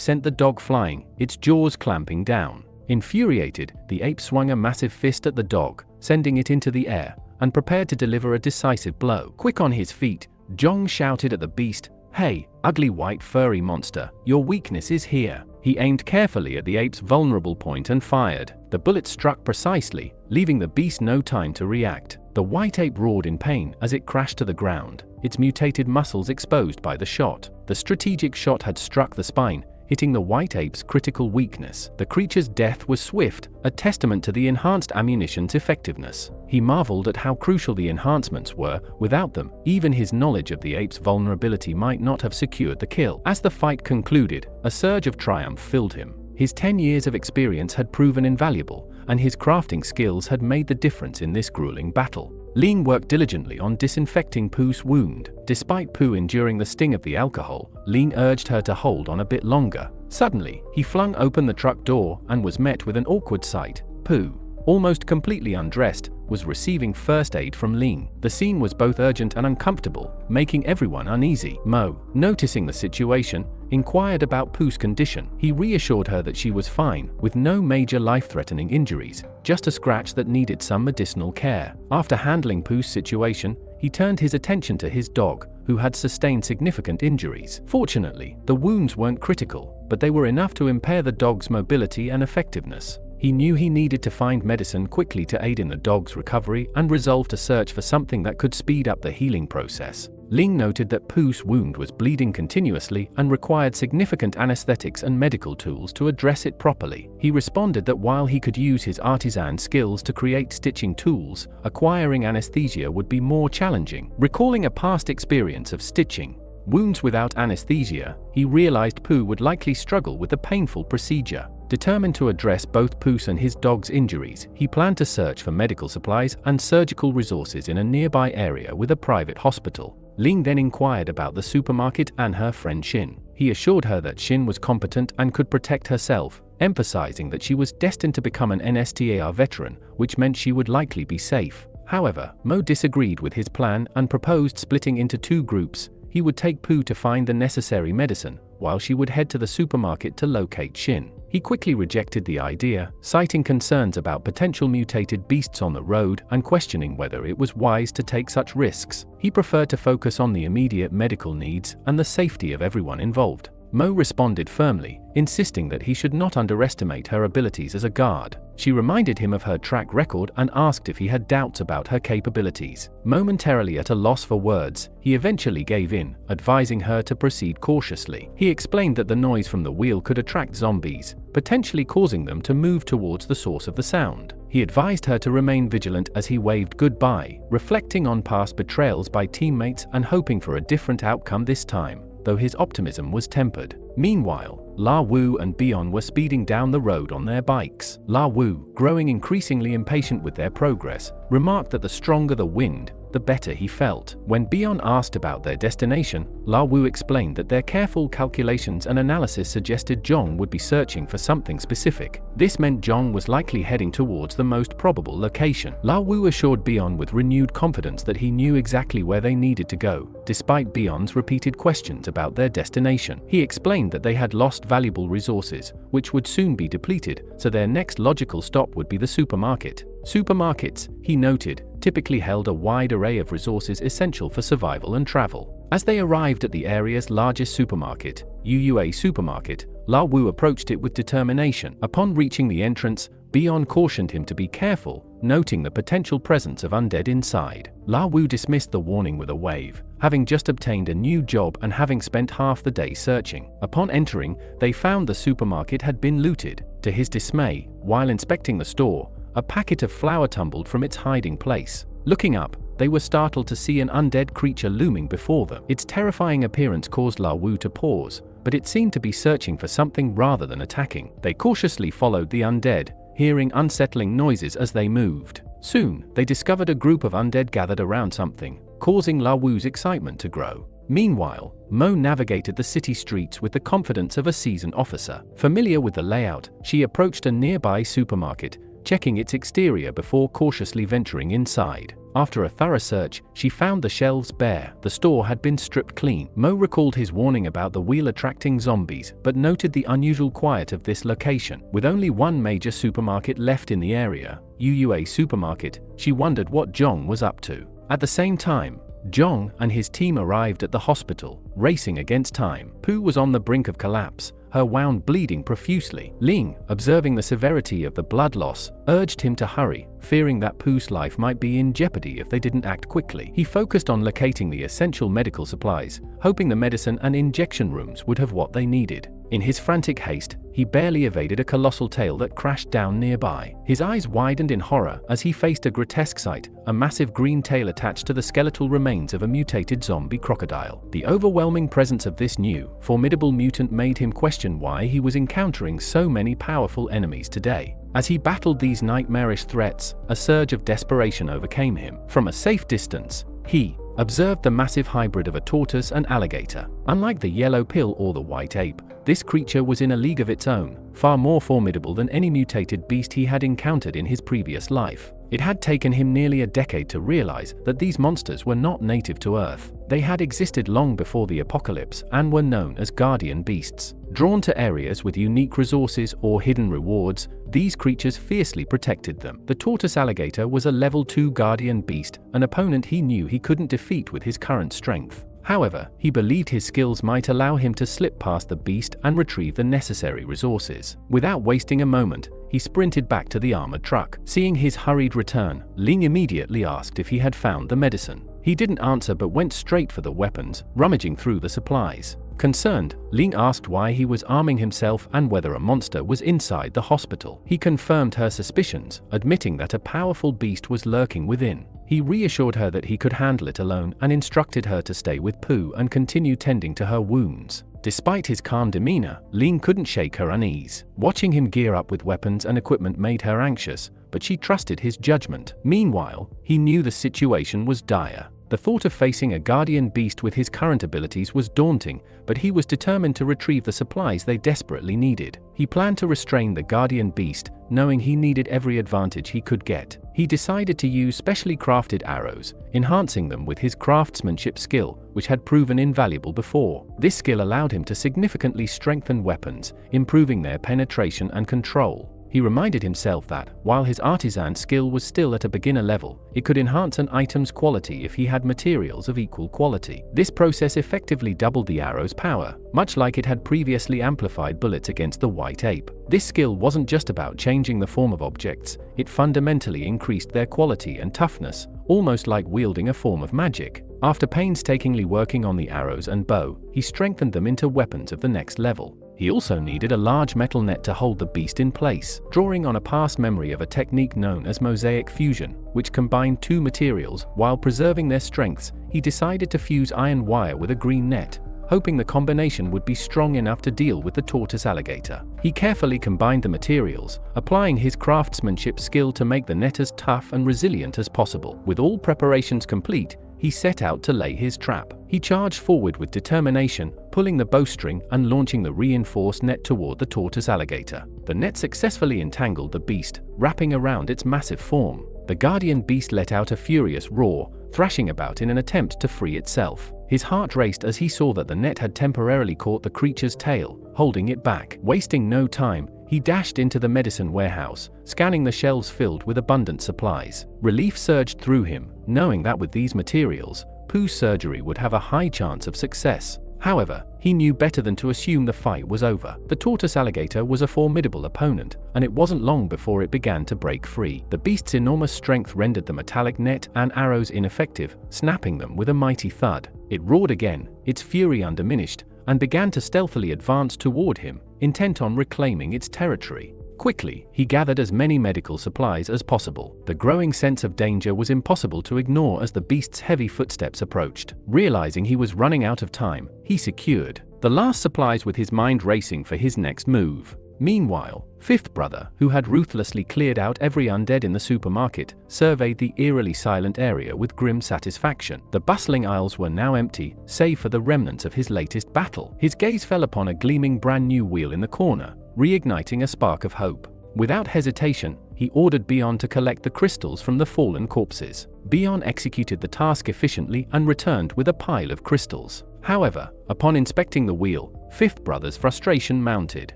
sent the dog flying, its jaws clamping down. Infuriated, the ape swung a massive fist at the dog, sending it into the air, and prepared to deliver a decisive blow. Quick on his feet, Zhong shouted at the beast, "Hey, ugly white furry monster, your weakness is here." He aimed carefully at the ape's vulnerable point and fired. The bullet struck precisely, leaving the beast no time to react. The white ape roared in pain as it crashed to the ground, its mutated muscles exposed by the shot. The strategic shot had struck the spine, hitting the white ape's critical weakness. The creature's death was swift, a testament to the enhanced ammunition's effectiveness. He marveled at how crucial the enhancements were. Without them, even his knowledge of the ape's vulnerability might not have secured the kill. As the fight concluded, a surge of triumph filled him. His 10 years of experience had proven invaluable, and his crafting skills had made the difference in this grueling battle. Ling worked diligently on disinfecting Pooh's wound. Despite Pooh enduring the sting of the alcohol, Ling urged her to hold on a bit longer. Suddenly, he flung open the truck door and was met with an awkward sight. Pooh, almost completely undressed, was receiving first aid from Ling. The scene was both urgent and uncomfortable, making everyone uneasy. Mo, noticing the situation, inquired about Pooh's condition. He reassured her that she was fine, with no major life-threatening injuries, just a scratch that needed some medicinal care. After handling Pooh's situation, he turned his attention to his dog, who had sustained significant injuries. Fortunately, the wounds weren't critical, but they were enough to impair the dog's mobility and effectiveness. He knew he needed to find medicine quickly to aid in the dog's recovery and resolved to search for something that could speed up the healing process. Ling noted that Pooh's wound was bleeding continuously and required significant anesthetics and medical tools to address it properly. He responded that while he could use his artisan skills to create stitching tools, acquiring anesthesia would be more challenging. Recalling a past experience of stitching wounds without anesthesia, he realized Pooh would likely struggle with the painful procedure. Determined to address both Pooh's and his dog's injuries, he planned to search for medical supplies and surgical resources in a nearby area with a private hospital. Ling then inquired about the supermarket and her friend Xin. He assured her that Xin was competent and could protect herself, emphasizing that she was destined to become an NSTAR veteran, which meant she would likely be safe. However, Mo disagreed with his plan and proposed splitting into two groups. He would take Pooh to find the necessary medicine, while she would head to the supermarket to locate Xin. He quickly rejected the idea, citing concerns about potential mutated beasts on the road and questioning whether it was wise to take such risks. He preferred to focus on the immediate medical needs and the safety of everyone involved. Mo responded firmly, insisting that he should not underestimate her abilities as a guard. She reminded him of her track record and asked if he had doubts about her capabilities. Momentarily at a loss for words, he eventually gave in, advising her to proceed cautiously. He explained that the noise from the wheel could attract zombies, potentially causing them to move towards the source of the sound. He advised her to remain vigilant as he waved goodbye, reflecting on past betrayals by teammates and hoping for a different outcome this time, though his optimism was tempered. Meanwhile, La Wu and Bion were speeding down the road on their bikes. La Wu, growing increasingly impatient with their progress, remarked that the stronger the wind, the better he felt. When Bion asked about their destination, La Wu explained that their careful calculations and analysis suggested Zhong would be searching for something specific. This meant Zhong was likely heading towards the most probable location. La Wu assured Bion with renewed confidence that he knew exactly where they needed to go, despite Bion's repeated questions about their destination. He explained that they had lost valuable resources, which would soon be depleted, so their next logical stop would be the supermarket. Supermarkets, he noted, typically held a wide array of resources essential for survival and travel. As they arrived at the area's largest supermarket, UUA Supermarket, La Wu approached it with determination. Upon reaching the entrance, Bion cautioned him to be careful, noting the potential presence of undead inside. La Wu dismissed the warning with a wave, having just obtained a new job and having spent half the day searching. Upon entering, they found the supermarket had been looted. To his dismay, while inspecting the store, a packet of flour tumbled from its hiding place. Looking up, they were startled to see an undead creature looming before them. Its terrifying appearance caused La Wu to pause, but it seemed to be searching for something rather than attacking. They cautiously followed the undead, hearing unsettling noises as they moved. Soon, they discovered a group of undead gathered around something, causing La Wu's excitement to grow. Meanwhile, Mo navigated the city streets with the confidence of a seasoned officer. Familiar with the layout, she approached a nearby supermarket, checking its exterior before cautiously venturing inside. After a thorough search, she found the shelves bare. The store had been stripped clean. Mo recalled his warning about the wheel attracting zombies, but noted the unusual quiet of this location. With only one major supermarket left in the area, UUA Supermarket, she wondered what Zhong was up to. At the same time, Zhong and his team arrived at the hospital, racing against time. Pooh was on the brink of collapse, her wound bleeding profusely. Ling, observing the severity of the blood loss, urged him to hurry, fearing that Pooh's life might be in jeopardy if they didn't act quickly. He focused on locating the essential medical supplies, hoping the medicine and injection rooms would have what they needed. In his frantic haste, he barely evaded a colossal tail that crashed down nearby. His eyes widened in horror as he faced a grotesque sight, a massive green tail attached to the skeletal remains of a mutated zombie crocodile. The overwhelming presence of this new, formidable mutant made him question why he was encountering so many powerful enemies today. As he battled these nightmarish threats, a surge of desperation overcame him. From a safe distance, he observed the massive hybrid of a tortoise and alligator. Unlike the yellow pill or the white ape, this creature was in a league of its own, far more formidable than any mutated beast he had encountered in his previous life. It had taken him nearly a decade to realize that these monsters were not native to Earth. They had existed long before the apocalypse and were known as guardian beasts. Drawn to areas with unique resources or hidden rewards, these creatures fiercely protected them. The tortoise alligator was a level 2 guardian beast, an opponent he knew he couldn't defeat with his current strength. However, he believed his skills might allow him to slip past the beast and retrieve the necessary resources. Without wasting a moment, he sprinted back to the armored truck. Seeing his hurried return, Ling immediately asked if he had found the medicine. He didn't answer but went straight for the weapons, rummaging through the supplies. Concerned, Ling asked why he was arming himself and whether a monster was inside the hospital. He confirmed her suspicions, admitting that a powerful beast was lurking within. He reassured her that he could handle it alone and instructed her to stay with Pooh and continue tending to her wounds. Despite his calm demeanor, Ling couldn't shake her unease. Watching him gear up with weapons and equipment made her anxious, but she trusted his judgment. Meanwhile, he knew the situation was dire. The thought of facing a guardian beast with his current abilities was daunting, but he was determined to retrieve the supplies they desperately needed. He planned to restrain the guardian beast, knowing he needed every advantage he could get. He decided to use specially crafted arrows, enhancing them with his craftsmanship skill, which had proven invaluable before. This skill allowed him to significantly strengthen weapons, improving their penetration and control. He reminded himself that, while his artisan skill was still at a beginner level, it could enhance an item's quality if he had materials of equal quality. This process effectively doubled the arrow's power, much like it had previously amplified bullets against the white ape. This skill wasn't just about changing the form of objects, it fundamentally increased their quality and toughness, almost like wielding a form of magic. After painstakingly working on the arrows and bow, he strengthened them into weapons of the next level. He also needed a large metal net to hold the beast in place, drawing on a past memory of a technique known as mosaic fusion, which combined two materials while preserving their strengths. He decided to fuse iron wire with a green net, hoping the combination would be strong enough to deal with the tortoise alligator. He carefully combined the materials, applying his craftsmanship skill to make the net as tough and resilient as possible. With all preparations complete, he set out to lay his trap. He charged forward with determination, pulling the bowstring and launching the reinforced net toward the tortoise alligator. The net successfully entangled the beast, wrapping around its massive form. The guardian beast let out a furious roar, thrashing about in an attempt to free itself. His heart raced as he saw that the net had temporarily caught the creature's tail, holding it back. Wasting no time, he dashed into the medicine warehouse, scanning the shelves filled with abundant supplies. Relief surged through him, knowing that with these materials, Pooh's surgery would have a high chance of success. However, he knew better than to assume the fight was over. The tortoise alligator was a formidable opponent, and it wasn't long before it began to break free. The beast's enormous strength rendered the metallic net and arrows ineffective, snapping them with a mighty thud. It roared again, its fury undiminished, and began to stealthily advance toward him, intent on reclaiming its territory. Quickly, he gathered as many medical supplies as possible. The growing sense of danger was impossible to ignore as the beast's heavy footsteps approached. Realizing he was running out of time, he secured the last supplies with his mind racing for his next move. Meanwhile, Fifth Brother, who had ruthlessly cleared out every undead in the supermarket, surveyed the eerily silent area with grim satisfaction. The bustling aisles were now empty, save for the remnants of his latest battle. His gaze fell upon a gleaming brand new wheel in the corner, reigniting a spark of hope. Without hesitation, he ordered Bion to collect the crystals from the fallen corpses. Bion executed the task efficiently and returned with a pile of crystals. However, upon inspecting the wheel, Fifth Brother's frustration mounted.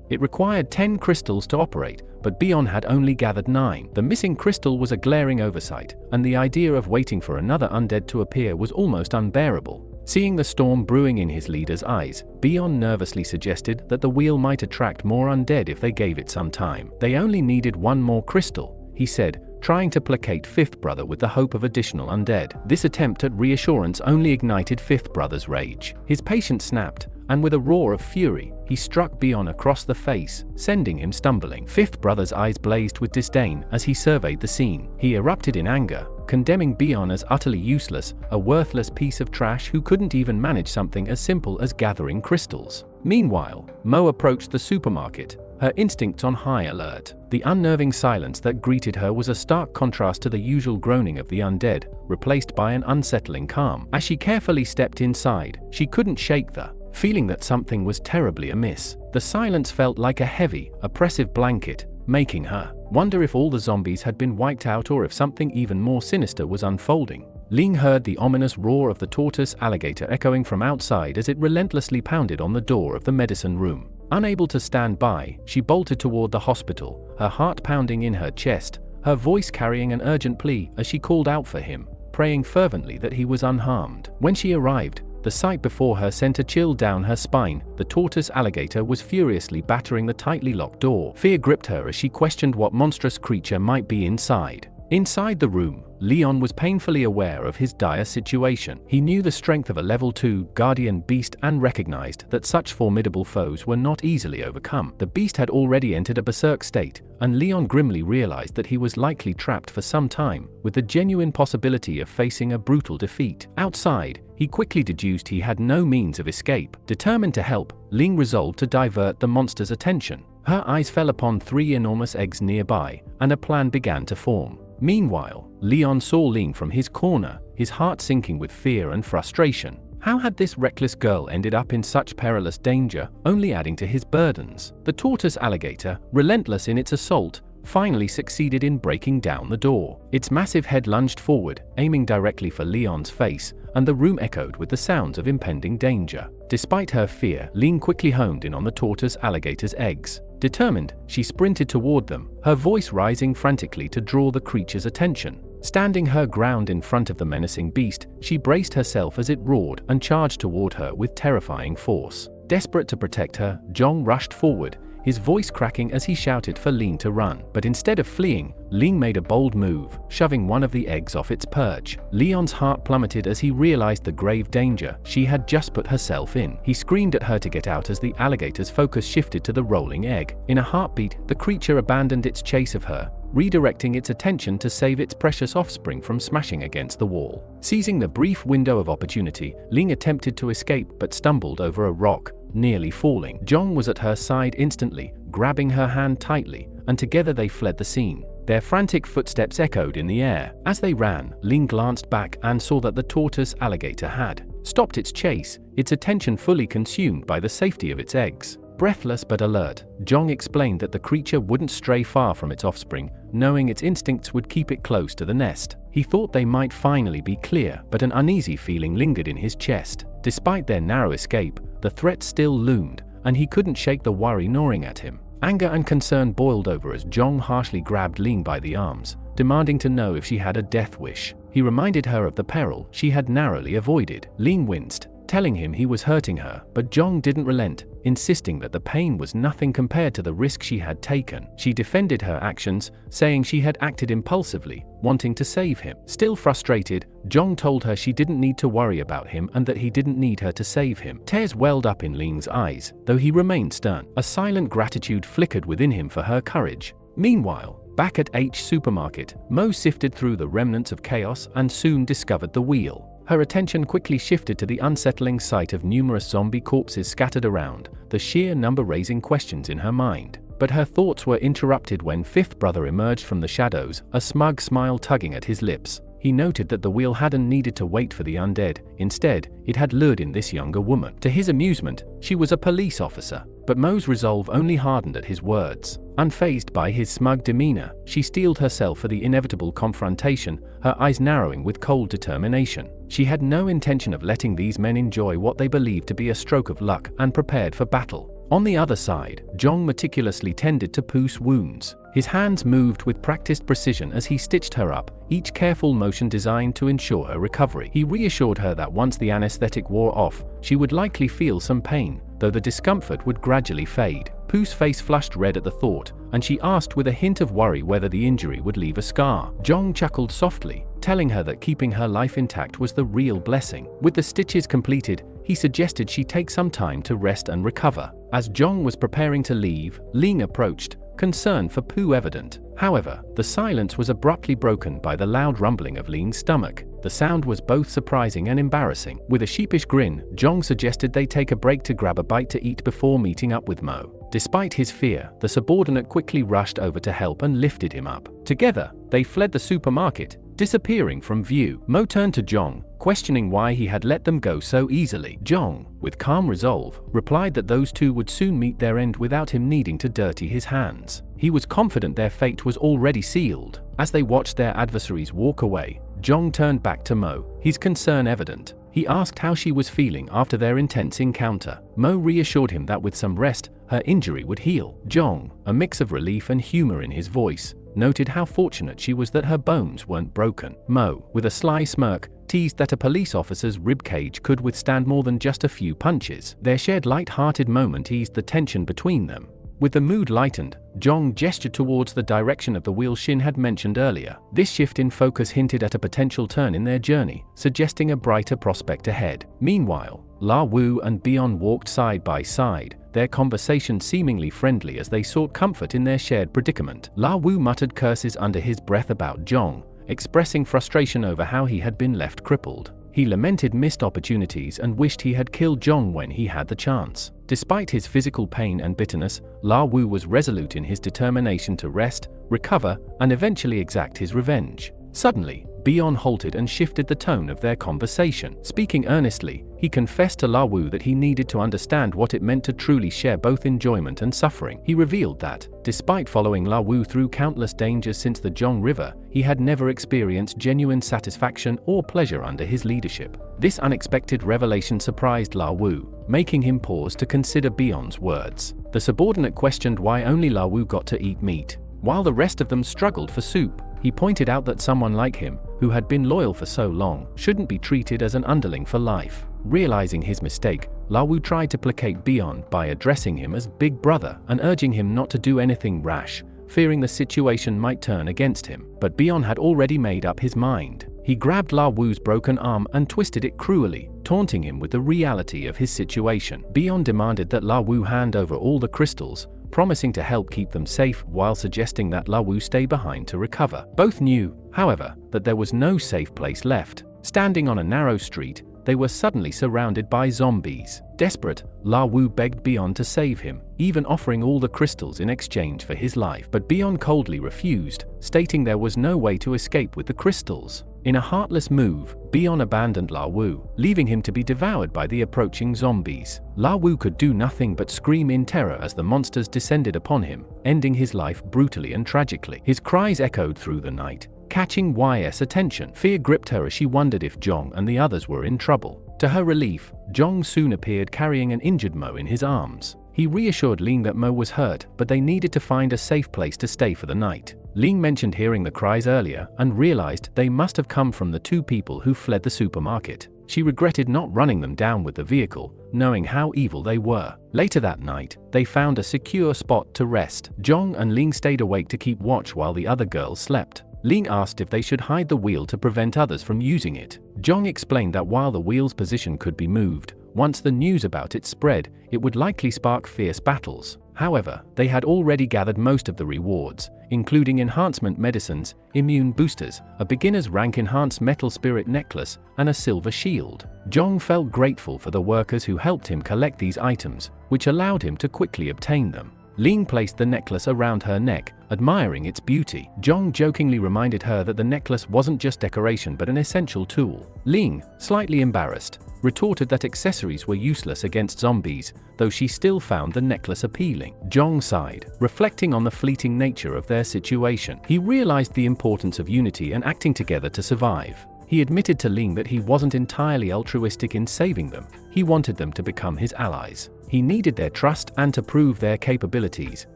It required 10 crystals to operate, but Bion had only gathered 9. The missing crystal was a glaring oversight, and the idea of waiting for another undead to appear was almost unbearable. Seeing the storm brewing in his leader's eyes, Bion nervously suggested that the wheel might attract more undead if they gave it some time. They only needed 1 more crystal, he said, trying to placate Fifth Brother with the hope of additional undead. This attempt at reassurance only ignited Fifth Brother's rage. His patience snapped, and with a roar of fury, he struck Bion across the face, sending him stumbling. Fifth Brother's eyes blazed with disdain as he surveyed the scene. He erupted in anger, condemning Bion as utterly useless, a worthless piece of trash who couldn't even manage something as simple as gathering crystals. Meanwhile, Mo approached the supermarket, her instincts on high alert. The unnerving silence that greeted her was a stark contrast to the usual groaning of the undead, replaced by an unsettling calm. As she carefully stepped inside, she couldn't shake the feeling that something was terribly amiss. The silence felt like a heavy, oppressive blanket, making her wonder if all the zombies had been wiped out or if something even more sinister was unfolding. Ling heard the ominous roar of the tortoise alligator echoing from outside as it relentlessly pounded on the door of the medicine room. Unable to stand by, she bolted toward the hospital, her heart pounding in her chest, her voice carrying an urgent plea as she called out for him, praying fervently that he was unharmed. When she arrived, the sight before her sent a chill down her spine. The tortoise alligator was furiously battering the tightly locked door. Fear gripped her as she questioned what monstrous creature might be inside. Inside the room, Leon was painfully aware of his dire situation. He knew the strength of a level 2 guardian beast and recognized that such formidable foes were not easily overcome. The beast had already entered a berserk state, and Leon grimly realized that he was likely trapped for some time, with the genuine possibility of facing a brutal defeat. Outside, he quickly deduced he had no means of escape. Determined to help, Ling resolved to divert the monster's attention. Her eyes fell upon 3 enormous eggs nearby, and a plan began to form. Meanwhile, Leon saw Ling from his corner, his heart sinking with fear and frustration. How had this reckless girl ended up in such perilous danger, only adding to his burdens? The tortoise alligator, relentless in its assault, finally succeeded in breaking down the door. Its massive head lunged forward, aiming directly for Leon's face, and the room echoed with the sounds of impending danger. Despite her fear, Ling quickly honed in on the tortoise alligator's eggs. Determined, she sprinted toward them, her voice rising frantically to draw the creature's attention. Standing her ground in front of the menacing beast, she braced herself as it roared and charged toward her with terrifying force. Desperate to protect her, Jong rushed forward, his voice cracking as he shouted for Ling to run. But instead of fleeing, Ling made a bold move, shoving one of the eggs off its perch. Leon's heart plummeted as he realized the grave danger she had just put herself in. He screamed at her to get out as the alligator's focus shifted to the rolling egg. In a heartbeat, the creature abandoned its chase of her, redirecting its attention to save its precious offspring from smashing against the wall. Seizing the brief window of opportunity, Ling attempted to escape but stumbled over a rock, nearly falling. Jong was at her side instantly, grabbing her hand tightly, and together they fled the scene. Their frantic footsteps echoed in the air. As they ran, Ling glanced back and saw that the tortoise alligator had stopped its chase, its attention fully consumed by the safety of its eggs. Breathless but alert, Jong explained that the creature wouldn't stray far from its offspring, knowing its instincts would keep it close to the nest. He thought they might finally be clear, but an uneasy feeling lingered in his chest. Despite their narrow escape, the threat still loomed, and he couldn't shake the worry gnawing at him. Anger and concern boiled over as Jong harshly grabbed Ling by the arms, demanding to know if she had a death wish. He reminded her of the peril she had narrowly avoided. Ling winced, telling him he was hurting her, but Jong didn't relent, insisting that the pain was nothing compared to the risk she had taken. She defended her actions, saying she had acted impulsively, wanting to save him. Still frustrated, Jong told her she didn't need to worry about him and that he didn't need her to save him. Tears welled up in Ling's eyes, though he remained stern. A silent gratitude flickered within him for her courage. Meanwhile, back at H supermarket, Mo sifted through the remnants of chaos and soon discovered the wheel. Her attention quickly shifted to the unsettling sight of numerous zombie corpses scattered around, the sheer number raising questions in her mind. But her thoughts were interrupted when Fifth Brother emerged from the shadows, a smug smile tugging at his lips. He noted that the wheel hadn't needed to wait for the undead, instead, it had lured in this younger woman. To his amusement, she was a police officer, but Mo's resolve only hardened at his words. Unfazed by his smug demeanor, she steeled herself for the inevitable confrontation, her eyes narrowing with cold determination. She had no intention of letting these men enjoy what they believed to be a stroke of luck and prepared for battle. On the other side, Jong meticulously tended to Poo's wounds. His hands moved with practiced precision as he stitched her up, each careful motion designed to ensure her recovery. He reassured her that once the anesthetic wore off, she would likely feel some pain, though the discomfort would gradually fade. Poo's face flushed red at the thought, and she asked with a hint of worry whether the injury would leave a scar. Jong chuckled softly, telling her that keeping her life intact was the real blessing. With the stitches completed, he suggested she take some time to rest and recover. As Jong was preparing to leave, Ling approached, concern for Poo evident. However, the silence was abruptly broken by the loud rumbling of Ling's stomach. The sound was both surprising and embarrassing. With a sheepish grin, Jong suggested they take a break to grab a bite to eat before meeting up with Mo. Despite his fear, the subordinate quickly rushed over to help and lifted him up. Together, they fled the supermarket, disappearing from view. Mo turned to Jong, questioning why he had let them go so easily. Jong, with calm resolve, replied that those two would soon meet their end without him needing to dirty his hands. He was confident their fate was already sealed. As they watched their adversaries walk away, Jong turned back to Mo, his concern evident. He asked how she was feeling after their intense encounter. Mo reassured him that with some rest, her injury would heal. Jong, a mix of relief and humor in his voice, noted how fortunate she was that her bones weren't broken. Mo, with a sly smirk, teased that a police officer's ribcage could withstand more than just a few punches. Their shared light-hearted moment eased the tension between them. With the mood lightened, Jong gestured towards the direction of the wheel Shin had mentioned earlier. This shift in focus hinted at a potential turn in their journey, suggesting a brighter prospect ahead. Meanwhile, La Wu and Bion walked side by side, their conversation seemingly friendly as they sought comfort in their shared predicament. La Wu muttered curses under his breath about Jong, expressing frustration over how he had been left crippled. He lamented missed opportunities and wished he had killed Jong when he had the chance. Despite his physical pain and bitterness, La Wu was resolute in his determination to rest, recover, and eventually exact his revenge. Suddenly, Beyond halted and shifted the tone of their conversation. Speaking earnestly, he confessed to La Wu that he needed to understand what it meant to truly share both enjoyment and suffering. He revealed that, despite following La Wu through countless dangers since the Zhong River, he had never experienced genuine satisfaction or pleasure under his leadership. This unexpected revelation surprised La Wu, making him pause to consider Beyond's words. The subordinate questioned why only La Wu got to eat meat, while the rest of them struggled for soup. He pointed out that someone like him, who had been loyal for so long, shouldn't be treated as an underling for life. Realizing his mistake, La Wu tried to placate Beyond by addressing him as Big Brother and urging him not to do anything rash, fearing the situation might turn against him. But Beyond had already made up his mind. He grabbed La Wu's broken arm and twisted it cruelly, taunting him with the reality of his situation. Beyond demanded that La Wu hand over all the crystals, promising to help keep them safe while suggesting that La Wu stay behind to recover. Both knew, however, that there was no safe place left. Standing on a narrow street, they were suddenly surrounded by zombies. Desperate, La Wu begged Beyond to save him, even offering all the crystals in exchange for his life. But Beyond coldly refused, stating there was no way to escape with the crystals. In a heartless move, Beyond abandoned La Wu, leaving him to be devoured by the approaching zombies. La Wu could do nothing but scream in terror as the monsters descended upon him, ending his life brutally and tragically. His cries echoed through the night, catching YS attention. Fear gripped her as she wondered if Zhong and the others were in trouble. To her relief, Zhong soon appeared carrying an injured Mo in his arms. He reassured Ling that Mo was hurt, but they needed to find a safe place to stay for the night. Ling mentioned hearing the cries earlier and realized they must have come from the two people who fled the supermarket. She regretted not running them down with the vehicle, knowing how evil they were. Later that night, they found a secure spot to rest. Zhong and Ling stayed awake to keep watch while the other girls slept. Ling asked if they should hide the wheel to prevent others from using it. Zhong explained that while the wheel's position could be moved, once the news about it spread, it would likely spark fierce battles. However, they had already gathered most of the rewards, including enhancement medicines, immune boosters, a beginner's rank enhanced metal spirit necklace, and a silver shield. Zhong felt grateful for the workers who helped him collect these items, which allowed him to quickly obtain them. Ling placed the necklace around her neck, admiring its beauty. Zhong jokingly reminded her that the necklace wasn't just decoration but an essential tool. Ling, slightly embarrassed, retorted that accessories were useless against zombies, though she still found the necklace appealing. Zhong sighed, reflecting on the fleeting nature of their situation. He realized the importance of unity and acting together to survive. He admitted to Ling that he wasn't entirely altruistic in saving them. He wanted them to become his allies. He needed their trust and to prove their capabilities,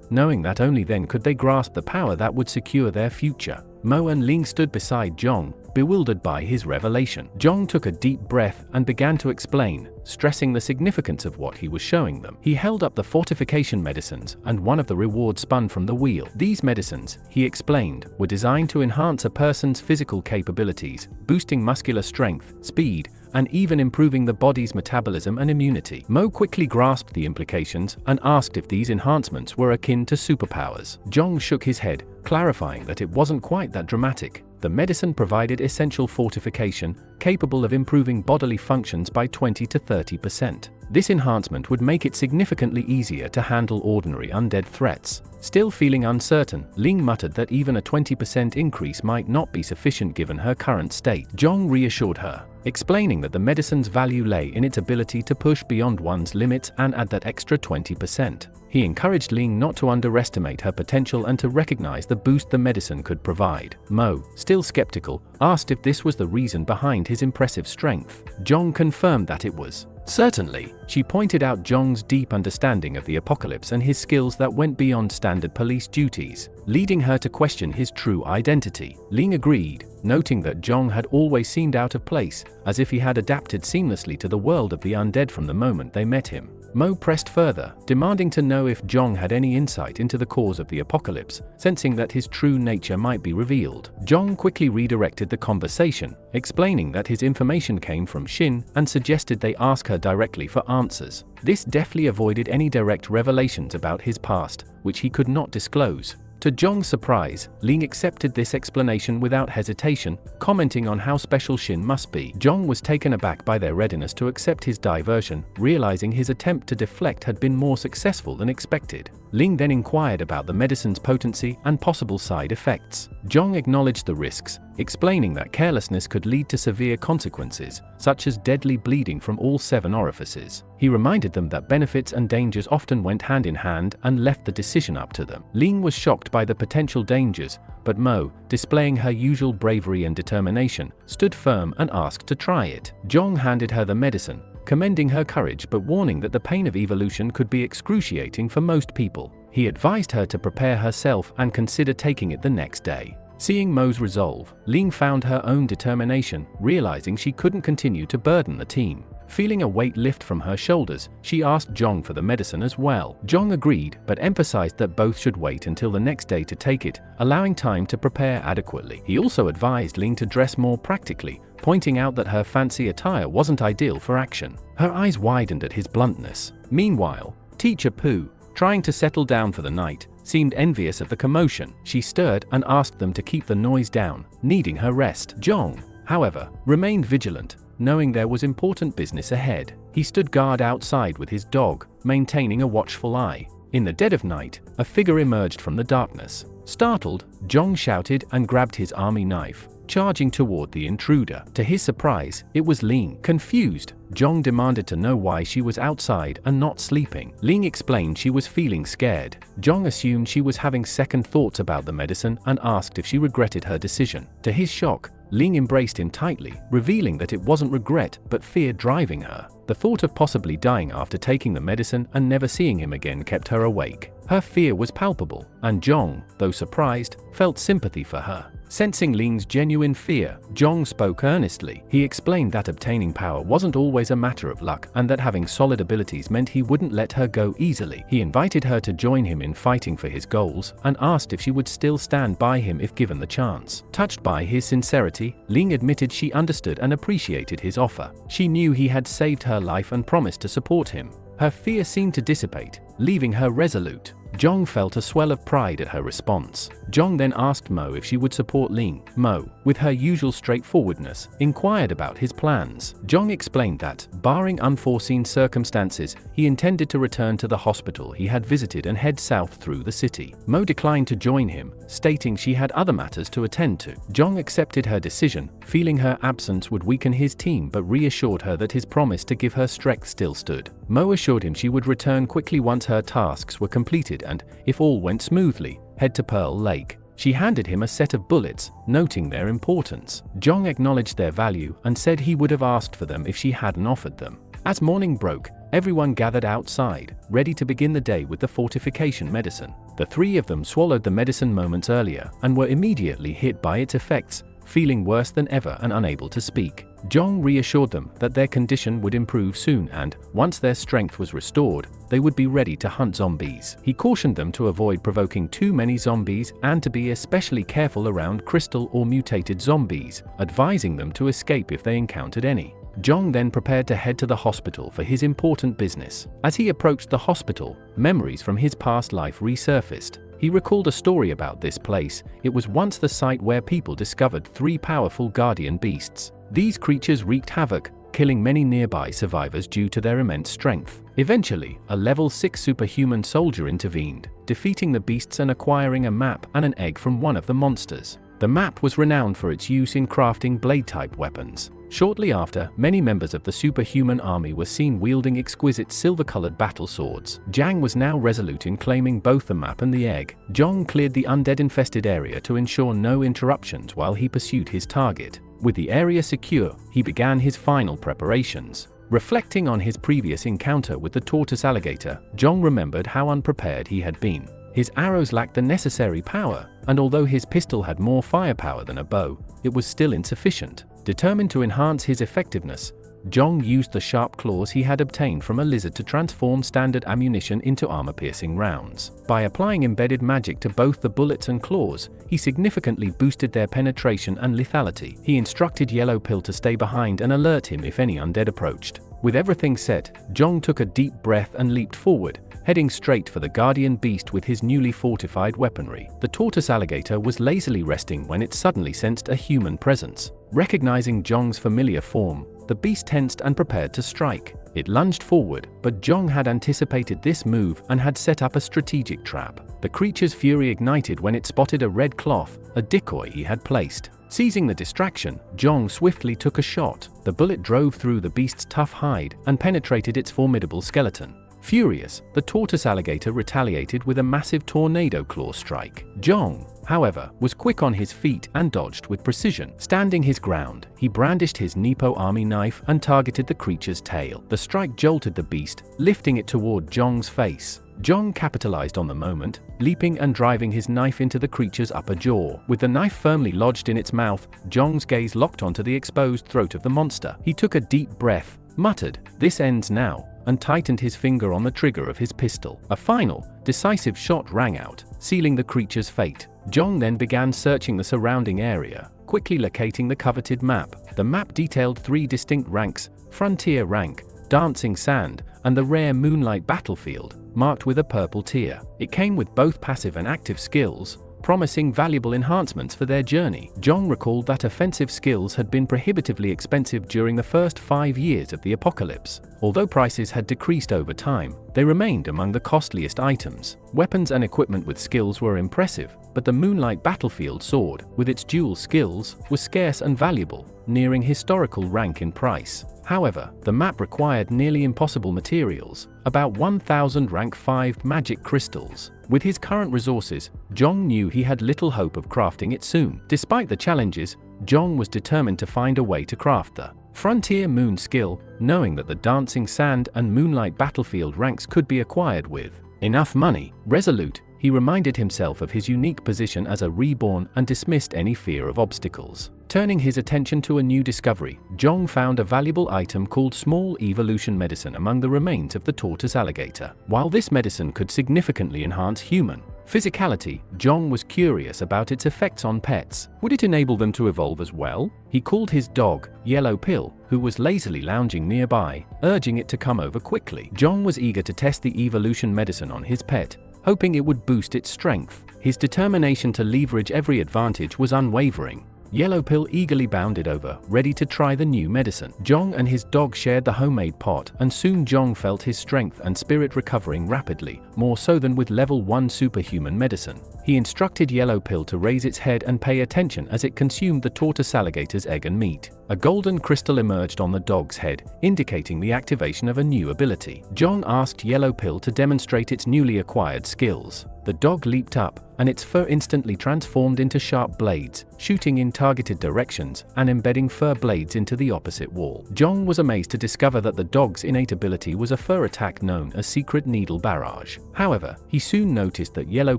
knowing that only then could they grasp the power that would secure their future. Mo and Ling stood beside Zhong, bewildered by his revelation. Zhong took a deep breath and began to explain, stressing the significance of what he was showing them. He held up the fortification medicines, and one of the rewards spun from the wheel. These medicines, he explained, were designed to enhance a person's physical capabilities, boosting muscular strength, speed, and even improving the body's metabolism and immunity. Mo quickly grasped the implications and asked if these enhancements were akin to superpowers. Zhong shook his head, clarifying that it wasn't quite that dramatic. The medicine provided essential fortification, capable of improving bodily functions by 20 to 30%. This enhancement would make it significantly easier to handle ordinary undead threats. Still feeling uncertain, Ling muttered that even a 20% increase might not be sufficient given her current state. Zhong reassured her, explaining that the medicine's value lay in its ability to push beyond one's limits and add that extra 20%. He encouraged Ling not to underestimate her potential and to recognize the boost the medicine could provide. Mo, still skeptical, asked if this was the reason behind his impressive strength. Zhong confirmed that it was. Certainly, she pointed out Zhong's deep understanding of the apocalypse and his skills that went beyond standard police duties, leading her to question his true identity. Ling agreed, noting that Zhong had always seemed out of place, as if he had adapted seamlessly to the world of the undead from the moment they met him. Mo pressed further, demanding to know if Zhong had any insight into the cause of the apocalypse, sensing that his true nature might be revealed. Zhong quickly redirected the conversation, explaining that his information came from Xin and suggested they ask her directly for answers. This deftly avoided any direct revelations about his past, which he could not disclose. To Zhong's surprise, Ling accepted this explanation without hesitation, commenting on how special Xin must be. Zhong was taken aback by their readiness to accept his diversion, realizing his attempt to deflect had been more successful than expected. Ling then inquired about the medicine's potency and possible side effects. Zhong acknowledged the risks, explaining that carelessness could lead to severe consequences, such as deadly bleeding from all 7 orifices. He reminded them that benefits and dangers often went hand in hand and left the decision up to them. Ling was shocked by the potential dangers, but Mo, displaying her usual bravery and determination, stood firm and asked to try it. Zhong handed her the medicine, commending her courage but warning that the pain of evolution could be excruciating for most people. He advised her to prepare herself and consider taking it the next day. Seeing Mo's resolve, Ling found her own determination, realizing she couldn't continue to burden the team. Feeling a weight lift from her shoulders, she asked Zhong for the medicine as well. Zhong agreed, but emphasized that both should wait until the next day to take it, allowing time to prepare adequately. He also advised Ling to dress more practically, pointing out that her fancy attire wasn't ideal for action. Her eyes widened at his bluntness. Meanwhile, Teacher Pooh, trying to settle down for the night, seemed envious of the commotion. She stirred and asked them to keep the noise down, needing her rest. Zhong, however, remained vigilant, knowing there was important business ahead. He stood guard outside with his dog, maintaining a watchful eye. In the dead of night, a figure emerged from the darkness. Startled, Zhong shouted and grabbed his army knife, charging toward the intruder. To his surprise, it was Ling. Confused, Zhong demanded to know why she was outside and not sleeping. Ling explained she was feeling scared. Zhong assumed she was having second thoughts about the medicine and asked if she regretted her decision. To his shock, Ling embraced him tightly, revealing that it wasn't regret but fear driving her. The thought of possibly dying after taking the medicine and never seeing him again kept her awake. Her fear was palpable, and Zhong, though surprised, felt sympathy for her. Sensing Ling's genuine fear, Zhong spoke earnestly. He explained that obtaining power wasn't always a matter of luck, and that having solid abilities meant he wouldn't let her go easily. He invited her to join him in fighting for his goals, and asked if she would still stand by him if given the chance. Touched by his sincerity, Ling admitted she understood and appreciated his offer. She knew he had saved her life and promised to support him. Her fear seemed to dissipate, leaving her resolute. Zhong felt a swell of pride at her response. Zhong then asked Mo if she would support Ling. Mo, with her usual straightforwardness, inquired about his plans. Zhong explained that, barring unforeseen circumstances, he intended to return to the hospital he had visited and head south through the city. Mo declined to join him, stating she had other matters to attend to. Zhong accepted her decision, feeling her absence would weaken his team but reassured her that his promise to give her strength still stood. Mo assured him she would return quickly once her tasks were completed and, if all went smoothly, head to Pearl Lake. She handed him a set of bullets, noting their importance. Zhong acknowledged their value and said he would have asked for them if she hadn't offered them. As morning broke, everyone gathered outside, ready to begin the day with the fortification medicine. The 3 of them swallowed the medicine moments earlier and were immediately hit by its effects, feeling worse than ever and unable to speak. Zhong reassured them that their condition would improve soon and, once their strength was restored, they would be ready to hunt zombies. He cautioned them to avoid provoking too many zombies and to be especially careful around crystal or mutated zombies, advising them to escape if they encountered any. Zhong then prepared to head to the hospital for his important business. As he approached the hospital, memories from his past life resurfaced. He recalled a story about this place. It was once the site where people discovered 3 powerful guardian beasts. These creatures wreaked havoc, killing many nearby survivors due to their immense strength. Eventually, a level 6 superhuman soldier intervened, defeating the beasts and acquiring a map and an egg from one of the monsters. The map was renowned for its use in crafting blade-type weapons. Shortly after, many members of the superhuman army were seen wielding exquisite silver-colored battle swords. Zhang was now resolute in claiming both the map and the egg. Zhong cleared the undead-infested area to ensure no interruptions while he pursued his target. With the area secure, he began his final preparations. Reflecting on his previous encounter with the tortoise alligator, Zhong remembered how unprepared he had been. His arrows lacked the necessary power, and although his pistol had more firepower than a bow, it was still insufficient. Determined to enhance his effectiveness, Zhong used the sharp claws he had obtained from a lizard to transform standard ammunition into armor-piercing rounds. By applying embedded magic to both the bullets and claws, he significantly boosted their penetration and lethality. He instructed Yellow Pill to stay behind and alert him if any undead approached. With everything set, Zhong took a deep breath and leaped forward, heading straight for the guardian beast with his newly fortified weaponry. The tortoise alligator was lazily resting when it suddenly sensed a human presence. Recognizing Zhong's familiar form, the beast tensed and prepared to strike. It lunged forward, but Zhong had anticipated this move and had set up a strategic trap. The creature's fury ignited when it spotted a red cloth, a decoy he had placed. Seizing the distraction, Jong swiftly took a shot. The bullet drove through the beast's tough hide and penetrated its formidable skeleton. Furious, the tortoise alligator retaliated with a massive tornado claw strike. Jong, however, was quick on his feet and dodged with precision. Standing his ground, he brandished his Nippo army knife and targeted the creature's tail. The strike jolted the beast, lifting it toward Jong's face. Jong capitalized on the moment, leaping and driving his knife into the creature's upper jaw. With the knife firmly lodged in its mouth, Jong's gaze locked onto the exposed throat of the monster. He took a deep breath, muttered, "This ends now," and tightened his finger on the trigger of his pistol. A final, decisive shot rang out, sealing the creature's fate. Jong then began searching the surrounding area, quickly locating the coveted map. The map detailed 3 distinct ranks: Frontier Rank, Dancing Sand, and the rare Moonlight Battlefield, marked with a purple tier. It came with both passive and active skills, promising valuable enhancements for their journey. Jong recalled that offensive skills had been prohibitively expensive during the first 5 years of the apocalypse. Although prices had decreased over time, they remained among the costliest items. Weapons and equipment with skills were impressive, but the Moonlight Battlefield sword, with its dual skills, was scarce and valuable, nearing historical rank in price. However, the map required nearly impossible materials, about 1,000 rank 5 magic crystals. With his current resources, Jong knew he had little hope of crafting it soon. Despite the challenges, Jong was determined to find a way to craft the Frontier Moon skill, knowing that the Dancing Sand and Moonlight Battlefield ranks could be acquired with enough money. Resolute, he reminded himself of his unique position as a reborn and dismissed any fear of obstacles. Turning his attention to a new discovery, Jong found a valuable item called Small Evolution Medicine among the remains of the tortoise alligator. While this medicine could significantly enhance human physicality, Jong was curious about its effects on pets. Would it enable them to evolve as well? He called his dog, Yellow Pill, who was lazily lounging nearby, urging it to come over quickly. Jong was eager to test the evolution medicine on his pet, hoping it would boost its strength. His determination to leverage every advantage was unwavering. Yellow Pill eagerly bounded over, ready to try the new medicine. Jong and his dog shared the homemade pot, and soon Jong felt his strength and spirit recovering rapidly, more so than with level 1 superhuman medicine. He instructed Yellow Pill to raise its head and pay attention as it consumed the tortoise alligator's egg and meat. A golden crystal emerged on the dog's head, indicating the activation of a new ability. Jong asked Yellow Pill to demonstrate its newly acquired skills. The dog leaped up, and its fur instantly transformed into sharp blades, shooting in targeted directions and embedding fur blades into the opposite wall. Jong was amazed to discover that the dog's innate ability was a fur attack known as Secret Needle Barrage. However, he soon noticed that Yellow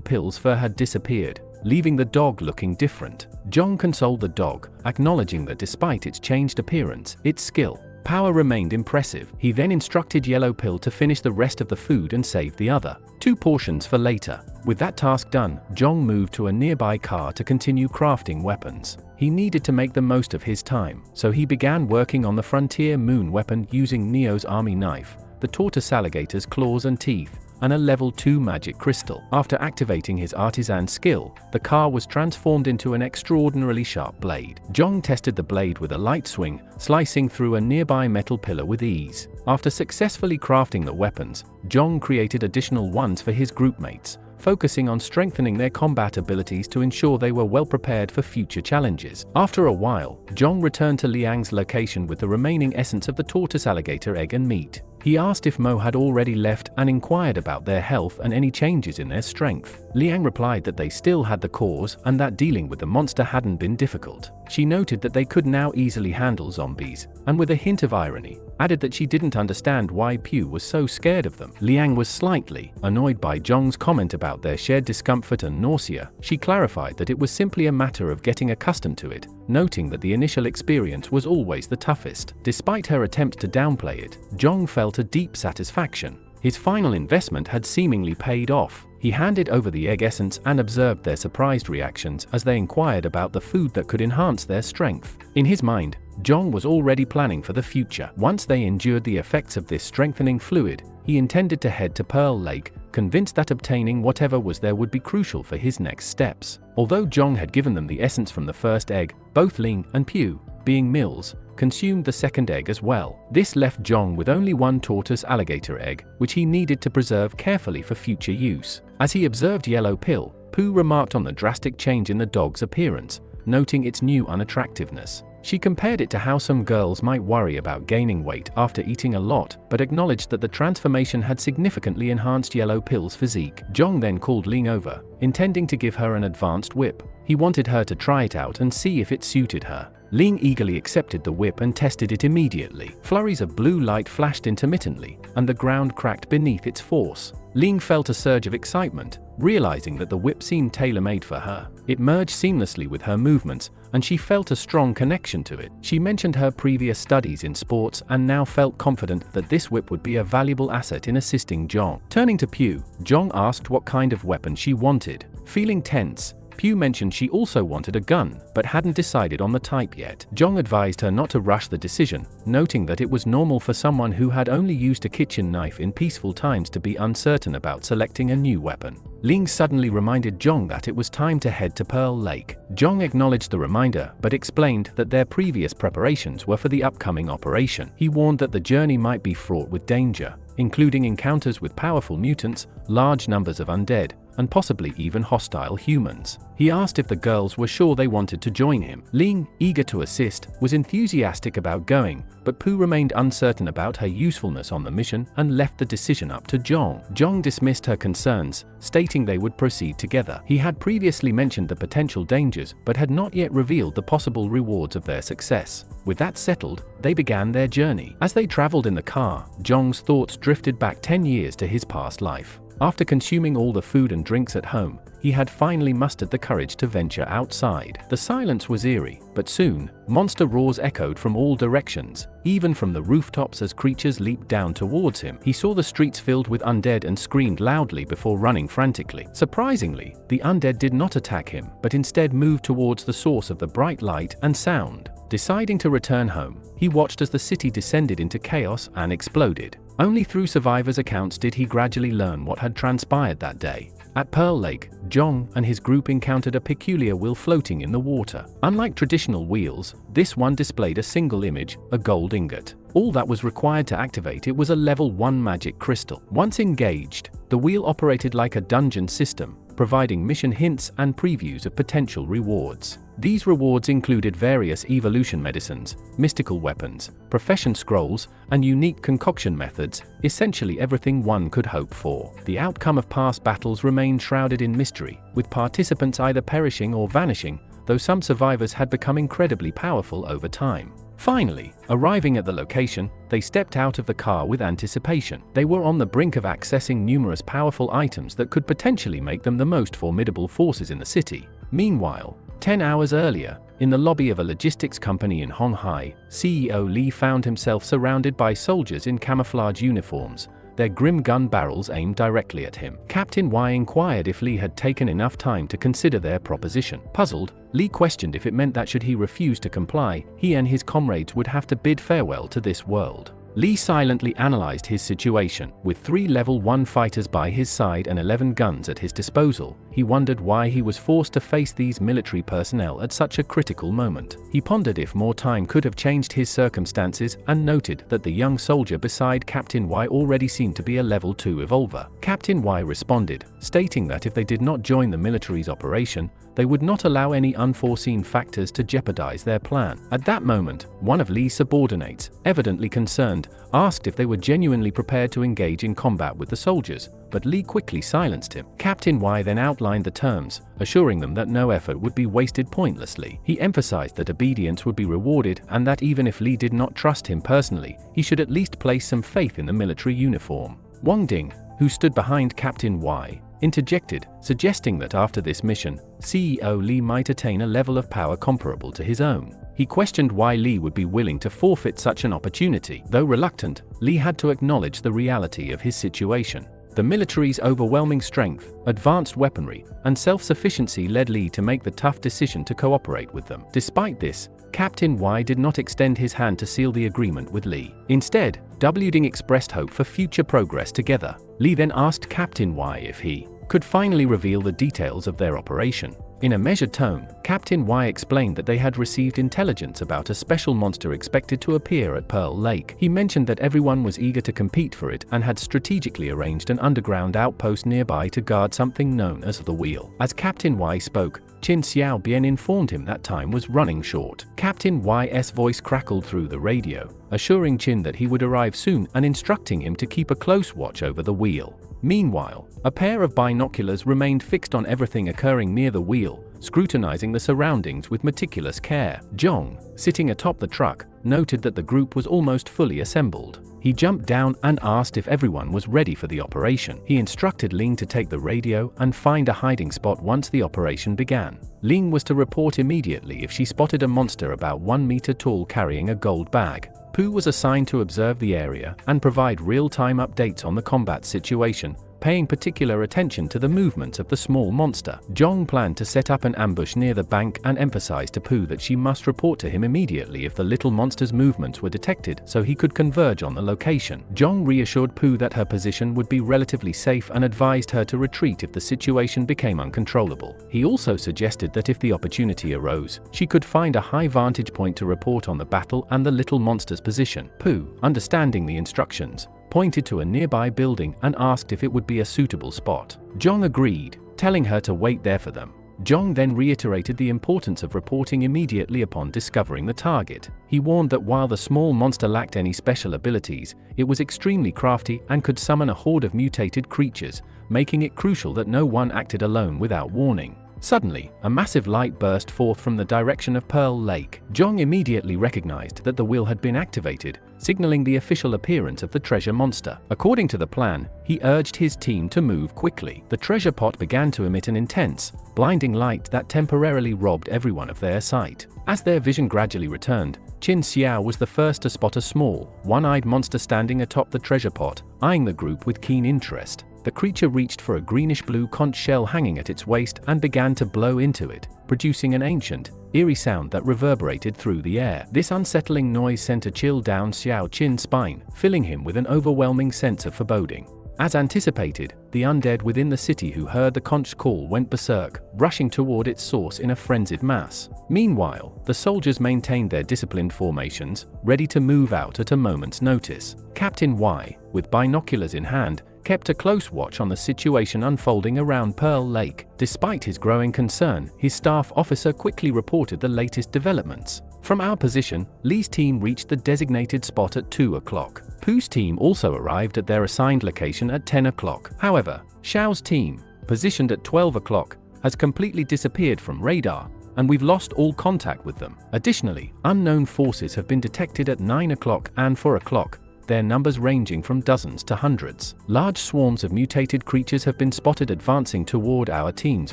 Pill's fur had disappeared, leaving the dog looking different. Jong consoled the dog, acknowledging that despite its changed appearance, its skill power remained impressive. He then instructed Yellow Pill to finish the rest of the food and save the other 2 portions for later. With that task done, Jong moved to a nearby car to continue crafting weapons. He needed to make the most of his time, so he began working on the Frontier Moon weapon using Neo's army knife, the tortoise alligator's claws and teeth, and a level 2 magic crystal. After activating his artisan skill, the car was transformed into an extraordinarily sharp blade. Jong tested the blade with a light swing, slicing through a nearby metal pillar with ease. After successfully crafting the weapons, Jong created additional ones for his groupmates, focusing on strengthening their combat abilities to ensure they were well prepared for future challenges. After a while, Jong returned to Liang's location with the remaining essence of the tortoise alligator egg and meat. He asked if Mo had already left and inquired about their health and any changes in their strength. Liang replied that they still had the cause and that dealing with the monster hadn't been difficult. She noted that they could now easily handle zombies, and with a hint of irony, added that she didn't understand why Pew was so scared of them. Liang was slightly annoyed by Jong's comment about their shared discomfort and nausea. She clarified that it was simply a matter of getting accustomed to it, noting that the initial experience was always the toughest. Despite her attempt to downplay it, Jong felt a deep satisfaction. His final investment had seemingly paid off. He handed over the egg essence and observed their surprised reactions as they inquired about the food that could enhance their strength. In his mind, Jong was already planning for the future. Once they endured the effects of this strengthening fluid, he intended to head to Pearl Lake, convinced that obtaining whatever was there would be crucial for his next steps. Although Jong had given them the essence from the first egg, both Ling and Pew, being Mills, consumed the second egg as well. This left Jong with only 1 tortoise alligator egg, which he needed to preserve carefully for future use. As he observed Yellow Pill, Pooh remarked on the drastic change in the dog's appearance, noting its new unattractiveness. She compared it to how some girls might worry about gaining weight after eating a lot, but acknowledged that the transformation had significantly enhanced Yellow Pill's physique. Zhong then called Ling over, intending to give her an advanced whip. He wanted her to try it out and see if it suited her. Ling eagerly accepted the whip and tested it immediately. Flurries of blue light flashed intermittently, and the ground cracked beneath its force. Ling felt a surge of excitement, realizing that the whip seemed tailor-made for her. It merged seamlessly with her movements, and she felt a strong connection to it. She mentioned her previous studies in sports and now felt confident that this whip would be a valuable asset in assisting Zhong. Turning to Pugh, Zhong asked what kind of weapon she wanted. Feeling tense, Pugh mentioned she also wanted a gun, but hadn't decided on the type yet. Zhong advised her not to rush the decision, noting that it was normal for someone who had only used a kitchen knife in peaceful times to be uncertain about selecting a new weapon. Ling suddenly reminded Zhong that it was time to head to Pearl Lake. Zhong acknowledged the reminder but explained that their previous preparations were for the upcoming operation. He warned that the journey might be fraught with danger, including encounters with powerful mutants, large numbers of undead, and possibly even hostile humans. He asked if the girls were sure they wanted to join him. Ling, eager to assist, was enthusiastic about going, but Pooh remained uncertain about her usefulness on the mission and left the decision up to Zhong. Zhong dismissed her concerns, stating they would proceed together. He had previously mentioned the potential dangers but had not yet revealed the possible rewards of their success. With that settled, they began their journey. As they traveled in the car, Zhong's thoughts drifted back 10 years to his past life. After consuming all the food and drinks at home, he had finally mustered the courage to venture outside. The silence was eerie, but soon, monster roars echoed from all directions, even from the rooftops as creatures leaped down towards him. He saw the streets filled with undead and screamed loudly before running frantically. Surprisingly, the undead did not attack him, but instead moved towards the source of the bright light and sound. Deciding to return home, he watched as the city descended into chaos and exploded. Only through survivors' accounts did he gradually learn what had transpired that day. At Pearl Lake, Zhong and his group encountered a peculiar wheel floating in the water. Unlike traditional wheels, this one displayed a single image, a gold ingot. All that was required to activate it was a level 1 magic crystal. Once engaged, the wheel operated like a dungeon system, providing mission hints and previews of potential rewards. These rewards included various evolution medicines, mystical weapons, profession scrolls, and unique concoction methods, essentially everything one could hope for. The outcome of past battles remained shrouded in mystery, with participants either perishing or vanishing, though some survivors had become incredibly powerful over time. Finally, arriving at the location, they stepped out of the car with anticipation. They were on the brink of accessing numerous powerful items that could potentially make them the most formidable forces in the city. Meanwhile, 10 hours earlier, in the lobby of a logistics company in Honghai, CEO Li found himself surrounded by soldiers in camouflage uniforms, their grim gun barrels aimed directly at him. Captain Y inquired if Li had taken enough time to consider their proposition. Puzzled, Li questioned if it meant that should he refuse to comply, he and his comrades would have to bid farewell to this world. Li silently analyzed his situation. With 3 level 1 fighters by his side and 11 guns at his disposal, he wondered why he was forced to face these military personnel at such a critical moment. He pondered if more time could have changed his circumstances and noted that the young soldier beside Captain Y already seemed to be a level 2 evolver. Captain Y responded, stating that if they did not join the military's operation, they would not allow any unforeseen factors to jeopardize their plan. At that moment, one of Li's subordinates, evidently concerned, asked if they were genuinely prepared to engage in combat with the soldiers, but Li quickly silenced him. Captain Y then outlined the terms, assuring them that no effort would be wasted pointlessly. He emphasized that obedience would be rewarded and that even if Li did not trust him personally, he should at least place some faith in the military uniform. Wang Ding, who stood behind Captain Y, interjected, suggesting that after this mission, CEO Li might attain a level of power comparable to his own. He questioned why Li would be willing to forfeit such an opportunity. Though reluctant, Li had to acknowledge the reality of his situation. The military's overwhelming strength, advanced weaponry, and self-sufficiency led Li to make the tough decision to cooperate with them. Despite this, Captain Y did not extend his hand to seal the agreement with Li. Instead, W Ding expressed hope for future progress together. Li then asked Captain Y if he could finally reveal the details of their operation. In a measured tone, Captain Y explained that they had received intelligence about a special monster expected to appear at Pearl Lake. He mentioned that everyone was eager to compete for it and had strategically arranged an underground outpost nearby to guard something known as the Wheel. As Captain Y spoke, Qin Xiaobian informed him that time was running short. Captain Y's voice crackled through the radio, assuring Qin that he would arrive soon and instructing him to keep a close watch over the wheel. Meanwhile, a pair of binoculars remained fixed on everything occurring near the wheel, scrutinizing the surroundings with meticulous care. Zhong, sitting atop the truck, noted that the group was almost fully assembled. He jumped down and asked if everyone was ready for the operation. He instructed Ling to take the radio and find a hiding spot once the operation began. Ling was to report immediately if she spotted a monster about 1 meter tall carrying a gold bag. Pooh was assigned to observe the area and provide real-time updates on the combat situation, paying particular attention to the movements of the small monster. Zhong planned to set up an ambush near the bank and emphasized to Pooh that she must report to him immediately if the little monster's movements were detected so he could converge on the location. Zhong reassured Pooh that her position would be relatively safe and advised her to retreat if the situation became uncontrollable. He also suggested that if the opportunity arose, she could find a high vantage point to report on the battle and the little monster's position. Pooh, understanding the instructions, pointed to a nearby building and asked if it would be a suitable spot. Zhong agreed, telling her to wait there for them. Zhong then reiterated the importance of reporting immediately upon discovering the target. He warned that while the small monster lacked any special abilities, it was extremely crafty and could summon a horde of mutated creatures, making it crucial that no one acted alone without warning. Suddenly, a massive light burst forth from the direction of Pearl Lake. Zhong immediately recognized that the wheel had been activated, signaling the official appearance of the treasure monster. According to the plan, he urged his team to move quickly. The treasure pot began to emit an intense, blinding light that temporarily robbed everyone of their sight. As their vision gradually returned, Qin Xiao was the first to spot a small, one-eyed monster standing atop the treasure pot, eyeing the group with keen interest. The creature reached for a greenish-blue conch shell hanging at its waist and began to blow into it, producing an ancient, eerie sound that reverberated through the air. This unsettling noise sent a chill down Xiao Qin's spine, filling him with an overwhelming sense of foreboding. As anticipated, the undead within the city who heard the conch call went berserk, rushing toward its source in a frenzied mass. Meanwhile, the soldiers maintained their disciplined formations, ready to move out at a moment's notice. Captain Y, with binoculars in hand, kept a close watch on the situation unfolding around Pearl Lake. Despite his growing concern, his staff officer quickly reported the latest developments. From our position, Lee's team reached the designated spot at 2 o'clock. Pooh's team also arrived at their assigned location at 10 o'clock. However, Xiao's team, positioned at 12 o'clock, has completely disappeared from radar, and we've lost all contact with them. Additionally, unknown forces have been detected at 9 o'clock and 4 o'clock, their numbers ranging from dozens to hundreds. Large swarms of mutated creatures have been spotted advancing toward our teams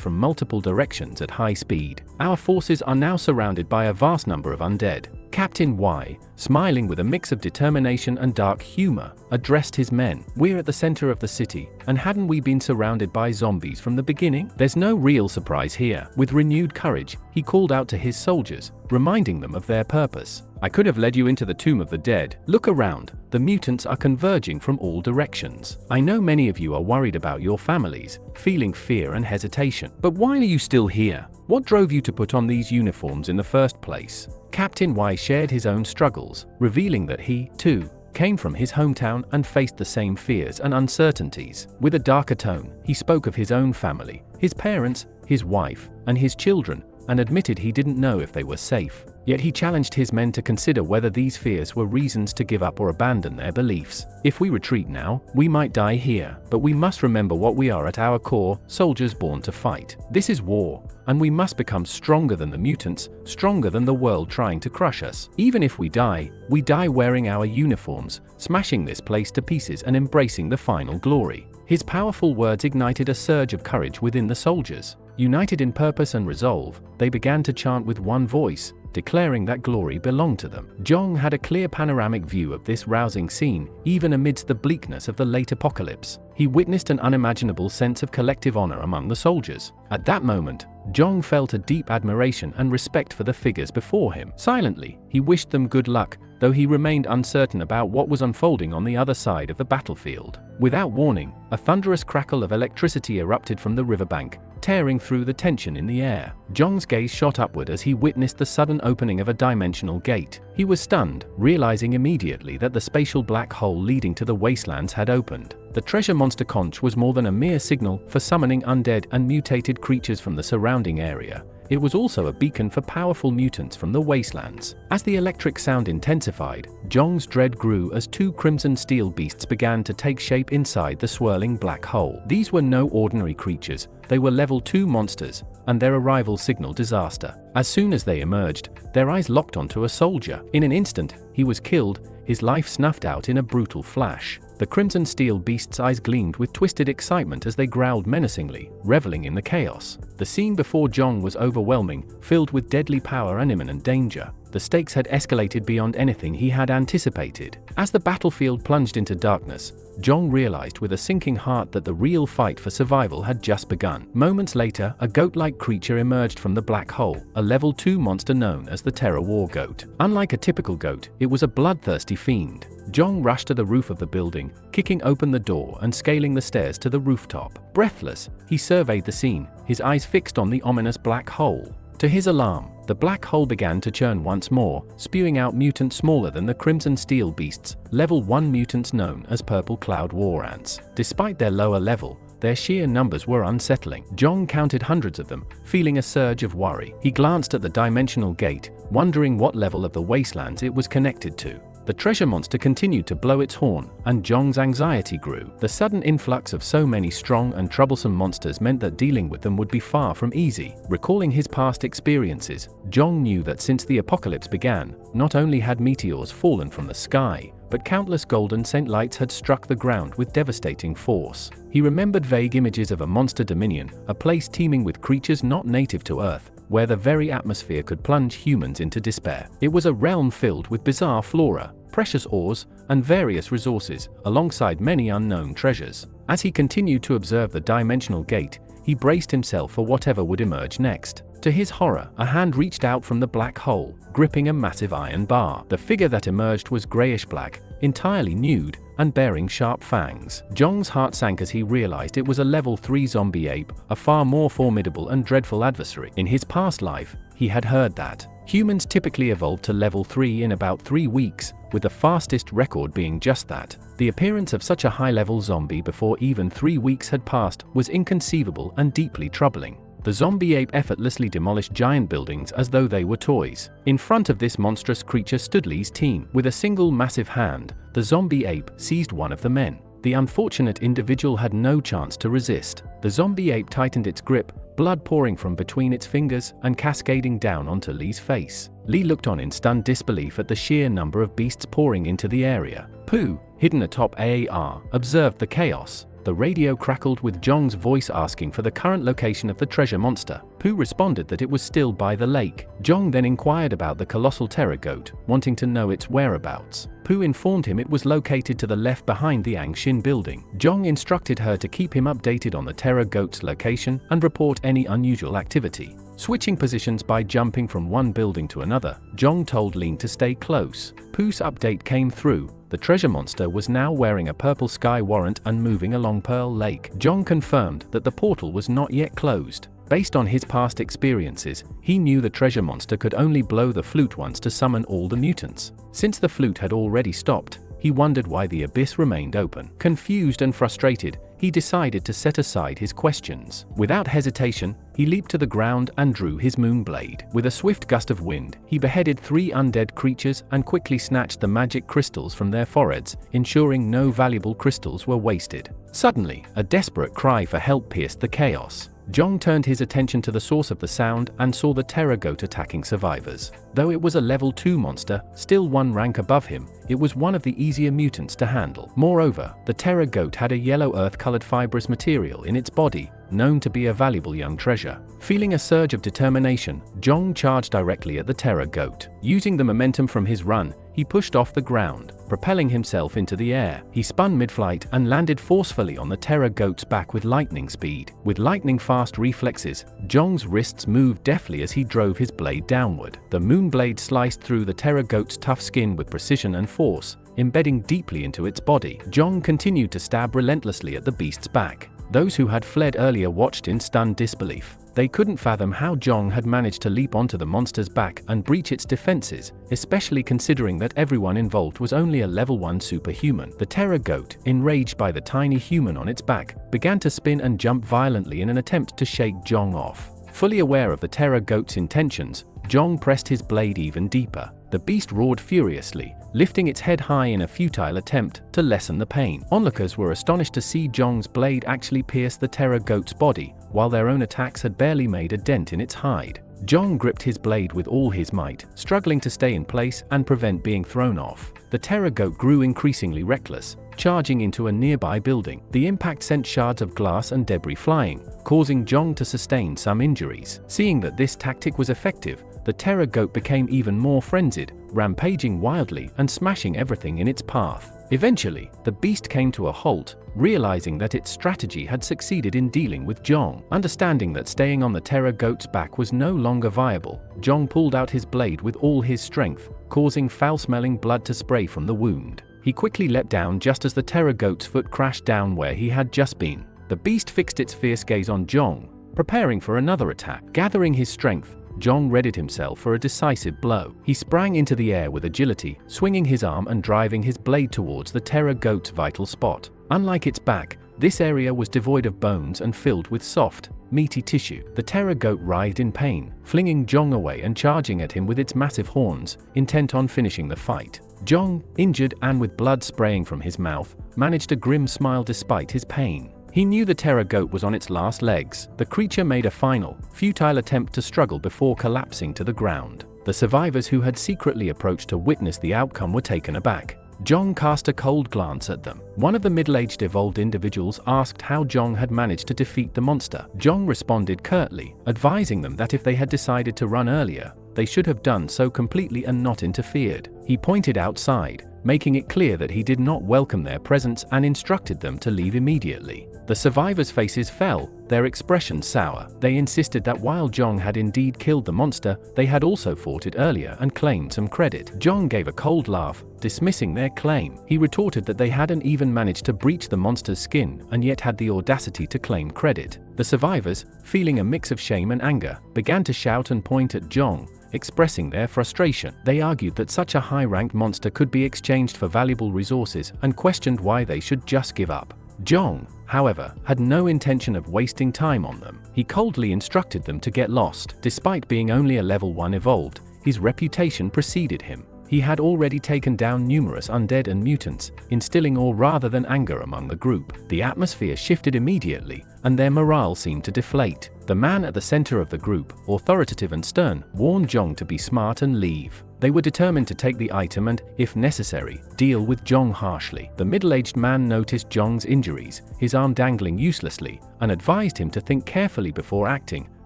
from multiple directions at high speed. Our forces are now surrounded by a vast number of undead. Captain Y, smiling with a mix of determination and dark humor, addressed his men. We're at the center of the city, and hadn't we been surrounded by zombies from the beginning? There's no real surprise here. With renewed courage, he called out to his soldiers, reminding them of their purpose. I could have led you into the tomb of the dead. Look around, the mutants are converging from all directions. I know many of you are worried about your families, feeling fear and hesitation. But why are you still here? What drove you to put on these uniforms in the first place? Captain Y shared his own struggles, revealing that he, too, came from his hometown and faced the same fears and uncertainties. With a darker tone, he spoke of his own family, his parents, his wife, and his children, and admitted he didn't know if they were safe. Yet he challenged his men to consider whether these fears were reasons to give up or abandon their beliefs. If we retreat now, we might die here, but we must remember what we are at our core, soldiers born to fight. This is war, and we must become stronger than the mutants, stronger than the world trying to crush us. Even if we die wearing our uniforms, smashing this place to pieces and embracing the final glory. His powerful words ignited a surge of courage within the soldiers. United in purpose and resolve, they began to chant with one voice, declaring that glory belonged to them. Zhong had a clear panoramic view of this rousing scene, even amidst the bleakness of the late apocalypse. He witnessed an unimaginable sense of collective honor among the soldiers. At that moment, Zhong felt a deep admiration and respect for the figures before him. Silently, he wished them good luck, though he remained uncertain about what was unfolding on the other side of the battlefield. Without warning, a thunderous crackle of electricity erupted from the riverbank, tearing through the tension in the air. Zhong's gaze shot upward as he witnessed the sudden opening of a dimensional gate. He was stunned, realizing immediately that the spatial black hole leading to the wastelands had opened. The treasure monster conch was more than a mere signal for summoning undead and mutated creatures from the surrounding area. it was also a beacon for powerful mutants from the wastelands. As the electric sound intensified, Zhong's dread grew as two crimson steel beasts began to take shape inside the swirling black hole. These were no ordinary creatures, they were level 2 monsters, and their arrival signaled disaster. As soon as they emerged, their eyes locked onto a soldier. In an instant, he was killed, his life snuffed out in a brutal flash. The crimson steel beast's eyes gleamed with twisted excitement as they growled menacingly, reveling in the chaos. The scene before Zhong was overwhelming, filled with deadly power and imminent danger. The stakes had escalated beyond anything he had anticipated. As the battlefield plunged into darkness, Zhong realized with a sinking heart that the real fight for survival had just begun. Moments later, a goat-like creature emerged from the black hole, a level 2 monster known as the Terror War Goat. Unlike a typical goat, it was a bloodthirsty fiend. Zhong rushed to the roof of the building, kicking open the door and scaling the stairs to the rooftop. Breathless, he surveyed the scene, his eyes fixed on the ominous black hole. To his alarm, the black hole began to churn once more, spewing out mutants smaller than the crimson steel beasts, level 1 mutants known as purple cloud war ants. Despite their lower level, their sheer numbers were unsettling. Zhong counted hundreds of them, feeling a surge of worry. He glanced at the dimensional gate, wondering what level of the wastelands it was connected to. The treasure monster continued to blow its horn, and Zhong's anxiety grew. The sudden influx of so many strong and troublesome monsters meant that dealing with them would be far from easy. Recalling his past experiences, Zhong knew that since the apocalypse began, not only had meteors fallen from the sky, but countless golden scent lights had struck the ground with devastating force. He remembered vague images of a monster dominion, a place teeming with creatures not native to Earth, where the very atmosphere could plunge humans into despair. It was a realm filled with bizarre flora, precious ores, and various resources, alongside many unknown treasures. As he continued to observe the dimensional gate, he braced himself for whatever would emerge next. To his horror, a hand reached out from the black hole, gripping a massive iron bar. The figure that emerged was grayish-black, entirely nude, and bearing sharp fangs. Zhong's heart sank as he realized it was a level 3 zombie ape, a far more formidable and dreadful adversary. In his past life, he had heard that humans typically evolve to level 3 in about 3 weeks, with the fastest record being just that. The appearance of such a high-level zombie before even 3 weeks had passed was inconceivable and deeply troubling. The zombie ape effortlessly demolished giant buildings as though they were toys. In front of this monstrous creature stood Lee's team. With a single massive hand, the zombie ape seized one of the men. The unfortunate individual had no chance to resist. The zombie ape tightened its grip, blood pouring from between its fingers and cascading down onto Lee's face. Lee looked on in stunned disbelief at the sheer number of beasts pouring into the area. Pooh, hidden atop AAR, observed the chaos. The radio crackled with Zhong's voice asking for the current location of the treasure monster. Pooh responded that it was still by the lake. Zhong then inquired about the colossal terror goat, wanting to know its whereabouts. Pooh informed him it was located to the left behind the Angshin building. Zhong instructed her to keep him updated on the terror goat's location and report any unusual activity. Switching positions by jumping from one building to another, Zhong told Lin to stay close. Pooh's update came through. The treasure monster was now wearing a purple sky warrant and moving along Pearl Lake. Zhong confirmed that the portal was not yet closed. Based on his past experiences, he knew the treasure monster could only blow the flute once to summon all the mutants. Since the flute had already stopped, he wondered why the abyss remained open. Confused and frustrated, he decided to set aside his questions. Without hesitation, he leaped to the ground and drew his moon blade. With a swift gust of wind, he beheaded 3 undead creatures and quickly snatched the magic crystals from their foreheads, ensuring no valuable crystals were wasted. Suddenly, a desperate cry for help pierced the chaos. Zhong turned his attention to the source of the sound and saw the terror goat attacking survivors. Though it was a level 2 monster, still 1 rank above him, it was one of the easier mutants to handle. Moreover, the terror goat had a yellow earth-colored fibrous material in its body, known to be a valuable young treasure. Feeling a surge of determination, Zhong charged directly at the terror goat. Using the momentum from his run, he pushed off the ground, propelling himself into the air. He spun mid-flight and landed forcefully on the terror goat's back with lightning speed. With lightning-fast reflexes, Zhong's wrists moved deftly as he drove his blade downward. The moon blade sliced through the terror goat's tough skin with precision and force, embedding deeply into its body. Zhong continued to stab relentlessly at the beast's back. Those who had fled earlier watched in stunned disbelief. They couldn't fathom how Zhong had managed to leap onto the monster's back and breach its defenses, especially considering that everyone involved was only a level 1 superhuman. The terror goat, enraged by the tiny human on its back, began to spin and jump violently in an attempt to shake Zhong off. Fully aware of the terror goat's intentions, Jong pressed his blade even deeper. The beast roared furiously, lifting its head high in a futile attempt to lessen the pain. Onlookers were astonished to see Jong's blade actually pierce the terror goat's body, while their own attacks had barely made a dent in its hide. Jong gripped his blade with all his might, struggling to stay in place and prevent being thrown off. The terror goat grew increasingly reckless, charging into a nearby building. The impact sent shards of glass and debris flying, causing Jong to sustain some injuries. Seeing that this tactic was effective, the terror goat became even more frenzied, rampaging wildly and smashing everything in its path. Eventually, the beast came to a halt, realizing that its strategy had succeeded in dealing with Jong. Understanding that staying on the terror goat's back was no longer viable, Jong pulled out his blade with all his strength, causing foul-smelling blood to spray from the wound. He quickly leapt down just as the terror goat's foot crashed down where he had just been. The beast fixed its fierce gaze on Jong, preparing for another attack. Gathering his strength, Jong readied himself for a decisive blow. He sprang into the air with agility, swinging his arm and driving his blade towards the terror goat's vital spot. Unlike its back, this area was devoid of bones and filled with soft, meaty tissue. The terror goat writhed in pain, flinging Jong away and charging at him with its massive horns, intent on finishing the fight. Jong, injured and with blood spraying from his mouth, managed a grim smile despite his pain. He knew the terror goat was on its last legs. The creature made a final, futile attempt to struggle before collapsing to the ground. The survivors who had secretly approached to witness the outcome were taken aback. Jong cast a cold glance at them. One of the middle-aged evolved individuals asked how Jong had managed to defeat the monster. Jong responded curtly, advising them that if they had decided to run earlier, they should have done so completely and not interfered. He pointed outside, making it clear that he did not welcome their presence and instructed them to leave immediately. The survivors' faces fell, their expressions sour. They insisted that while Jong had indeed killed the monster, they had also fought it earlier and claimed some credit. Jong gave a cold laugh, dismissing their claim. He retorted that they hadn't even managed to breach the monster's skin and yet had the audacity to claim credit. The survivors, feeling a mix of shame and anger, began to shout and point at Jong, expressing their frustration. They argued that such a high-ranked monster could be exchanged for valuable resources and questioned why they should just give up. Jong, however, had no intention of wasting time on them. He coldly instructed them to get lost. Despite being only a level 1 evolved, his reputation preceded him. He had already taken down numerous undead and mutants, instilling awe rather than anger among the group. The atmosphere shifted immediately, and their morale seemed to deflate. The man at the center of the group, authoritative and stern, warned Jong to be smart and leave. They were determined to take the item and, if necessary, deal with Jong harshly. The middle-aged man noticed Jong's injuries, his arm dangling uselessly, and advised him to think carefully before acting,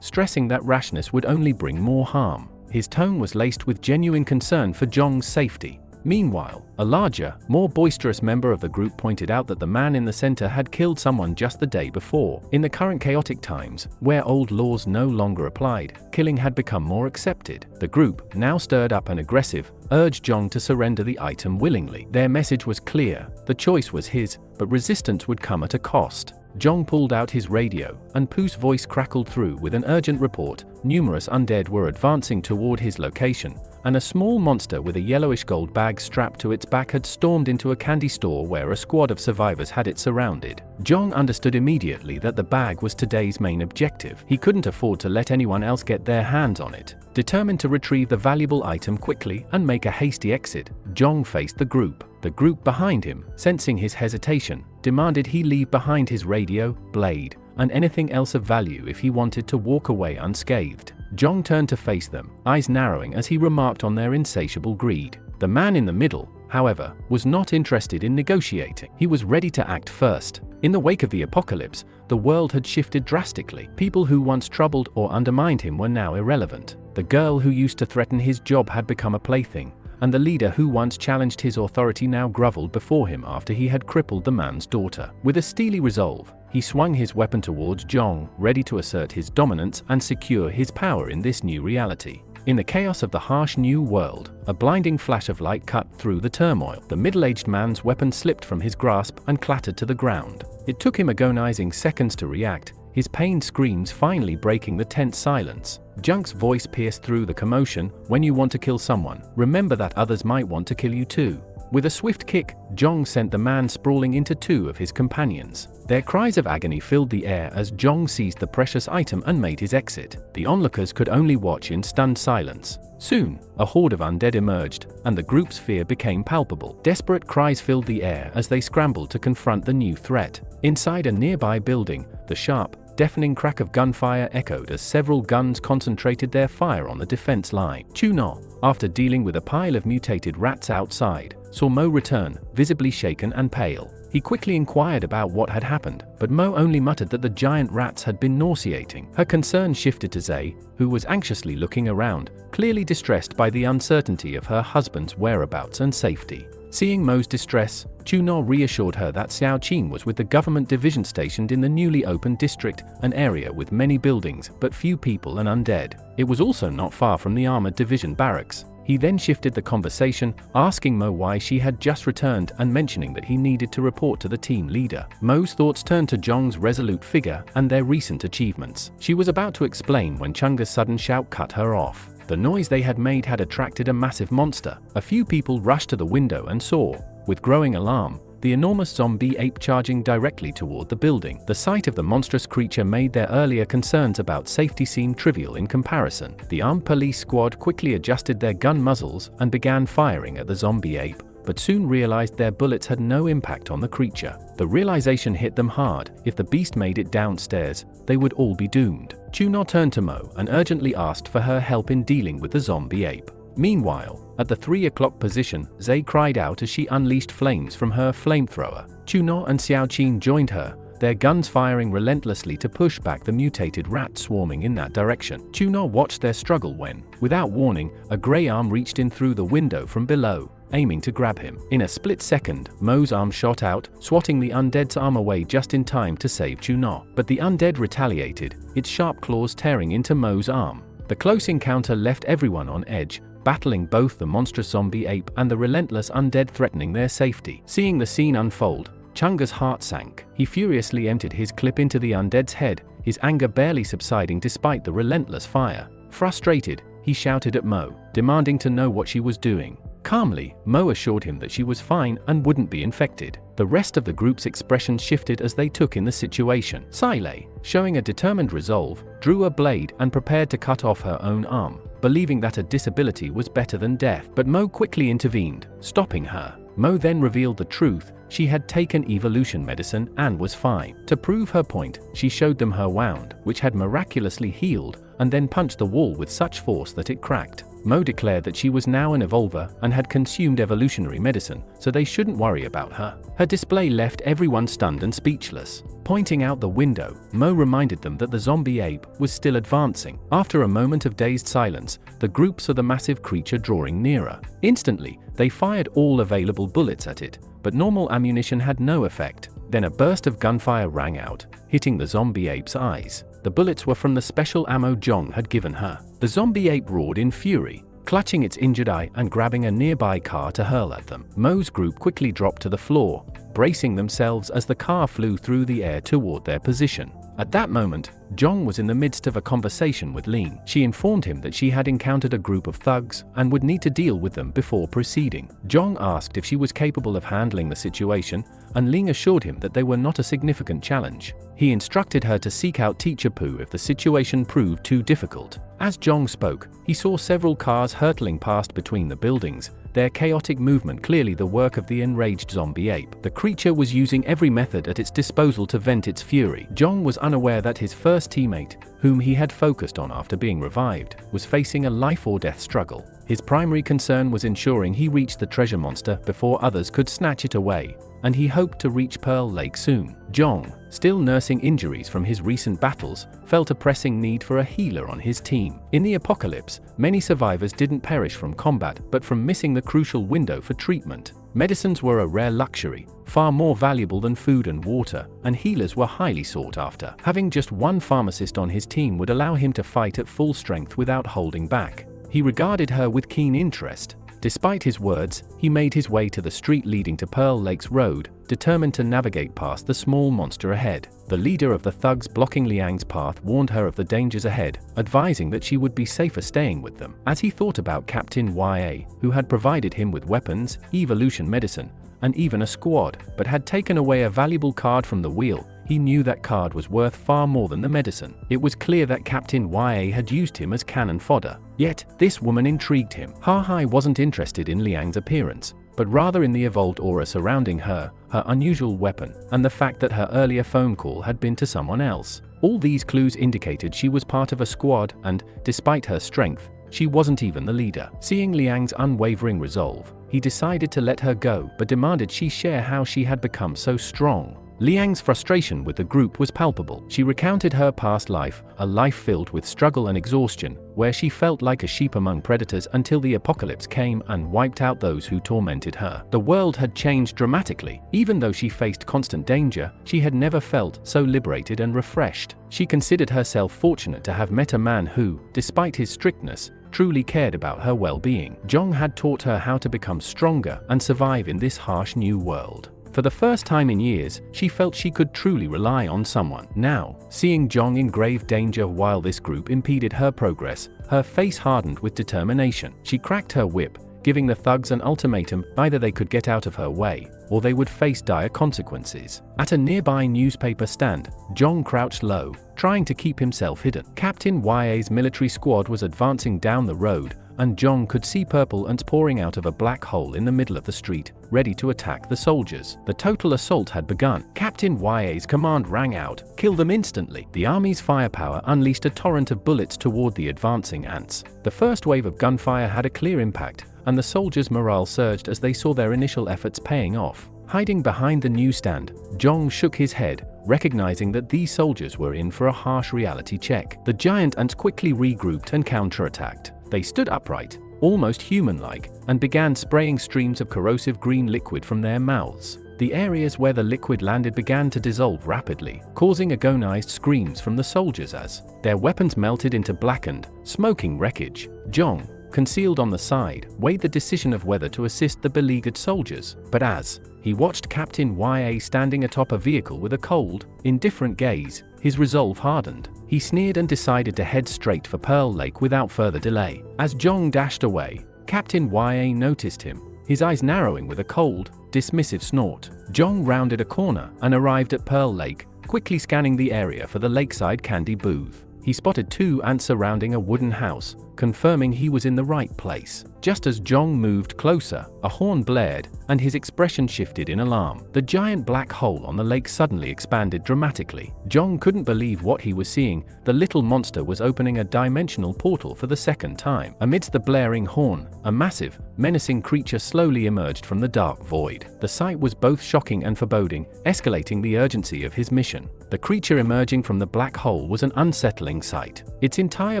stressing that rashness would only bring more harm. His tone was laced with genuine concern for Jong's safety. Meanwhile, a larger, more boisterous member of the group pointed out that the man in the center had killed someone just the day before. In the current chaotic times, where old laws no longer applied, killing had become more accepted. The group, now stirred up and aggressive, urged Jong to surrender the item willingly. Their message was clear: the choice was his, but resistance would come at a cost. Jong pulled out his radio, and Poo's voice crackled through with an urgent report. Numerous undead were advancing toward his location, and a small monster with a yellowish gold bag strapped to its back had stormed into a candy store where a squad of survivors had it surrounded. Jong understood immediately that the bag was today's main objective. He couldn't afford to let anyone else get their hands on it. Determined to retrieve the valuable item quickly and make a hasty exit, Jong faced the group. The group behind him, sensing his hesitation, demanded he leave behind his radio, blade, and anything else of value if he wanted to walk away unscathed. Jong turned to face them, eyes narrowing as he remarked on their insatiable greed. The man in the middle, however, was not interested in negotiating. He was ready to act first. In the wake of the apocalypse, the world had shifted drastically. People who once troubled or undermined him were now irrelevant. The girl who used to threaten his job had become a plaything, and the leader who once challenged his authority now groveled before him after he had crippled the man's daughter. With a steely resolve, he swung his weapon towards Jong, ready to assert his dominance and secure his power in this new reality. In the chaos of the harsh new world, a blinding flash of light cut through the turmoil. The middle-aged man's weapon slipped from his grasp and clattered to the ground. It took him agonizing seconds to react, his pained screams finally breaking the tense silence. Junk's voice pierced through the commotion: when you want to kill someone, remember that others might want to kill you too. With a swift kick, Jong sent the man sprawling into two of his companions. Their cries of agony filled the air as Jong seized the precious item and made his exit. The onlookers could only watch in stunned silence. Soon, a horde of undead emerged, and the group's fear became palpable. Desperate cries filled the air as they scrambled to confront the new threat. Inside a nearby building, the sharp, deafening crack of gunfire echoed as several guns concentrated their fire on the defense line. Chuno, after dealing with a pile of mutated rats outside, saw Mo return, visibly shaken and pale. He quickly inquired about what had happened, but Mo only muttered that the giant rats had been nauseating. Her concern shifted to Zay, who was anxiously looking around, clearly distressed by the uncertainty of her husband's whereabouts and safety. Seeing Mo's distress, Chuno reassured her that Xiaoqin was with the government division stationed in the newly opened district, an area with many buildings but few people and undead. It was also not far from the armored division barracks. He then shifted the conversation, asking Mo why she had just returned and mentioning that he needed to report to the team leader. Mo's thoughts turned to Jong's resolute figure and their recent achievements. She was about to explain when Chunga's sudden shout cut her off. The noise they had made had attracted a massive monster. A few people rushed to the window and saw, with growing alarm, the enormous zombie ape charging directly toward the building. The sight of the monstrous creature made their earlier concerns about safety seem trivial in comparison. The armed police squad quickly adjusted their gun muzzles and began firing at the zombie ape, but soon realized their bullets had no impact on the creature. The realization hit them hard: if the beast made it downstairs, they would all be doomed. Chuno turned to Mo and urgently asked for her help in dealing with the zombie ape. Meanwhile, at the 3 o'clock position, Zay cried out as she unleashed flames from her flamethrower. Chuno and Xiaoqin joined her, their guns firing relentlessly to push back the mutated rats swarming in that direction. Chuno watched their struggle when, without warning, a grey arm reached in through the window from below, aiming to grab him. In a split second, Mo's arm shot out, swatting the undead's arm away just in time to save Chuno. But the undead retaliated, its sharp claws tearing into Mo's arm. The close encounter left everyone on edge, battling both the monstrous zombie ape and the relentless undead threatening their safety. Seeing the scene unfold, Chunga's heart sank. He furiously emptied his clip into the undead's head, his anger barely subsiding despite the relentless fire. Frustrated, he shouted at Mo, demanding to know what she was doing. Calmly, Mo assured him that she was fine and wouldn't be infected. The rest of the group's expressions shifted as they took in the situation. Silei, showing a determined resolve, drew a blade and prepared to cut off her own arm, believing that a disability was better than death. But Mo quickly intervened, stopping her. Mo then revealed the truth: she had taken evolution medicine and was fine. To prove her point, she showed them her wound, which had miraculously healed, and then punched the wall with such force that it cracked. Mo declared that she was now an evolver and had consumed evolutionary medicine, so they shouldn't worry about her. Her display left everyone stunned and speechless. Pointing out the window, Mo reminded them that the zombie ape was still advancing. After a moment of dazed silence, the group saw the massive creature drawing nearer. Instantly, they fired all available bullets at it, but normal ammunition had no effect. Then a burst of gunfire rang out, hitting the zombie ape's eyes. The bullets were from the special ammo Jong had given her. The zombie ape roared in fury, clutching its injured eye and grabbing a nearby car to hurl at them. Mo's group quickly dropped to the floor, bracing themselves as the car flew through the air toward their position. At that moment, Jong was in the midst of a conversation with Ling. She informed him that she had encountered a group of thugs and would need to deal with them before proceeding. Jong asked if she was capable of handling the situation, and Ling assured him that they were not a significant challenge. He instructed her to seek out Teacher Pooh if the situation proved too difficult. As Jong spoke, he saw several cars hurtling past between the buildings, their chaotic movement clearly the work of the enraged zombie ape. The creature was using every method at its disposal to vent its fury. Jong was unaware that his first teammate, whom he had focused on after being revived, was facing a life-or-death struggle. His primary concern was ensuring he reached the treasure monster before others could snatch it away, and he hoped to reach Pearl Lake soon. Jong, still nursing injuries from his recent battles, felt a pressing need for a healer on his team. In the apocalypse, many survivors didn't perish from combat but from missing the crucial window for treatment. Medicines were a rare luxury, far more valuable than food and water, and healers were highly sought after. Having just one pharmacist on his team would allow him to fight at full strength without holding back. He regarded her with keen interest, Despite his words, he made his way to the street leading to Pearl Lake's road, determined to navigate past the small monster ahead. The leader of the thugs blocking Liang's path warned her of the dangers ahead, advising that she would be safer staying with them. As he thought about Captain YA, who had provided him with weapons, evolution medicine, and even a squad, but had taken away a valuable card from the wheel, he knew that card was worth far more than the medicine. It was clear that Captain YA had used him as cannon fodder. Yet, this woman intrigued him. Ha wasn't interested in Liang's appearance, but rather in the evolved aura surrounding her, her unusual weapon, and the fact that her earlier phone call had been to someone else. All these clues indicated she was part of a squad and, despite her strength, she wasn't even the leader. Seeing Liang's unwavering resolve, he decided to let her go but demanded she share how she had become so strong. Liang's frustration with the group was palpable. She recounted her past life, a life filled with struggle and exhaustion, where she felt like a sheep among predators until the apocalypse came and wiped out those who tormented her. The world had changed dramatically. Even though she faced constant danger, she had never felt so liberated and refreshed. She considered herself fortunate to have met a man who, despite his strictness, truly cared about her well-being. Zhong had taught her how to become stronger and survive in this harsh new world. For the first time in years, she felt she could truly rely on someone. Now, seeing Zhong in grave danger while this group impeded her progress, her face hardened with determination. She cracked her whip, giving the thugs an ultimatum: either they could get out of her way, or they would face dire consequences. At a nearby newspaper stand, Zhong crouched low, trying to keep himself hidden. Captain YA's military squad was advancing down the road, and Zhong could see purple ants pouring out of a black hole in the middle of the street, ready to attack the soldiers. The total assault had begun. Captain YA's command rang out: "Kill them instantly." The army's firepower unleashed a torrent of bullets toward the advancing ants. The first wave of gunfire had a clear impact, and the soldiers' morale surged as they saw their initial efforts paying off. Hiding behind the newsstand, Zhong shook his head, recognizing that these soldiers were in for a harsh reality check. The giant ants quickly regrouped and counterattacked. They stood upright, almost human-like, and began spraying streams of corrosive green liquid from their mouths. The areas where the liquid landed began to dissolve rapidly, causing agonized screams from the soldiers as their weapons melted into blackened, smoking wreckage. Zhong, concealed on the side, weighed the decision of whether to assist the beleaguered soldiers. But as he watched Captain YA standing atop a vehicle with a cold, indifferent gaze, his resolve hardened. He sneered and decided to head straight for Pearl Lake without further delay. As Zhong dashed away, Captain YA noticed him, his eyes narrowing with a cold, dismissive snort. Zhong rounded a corner and arrived at Pearl Lake, quickly scanning the area for the lakeside candy booth. He spotted two ants surrounding a wooden house, confirming he was in the right place. Just as Zhong moved closer, a horn blared, and his expression shifted in alarm. The giant black hole on the lake suddenly expanded dramatically. Zhong couldn't believe what he was seeing. The little monster was opening a dimensional portal for the second time. Amidst the blaring horn, a massive, menacing creature slowly emerged from the dark void. The sight was both shocking and foreboding, escalating the urgency of his mission. The creature emerging from the black hole was an unsettling sight. Its entire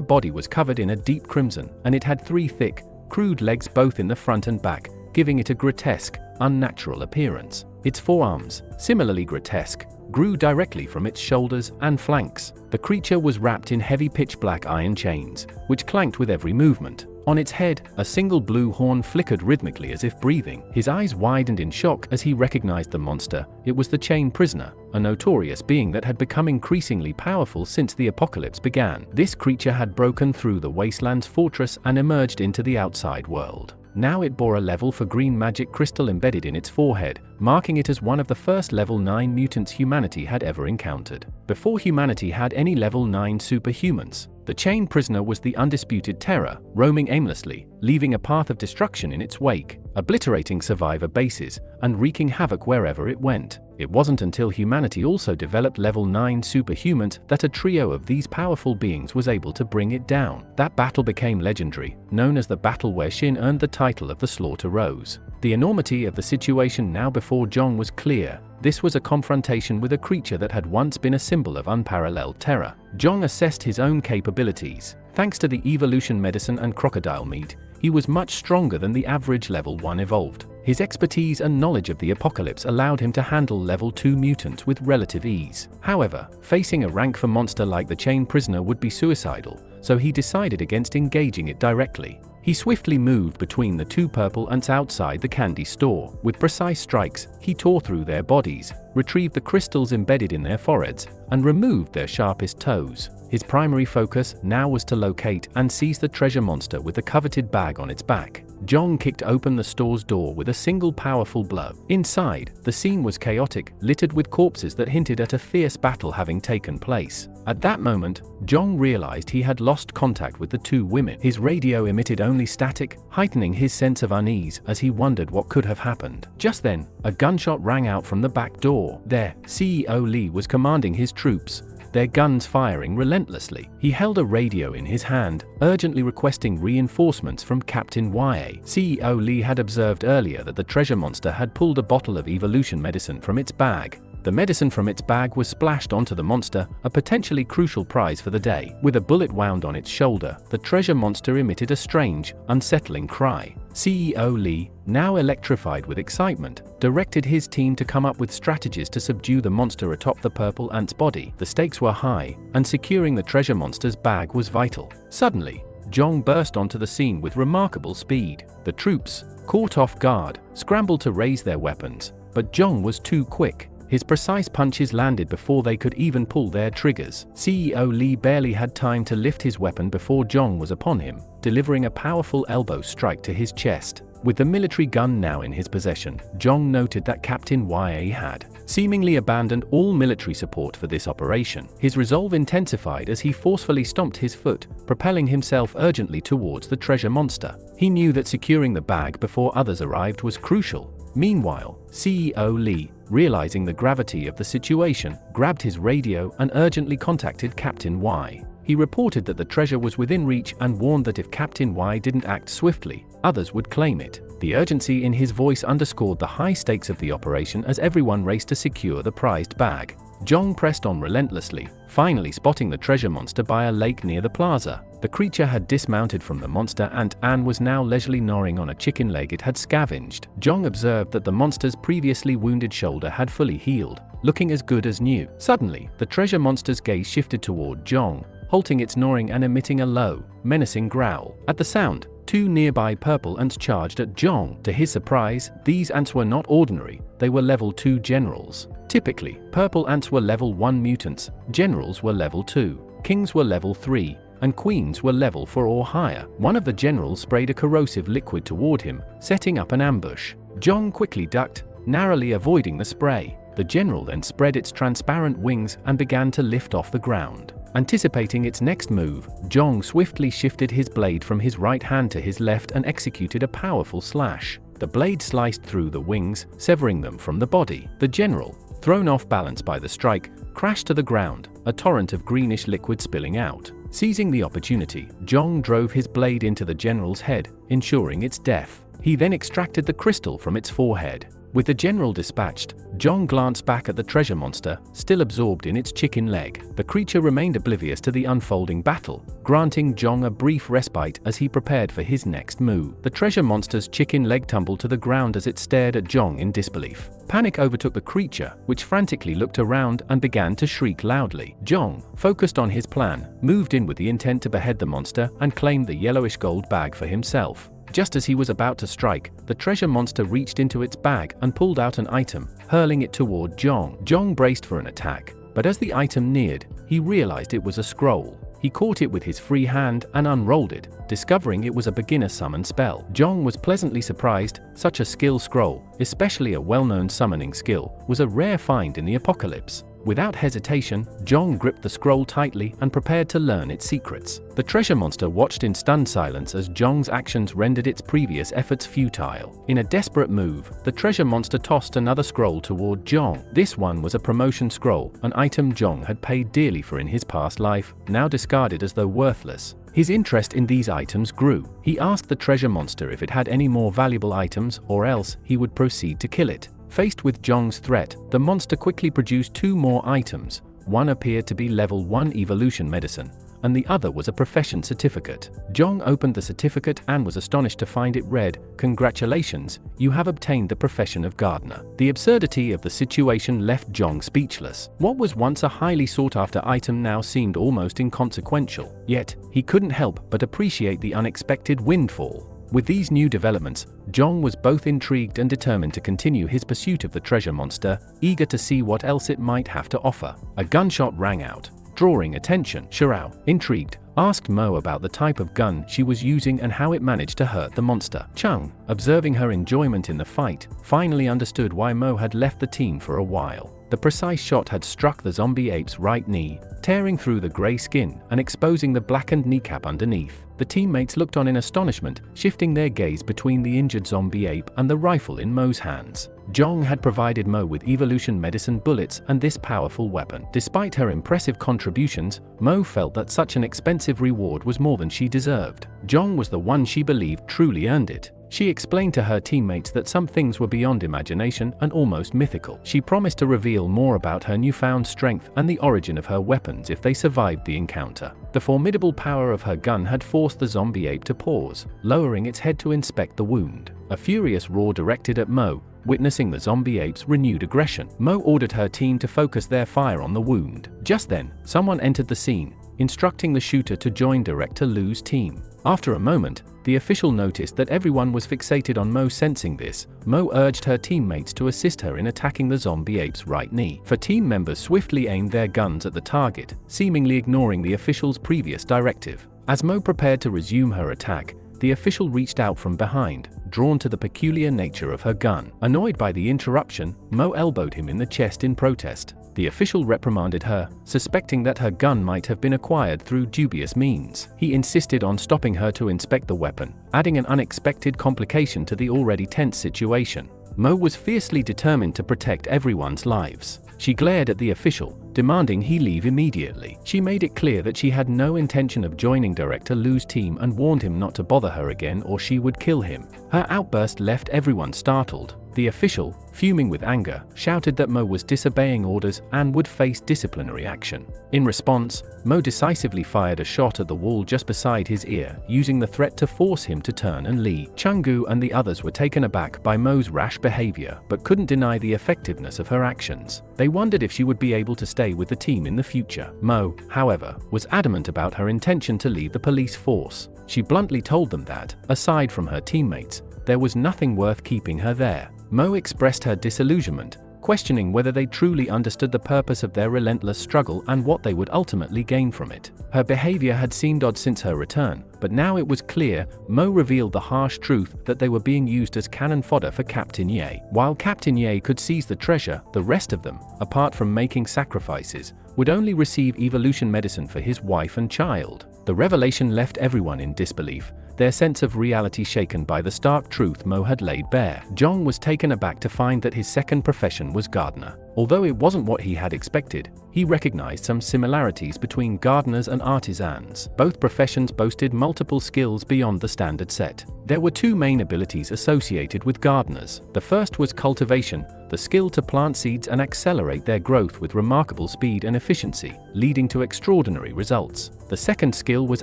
body was covered in a deep crimson, and it had three thick, crude legs both in the front and back, giving it a grotesque, unnatural appearance. Its forearms, similarly grotesque, grew directly from its shoulders and flanks. The creature was wrapped in heavy pitch-black iron chains, which clanked with every movement. On its head, a single blue horn flickered rhythmically as if breathing. His eyes widened in shock as he recognized the monster. It was the Chain Prisoner, a notorious being that had become increasingly powerful since the apocalypse began. This creature had broken through the Wasteland's fortress and emerged into the outside world. Now it bore a level 4 green magic crystal embedded in its forehead, marking it as one of the first level 9 mutants humanity had ever encountered. Before humanity had any level 9 superhumans, the Chain Prisoner was the undisputed terror, roaming aimlessly, leaving a path of destruction in its wake, obliterating survivor bases, and wreaking havoc wherever it went. It wasn't until humanity also developed level 9 superhumans that a trio of these powerful beings was able to bring it down. That battle became legendary, known as the battle where Shin earned the title of the Slaughter Rose. The enormity of the situation now before Zhong was clear. This was a confrontation with a creature that had once been a symbol of unparalleled terror. Zhong assessed his own capabilities. Thanks to the evolution medicine and crocodile meat, he was much stronger than the average level 1 evolved. His expertise and knowledge of the apocalypse allowed him to handle level 2 mutants with relative ease. However, facing a rank 4 monster like the Chain Prisoner would be suicidal, so he decided against engaging it directly. He swiftly moved between the two purple ants outside the candy store. With precise strikes, he tore through their bodies, retrieved the crystals embedded in their foreheads, and removed their sharpest toes. His primary focus now was to locate and seize the treasure monster with the coveted bag on its back. Jong kicked open the store's door with a single powerful blow. Inside, the scene was chaotic, littered with corpses that hinted at a fierce battle having taken place. At that moment, Jong realized he had lost contact with the two women. His radio emitted only static, heightening his sense of unease as he wondered what could have happened. Just then, a gunshot rang out from the back door. There, CEO Lee was commanding his troops, their guns firing relentlessly. He held a radio in his hand, urgently requesting reinforcements from Captain YA. CEO Lee had observed earlier that the treasure monster had pulled a bottle of evolution medicine from its bag. The medicine from its bag was splashed onto the monster, a potentially crucial prize for the day. With a bullet wound on its shoulder, the treasure monster emitted a strange, unsettling cry. CEO Lee, now electrified with excitement, directed his team to come up with strategies to subdue the monster atop the purple ant's body. The stakes were high, and securing the treasure monster's bag was vital. Suddenly, Jong burst onto the scene with remarkable speed. The troops, caught off guard, scrambled to raise their weapons, but Jong was too quick. His precise punches landed before they could even pull their triggers. CEO Lee barely had time to lift his weapon before Jong was upon him, delivering a powerful elbow strike to his chest. With the military gun now in his possession, Jong noted that Captain YA had seemingly abandoned all military support for this operation. His resolve intensified as he forcefully stomped his foot, propelling himself urgently towards the treasure monster. He knew that securing the bag before others arrived was crucial. Meanwhile, CEO Lee, realizing the gravity of the situation, grabbed his radio and urgently contacted Captain Y. He reported that the treasure was within reach and warned that if Captain Y didn't act swiftly, others would claim it. The urgency in his voice underscored the high stakes of the operation as everyone raced to secure the prized bag. Jong pressed on relentlessly, finally spotting the treasure monster by a lake near the plaza. The creature had dismounted from the monster ant and was now leisurely gnawing on a chicken leg it had scavenged. Jong observed that the monster's previously wounded shoulder had fully healed, looking as good as new. Suddenly, the treasure monster's gaze shifted toward Jong, halting its gnawing and emitting a low, menacing growl. At the sound, two nearby purple ants charged at Jong. To his surprise, these ants were not ordinary, they were level 2 generals. Typically, purple ants were level 1 mutants, generals were level 2, kings were level 3, and queens were level 4 or higher. One of the generals sprayed a corrosive liquid toward him, setting up an ambush. Jong quickly ducked, narrowly avoiding the spray. The general then spread its transparent wings and began to lift off the ground. Anticipating its next move, Jong swiftly shifted his blade from his right hand to his left and executed a powerful slash. The blade sliced through the wings, severing them from the body. The general, thrown off balance by the strike, crashed to the ground, a torrent of greenish liquid spilling out. Seizing the opportunity, Jong drove his blade into the general's head, ensuring its death. He then extracted the crystal from its forehead. With the general dispatched, Jong glanced back at the treasure monster, still absorbed in its chicken leg. The creature remained oblivious to the unfolding battle, granting Jong a brief respite as he prepared for his next move. The treasure monster's chicken leg tumbled to the ground as it stared at Jong in disbelief. Panic overtook the creature, which frantically looked around and began to shriek loudly. Jong, focused on his plan, moved in with the intent to behead the monster and claim the yellowish gold bag for himself. Just as he was about to strike, the treasure monster reached into its bag and pulled out an item, hurling it toward Jong. Jong braced for an attack, but as the item neared, he realized it was a scroll. He caught it with his free hand and unrolled it, discovering it was a beginner summon spell. Jong was pleasantly surprised. Such a skill scroll, especially a well-known summoning skill, was a rare find in the apocalypse. Without hesitation, Jong gripped the scroll tightly and prepared to learn its secrets. The treasure monster watched in stunned silence as Jong's actions rendered its previous efforts futile. In a desperate move, the treasure monster tossed another scroll toward Jong. This one was a promotion scroll, an item Jong had paid dearly for in his past life, now discarded as though worthless. His interest in these items grew. He asked the treasure monster if it had any more valuable items, or else he would proceed to kill it. Faced with Jong's threat, the monster quickly produced two more items. One appeared to be level 1 evolution medicine, and the other was a profession certificate. Jong opened the certificate and was astonished to find it read, "Congratulations, you have obtained the profession of gardener." The absurdity of the situation left Jong speechless. What was once a highly sought-after item now seemed almost inconsequential, yet he couldn't help but appreciate the unexpected windfall. With these new developments, Jong was both intrigued and determined to continue his pursuit of the treasure monster, eager to see what else it might have to offer. A gunshot rang out, drawing attention. Shirao, intrigued, asked Mo about the type of gun she was using and how it managed to hurt the monster. Chung, observing her enjoyment in the fight, finally understood why Mo had left the team for a while. The precise shot had struck the zombie ape's right knee, tearing through the grey skin and exposing the blackened kneecap underneath. The teammates looked on in astonishment, shifting their gaze between the injured zombie ape and the rifle in Mo's hands. Jong had provided Mo with evolution medicine bullets and this powerful weapon. Despite her impressive contributions, Mo felt that such an expensive reward was more than she deserved. Jong was the one she believed truly earned it. She explained to her teammates that some things were beyond imagination and almost mythical. She promised to reveal more about her newfound strength and the origin of her weapons if they survived the encounter. The formidable power of her gun had forced the zombie ape to pause, lowering its head to inspect the wound. A furious roar directed at Mo, witnessing the zombie ape's renewed aggression. Mo ordered her team to focus their fire on the wound. Just then, someone entered the scene, instructing the shooter to join Director Lu's team. After a moment, the official noticed that everyone was fixated on Mo. Sensing this, Mo urged her teammates to assist her in attacking the zombie ape's right knee. Her team members swiftly aimed their guns at the target, seemingly ignoring the official's previous directive. As Mo prepared to resume her attack, the official reached out from behind, drawn to the peculiar nature of her gun. Annoyed by the interruption, Mo elbowed him in the chest in protest. The official reprimanded her, suspecting that her gun might have been acquired through dubious means. He insisted on stopping her to inspect the weapon, adding an unexpected complication to the already tense situation. Mo was fiercely determined to protect everyone's lives. She glared at the official, demanding he leave immediately. She made it clear that she had no intention of joining Director Lu's team and warned him not to bother her again or she would kill him. Her outburst left everyone startled. The official, fuming with anger, shouted that Mo was disobeying orders and would face disciplinary action. In response, Mo decisively fired a shot at the wall just beside his ear, using the threat to force him to turn and leave. Changgu and the others were taken aback by Mo's rash behavior but couldn't deny the effectiveness of her actions. They wondered if she would be able to stay with the team in the future. Mo, however, was adamant about her intention to leave the police force. She bluntly told them that, aside from her teammates, there was nothing worth keeping her there. Mo expressed her disillusionment, questioning whether they truly understood the purpose of their relentless struggle and what they would ultimately gain from it. Her behavior had seemed odd since her return, but now it was clear. Mo revealed the harsh truth that they were being used as cannon fodder for Captain Ye. While Captain Ye could seize the treasure, the rest of them, apart from making sacrifices, would only receive evolution medicine for his wife and child. The revelation left everyone in disbelief, their sense of reality shaken by the stark truth Mo had laid bare. Jong was taken aback to find that his second profession was gardener. Although it wasn't what he had expected, he recognized some similarities between gardeners and artisans. Both professions boasted multiple skills beyond the standard set. There were two main abilities associated with gardeners. The first was cultivation, the skill to plant seeds and accelerate their growth with remarkable speed and efficiency, leading to extraordinary results. The second skill was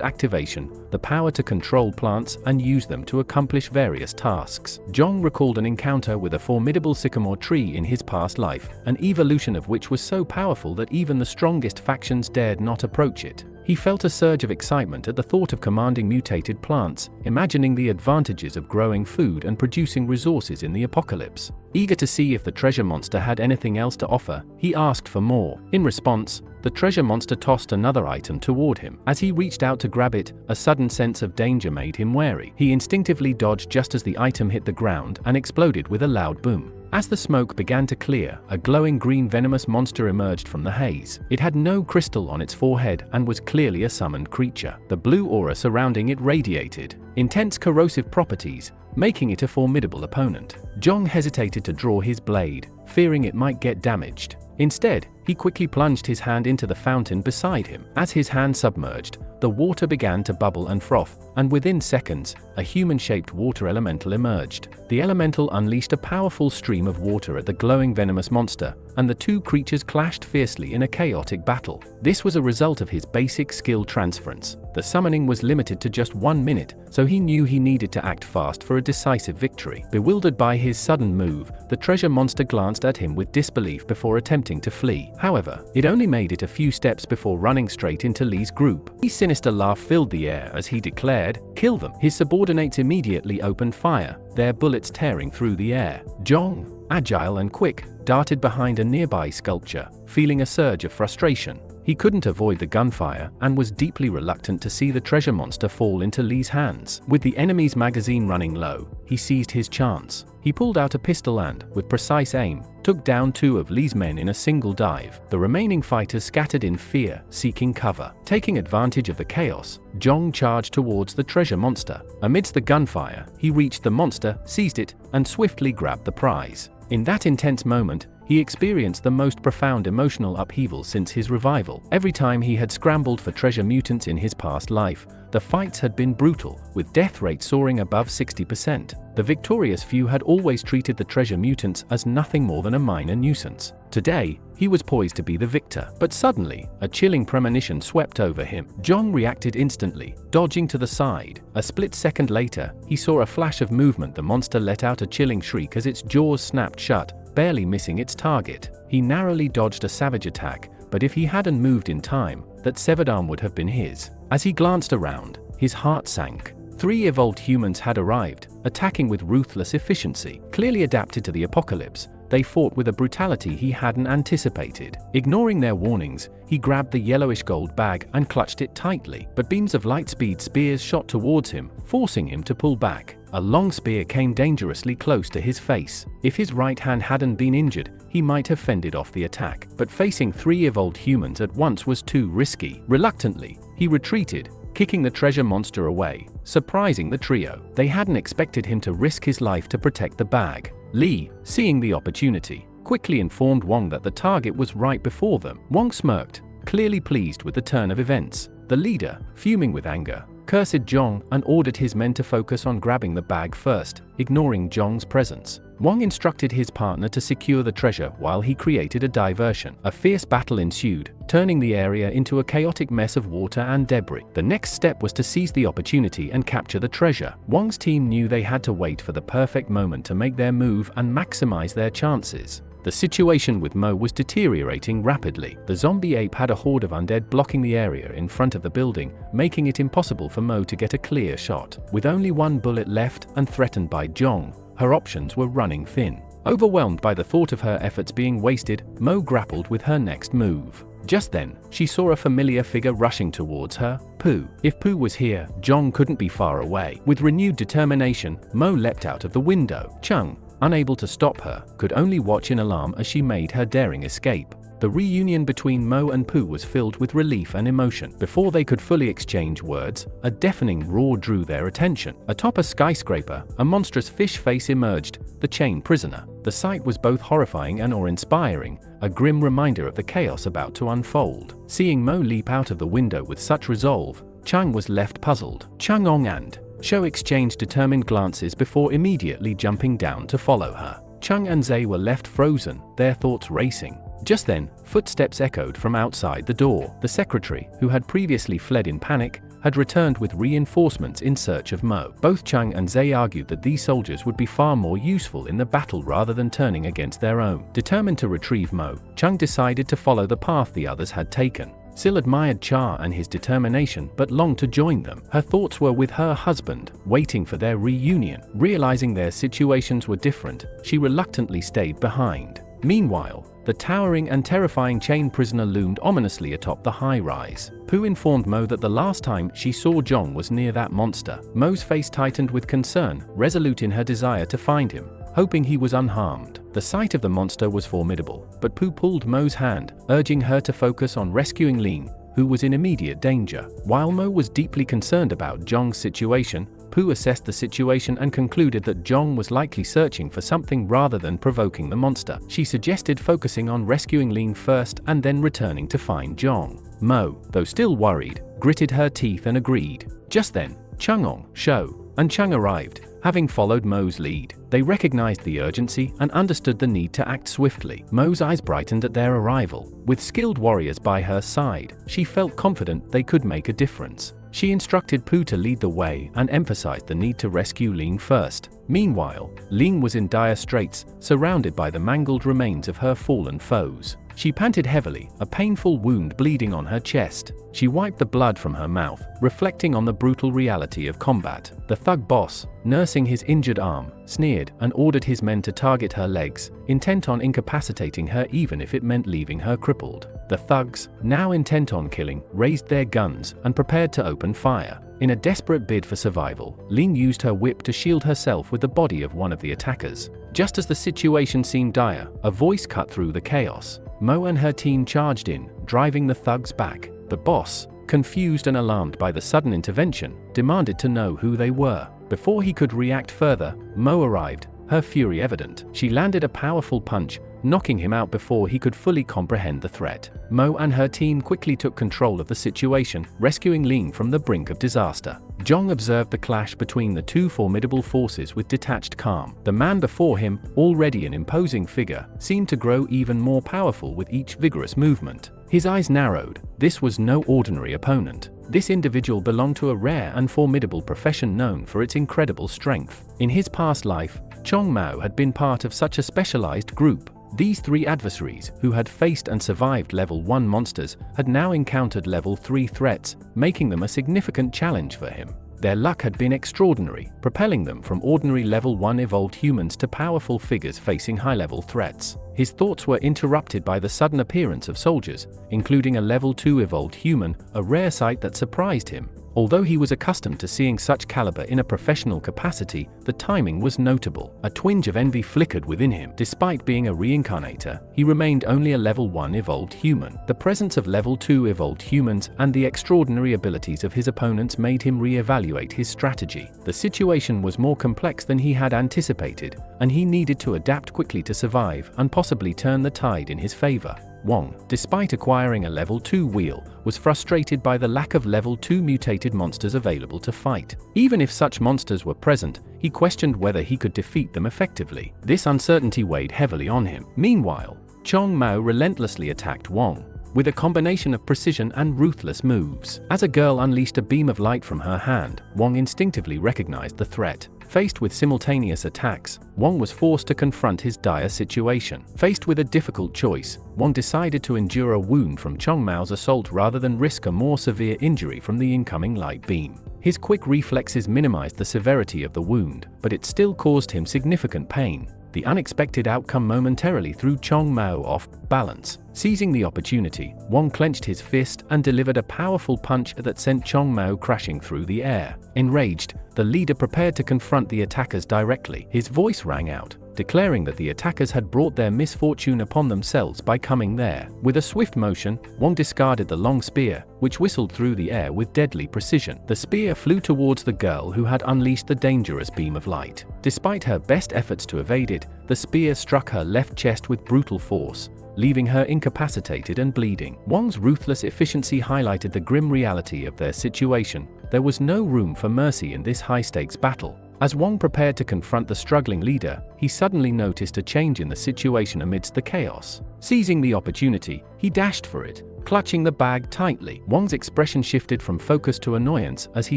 activation, the power to control plants and use them to accomplish various tasks. Jong recalled an encounter with a formidable sycamore tree in his past life, an evolution of which was so powerful that even the strongest factions dared not approach it. He felt a surge of excitement at the thought of commanding mutated plants, imagining the advantages of growing food and producing resources in the apocalypse. Eager to see if the treasure monster had anything else to offer, he asked for more. In response, the treasure monster tossed another item toward him. As he reached out to grab it, a sudden sense of danger made him wary. He instinctively dodged just as the item hit the ground and exploded with a loud boom. As the smoke began to clear, a glowing green venomous monster emerged from the haze. It had no crystal on its forehead and was clearly a summoned creature. The blue aura surrounding it radiated intense corrosive properties, making it a formidable opponent. Jong hesitated to draw his blade, fearing it might get damaged. Instead, he quickly plunged his hand into the fountain beside him. As his hand submerged, the water began to bubble and froth, and within seconds, a human-shaped water elemental emerged. The elemental unleashed a powerful stream of water at the glowing venomous monster, and the two creatures clashed fiercely in a chaotic battle. This was a result of his basic skill transference. The summoning was limited to just 1 minute, so he knew he needed to act fast for a decisive victory. Bewildered by his sudden move, the treasure monster glanced at him with disbelief before attempting to flee. However, it only made it a few steps before running straight into Lee's group. His sinister laugh filled the air as he declared, "Kill them." His subordinates immediately opened fire, their bullets tearing through the air. Jong, agile and quick, darted behind a nearby sculpture, feeling a surge of frustration. He couldn't avoid the gunfire and was deeply reluctant to see the treasure monster fall into Lee's hands. With the enemy's magazine running low, he seized his chance. He pulled out a pistol and, with precise aim, took down 2 of Lee's men in a single dive. The remaining fighters scattered in fear, seeking cover. Taking advantage of the chaos, Jong charged towards the treasure monster. Amidst the gunfire, he reached the monster, seized it, and swiftly grabbed the prize. In that intense moment, he experienced the most profound emotional upheaval since his revival. Every time he had scrambled for treasure mutants in his past life, the fights had been brutal, with death rates soaring above 60%. The victorious few had always treated the treasure mutants as nothing more than a minor nuisance. Today, he was poised to be the victor. But suddenly, a chilling premonition swept over him. Jong reacted instantly, dodging to the side. A split second later, he saw a flash of movement. The monster let out a chilling shriek as its jaws snapped shut, barely missing its target. He narrowly dodged a savage attack, but if he hadn't moved in time, that severed arm would have been his. As he glanced around, his heart sank. 3 evolved humans had arrived, attacking with ruthless efficiency. Clearly adapted to the apocalypse, they fought with a brutality he hadn't anticipated. Ignoring their warnings, he grabbed the yellowish gold bag and clutched it tightly, but beams of light-speed spears shot towards him, forcing him to pull back. A long spear came dangerously close to his face. If his right hand hadn't been injured, he might have fended off the attack. But facing 3 evolved humans at once was too risky. Reluctantly, he retreated, kicking the treasure monster away, surprising the trio. They hadn't expected him to risk his life to protect the bag. Lee, seeing the opportunity, quickly informed Wong that the target was right before them. Wong smirked, clearly pleased with the turn of events. The leader, fuming with anger, cursed Jong and ordered his men to focus on grabbing the bag first, ignoring Jong's presence. Wong instructed his partner to secure the treasure while he created a diversion. A fierce battle ensued, turning the area into a chaotic mess of water and debris. The next step was to seize the opportunity and capture the treasure. Wong's team knew they had to wait for the perfect moment to make their move and maximize their chances. The situation with Mo was deteriorating rapidly. The zombie ape had a horde of undead blocking the area in front of the building, making it impossible for Mo to get a clear shot. With only 1 bullet left and threatened by Jong, her options were running thin. Overwhelmed by the thought of her efforts being wasted, Mo grappled with her next move. Just then, she saw a familiar figure rushing towards her, Pooh. If Pooh was here, Jong couldn't be far away. With renewed determination, Mo leapt out of the window. Chung, unable to stop her, could only watch in alarm as she made her daring escape. The reunion between Mo and Pooh was filled with relief and emotion. Before they could fully exchange words, a deafening roar drew their attention. Atop a skyscraper, a monstrous fish face emerged, the chained prisoner. The sight was both horrifying and awe-inspiring, a grim reminder of the chaos about to unfold. Seeing Mo leap out of the window with such resolve, Chung was left puzzled. Changong and Sho exchanged determined glances before immediately jumping down to follow her. Chung and Zay were left frozen, their thoughts racing. Just then, footsteps echoed from outside the door. The secretary, who had previously fled in panic, had returned with reinforcements in search of Mo. Both Chung and Zay argued that these soldiers would be far more useful in the battle rather than turning against their own. Determined to retrieve Mo, Chung decided to follow the path the others had taken. Sil admired Cha and his determination but longed to join them. Her thoughts were with her husband, waiting for their reunion. Realizing their situations were different, she reluctantly stayed behind. Meanwhile, the towering and terrifying chain prisoner loomed ominously atop the high-rise. Pooh informed Mo that the last time she saw Jong was near that monster. Mo's face tightened with concern, resolute in her desire to find him, hoping he was unharmed. The sight of the monster was formidable, but Pooh pulled Mo's hand, urging her to focus on rescuing Ling, who was in immediate danger. While Mo was deeply concerned about Jong's situation, Pooh assessed the situation and concluded that Jong was likely searching for something rather than provoking the monster. She suggested focusing on rescuing Ling first and then returning to find Jong. Mo, though still worried, gritted her teeth and agreed. Just then, Chang'ong, Shou, and Chang arrived. Having followed Mo's lead, they recognized the urgency and understood the need to act swiftly. Mo's eyes brightened at their arrival. With skilled warriors by her side, she felt confident they could make a difference. She instructed Pu to lead the way and emphasized the need to rescue Ling first. Meanwhile, Ling was in dire straits, surrounded by the mangled remains of her fallen foes. She panted heavily, a painful wound bleeding on her chest. She wiped the blood from her mouth, reflecting on the brutal reality of combat. The thug boss, nursing his injured arm, sneered and ordered his men to target her legs, intent on incapacitating her even if it meant leaving her crippled. The thugs, now intent on killing, raised their guns and prepared to open fire. In a desperate bid for survival, Ling used her whip to shield herself with the body of one of the attackers. Just as the situation seemed dire, a voice cut through the chaos. Mo and her team charged in, driving the thugs back. The boss, confused and alarmed by the sudden intervention, demanded to know who they were. Before he could react further, Mo arrived, her fury evident. She landed a powerful punch, knocking him out before he could fully comprehend the threat. Mo and her team quickly took control of the situation, rescuing Ling from the brink of disaster. Zhong observed the clash between the two formidable forces with detached calm. The man before him, already an imposing figure, seemed to grow even more powerful with each vigorous movement. His eyes narrowed. This was no ordinary opponent. This individual belonged to a rare and formidable profession known for its incredible strength. In his past life, Chong Mao had been part of such a specialized group. These three adversaries, who had faced and survived level 1 monsters, had now encountered level 3 threats, making them a significant challenge for him. Their luck had been extraordinary, propelling them from ordinary level 1 evolved humans to powerful figures facing high-level threats. His thoughts were interrupted by the sudden appearance of soldiers, including a level 2 evolved human, a rare sight that surprised him. Although he was accustomed to seeing such caliber in a professional capacity, the timing was notable. A twinge of envy flickered within him. Despite being a reincarnator, he remained only a level 1 evolved human. The presence of level 2 evolved humans and the extraordinary abilities of his opponents made him re-evaluate his strategy. The situation was more complex than he had anticipated, and he needed to adapt quickly to survive and possibly turn the tide in his favor. Wong, despite acquiring a level 2 wheel, was frustrated by the lack of level 2 mutated monsters available to fight. Even if such monsters were present, he questioned whether he could defeat them effectively. This uncertainty weighed heavily on him. Meanwhile, Chong Mao relentlessly attacked Wong, with a combination of precision and ruthless moves. As a girl unleashed a beam of light from her hand, Wong instinctively recognized the threat. Faced with simultaneous attacks, Wong was forced to confront his dire situation. Faced with a difficult choice, Wong decided to endure a wound from Chong Mao's assault rather than risk a more severe injury from the incoming light beam. His quick reflexes minimized the severity of the wound, but it still caused him significant pain. The unexpected outcome momentarily threw Chong Mao off balance. Seizing the opportunity, Wong clenched his fist and delivered a powerful punch that sent Chong Mao crashing through the air. Enraged, the leader prepared to confront the attackers directly. His voice rang out, declaring that the attackers had brought their misfortune upon themselves by coming there. With a swift motion, Wong discarded the long spear, which whistled through the air with deadly precision. The spear flew towards the girl who had unleashed the dangerous beam of light. Despite her best efforts to evade it, the spear struck her left chest with brutal force, leaving her incapacitated and bleeding. Wong's ruthless efficiency highlighted the grim reality of their situation. There was no room for mercy in this high-stakes battle. As Wong prepared to confront the struggling leader, he suddenly noticed a change in the situation amidst the chaos. Seizing the opportunity, he dashed for it, clutching the bag tightly. Wong's expression shifted from focus to annoyance as he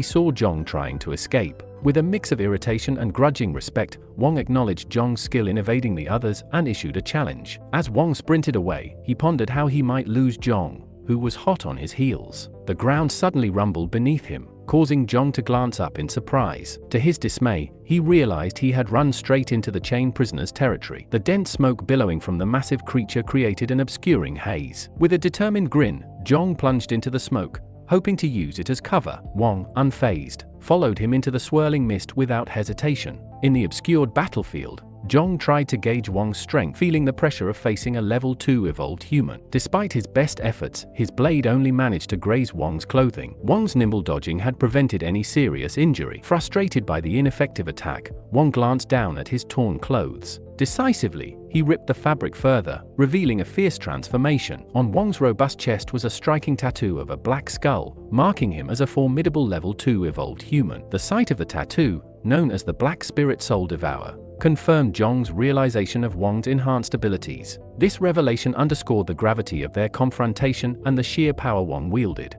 saw Zhong trying to escape. With a mix of irritation and grudging respect, Wong acknowledged Zhong's skill in evading the others and issued a challenge. As Wong sprinted away, he pondered how he might lose Zhong, who was hot on his heels. The ground suddenly rumbled beneath him, causing Zhong to glance up in surprise. To his dismay, he realized he had run straight into the chained prisoner's territory. The dense smoke billowing from the massive creature created an obscuring haze. With a determined grin, Zhong plunged into the smoke, hoping to use it as cover. Wong, unfazed, followed him into the swirling mist without hesitation. In the obscured battlefield, Zhong tried to gauge Wong's strength, feeling the pressure of facing a level 2 evolved human. Despite his best efforts, his blade only managed to graze Wong's clothing. Wong's nimble dodging had prevented any serious injury. Frustrated by the ineffective attack, Wong glanced down at his torn clothes. Decisively, he ripped the fabric further, revealing a fierce transformation. On Wong's robust chest was a striking tattoo of a black skull, marking him as a formidable level 2 evolved human. The sight of the tattoo, known as the Black Spirit Soul Devourer, confirmed Zhong's realization of Wong's enhanced abilities. This revelation underscored the gravity of their confrontation and the sheer power Wong wielded.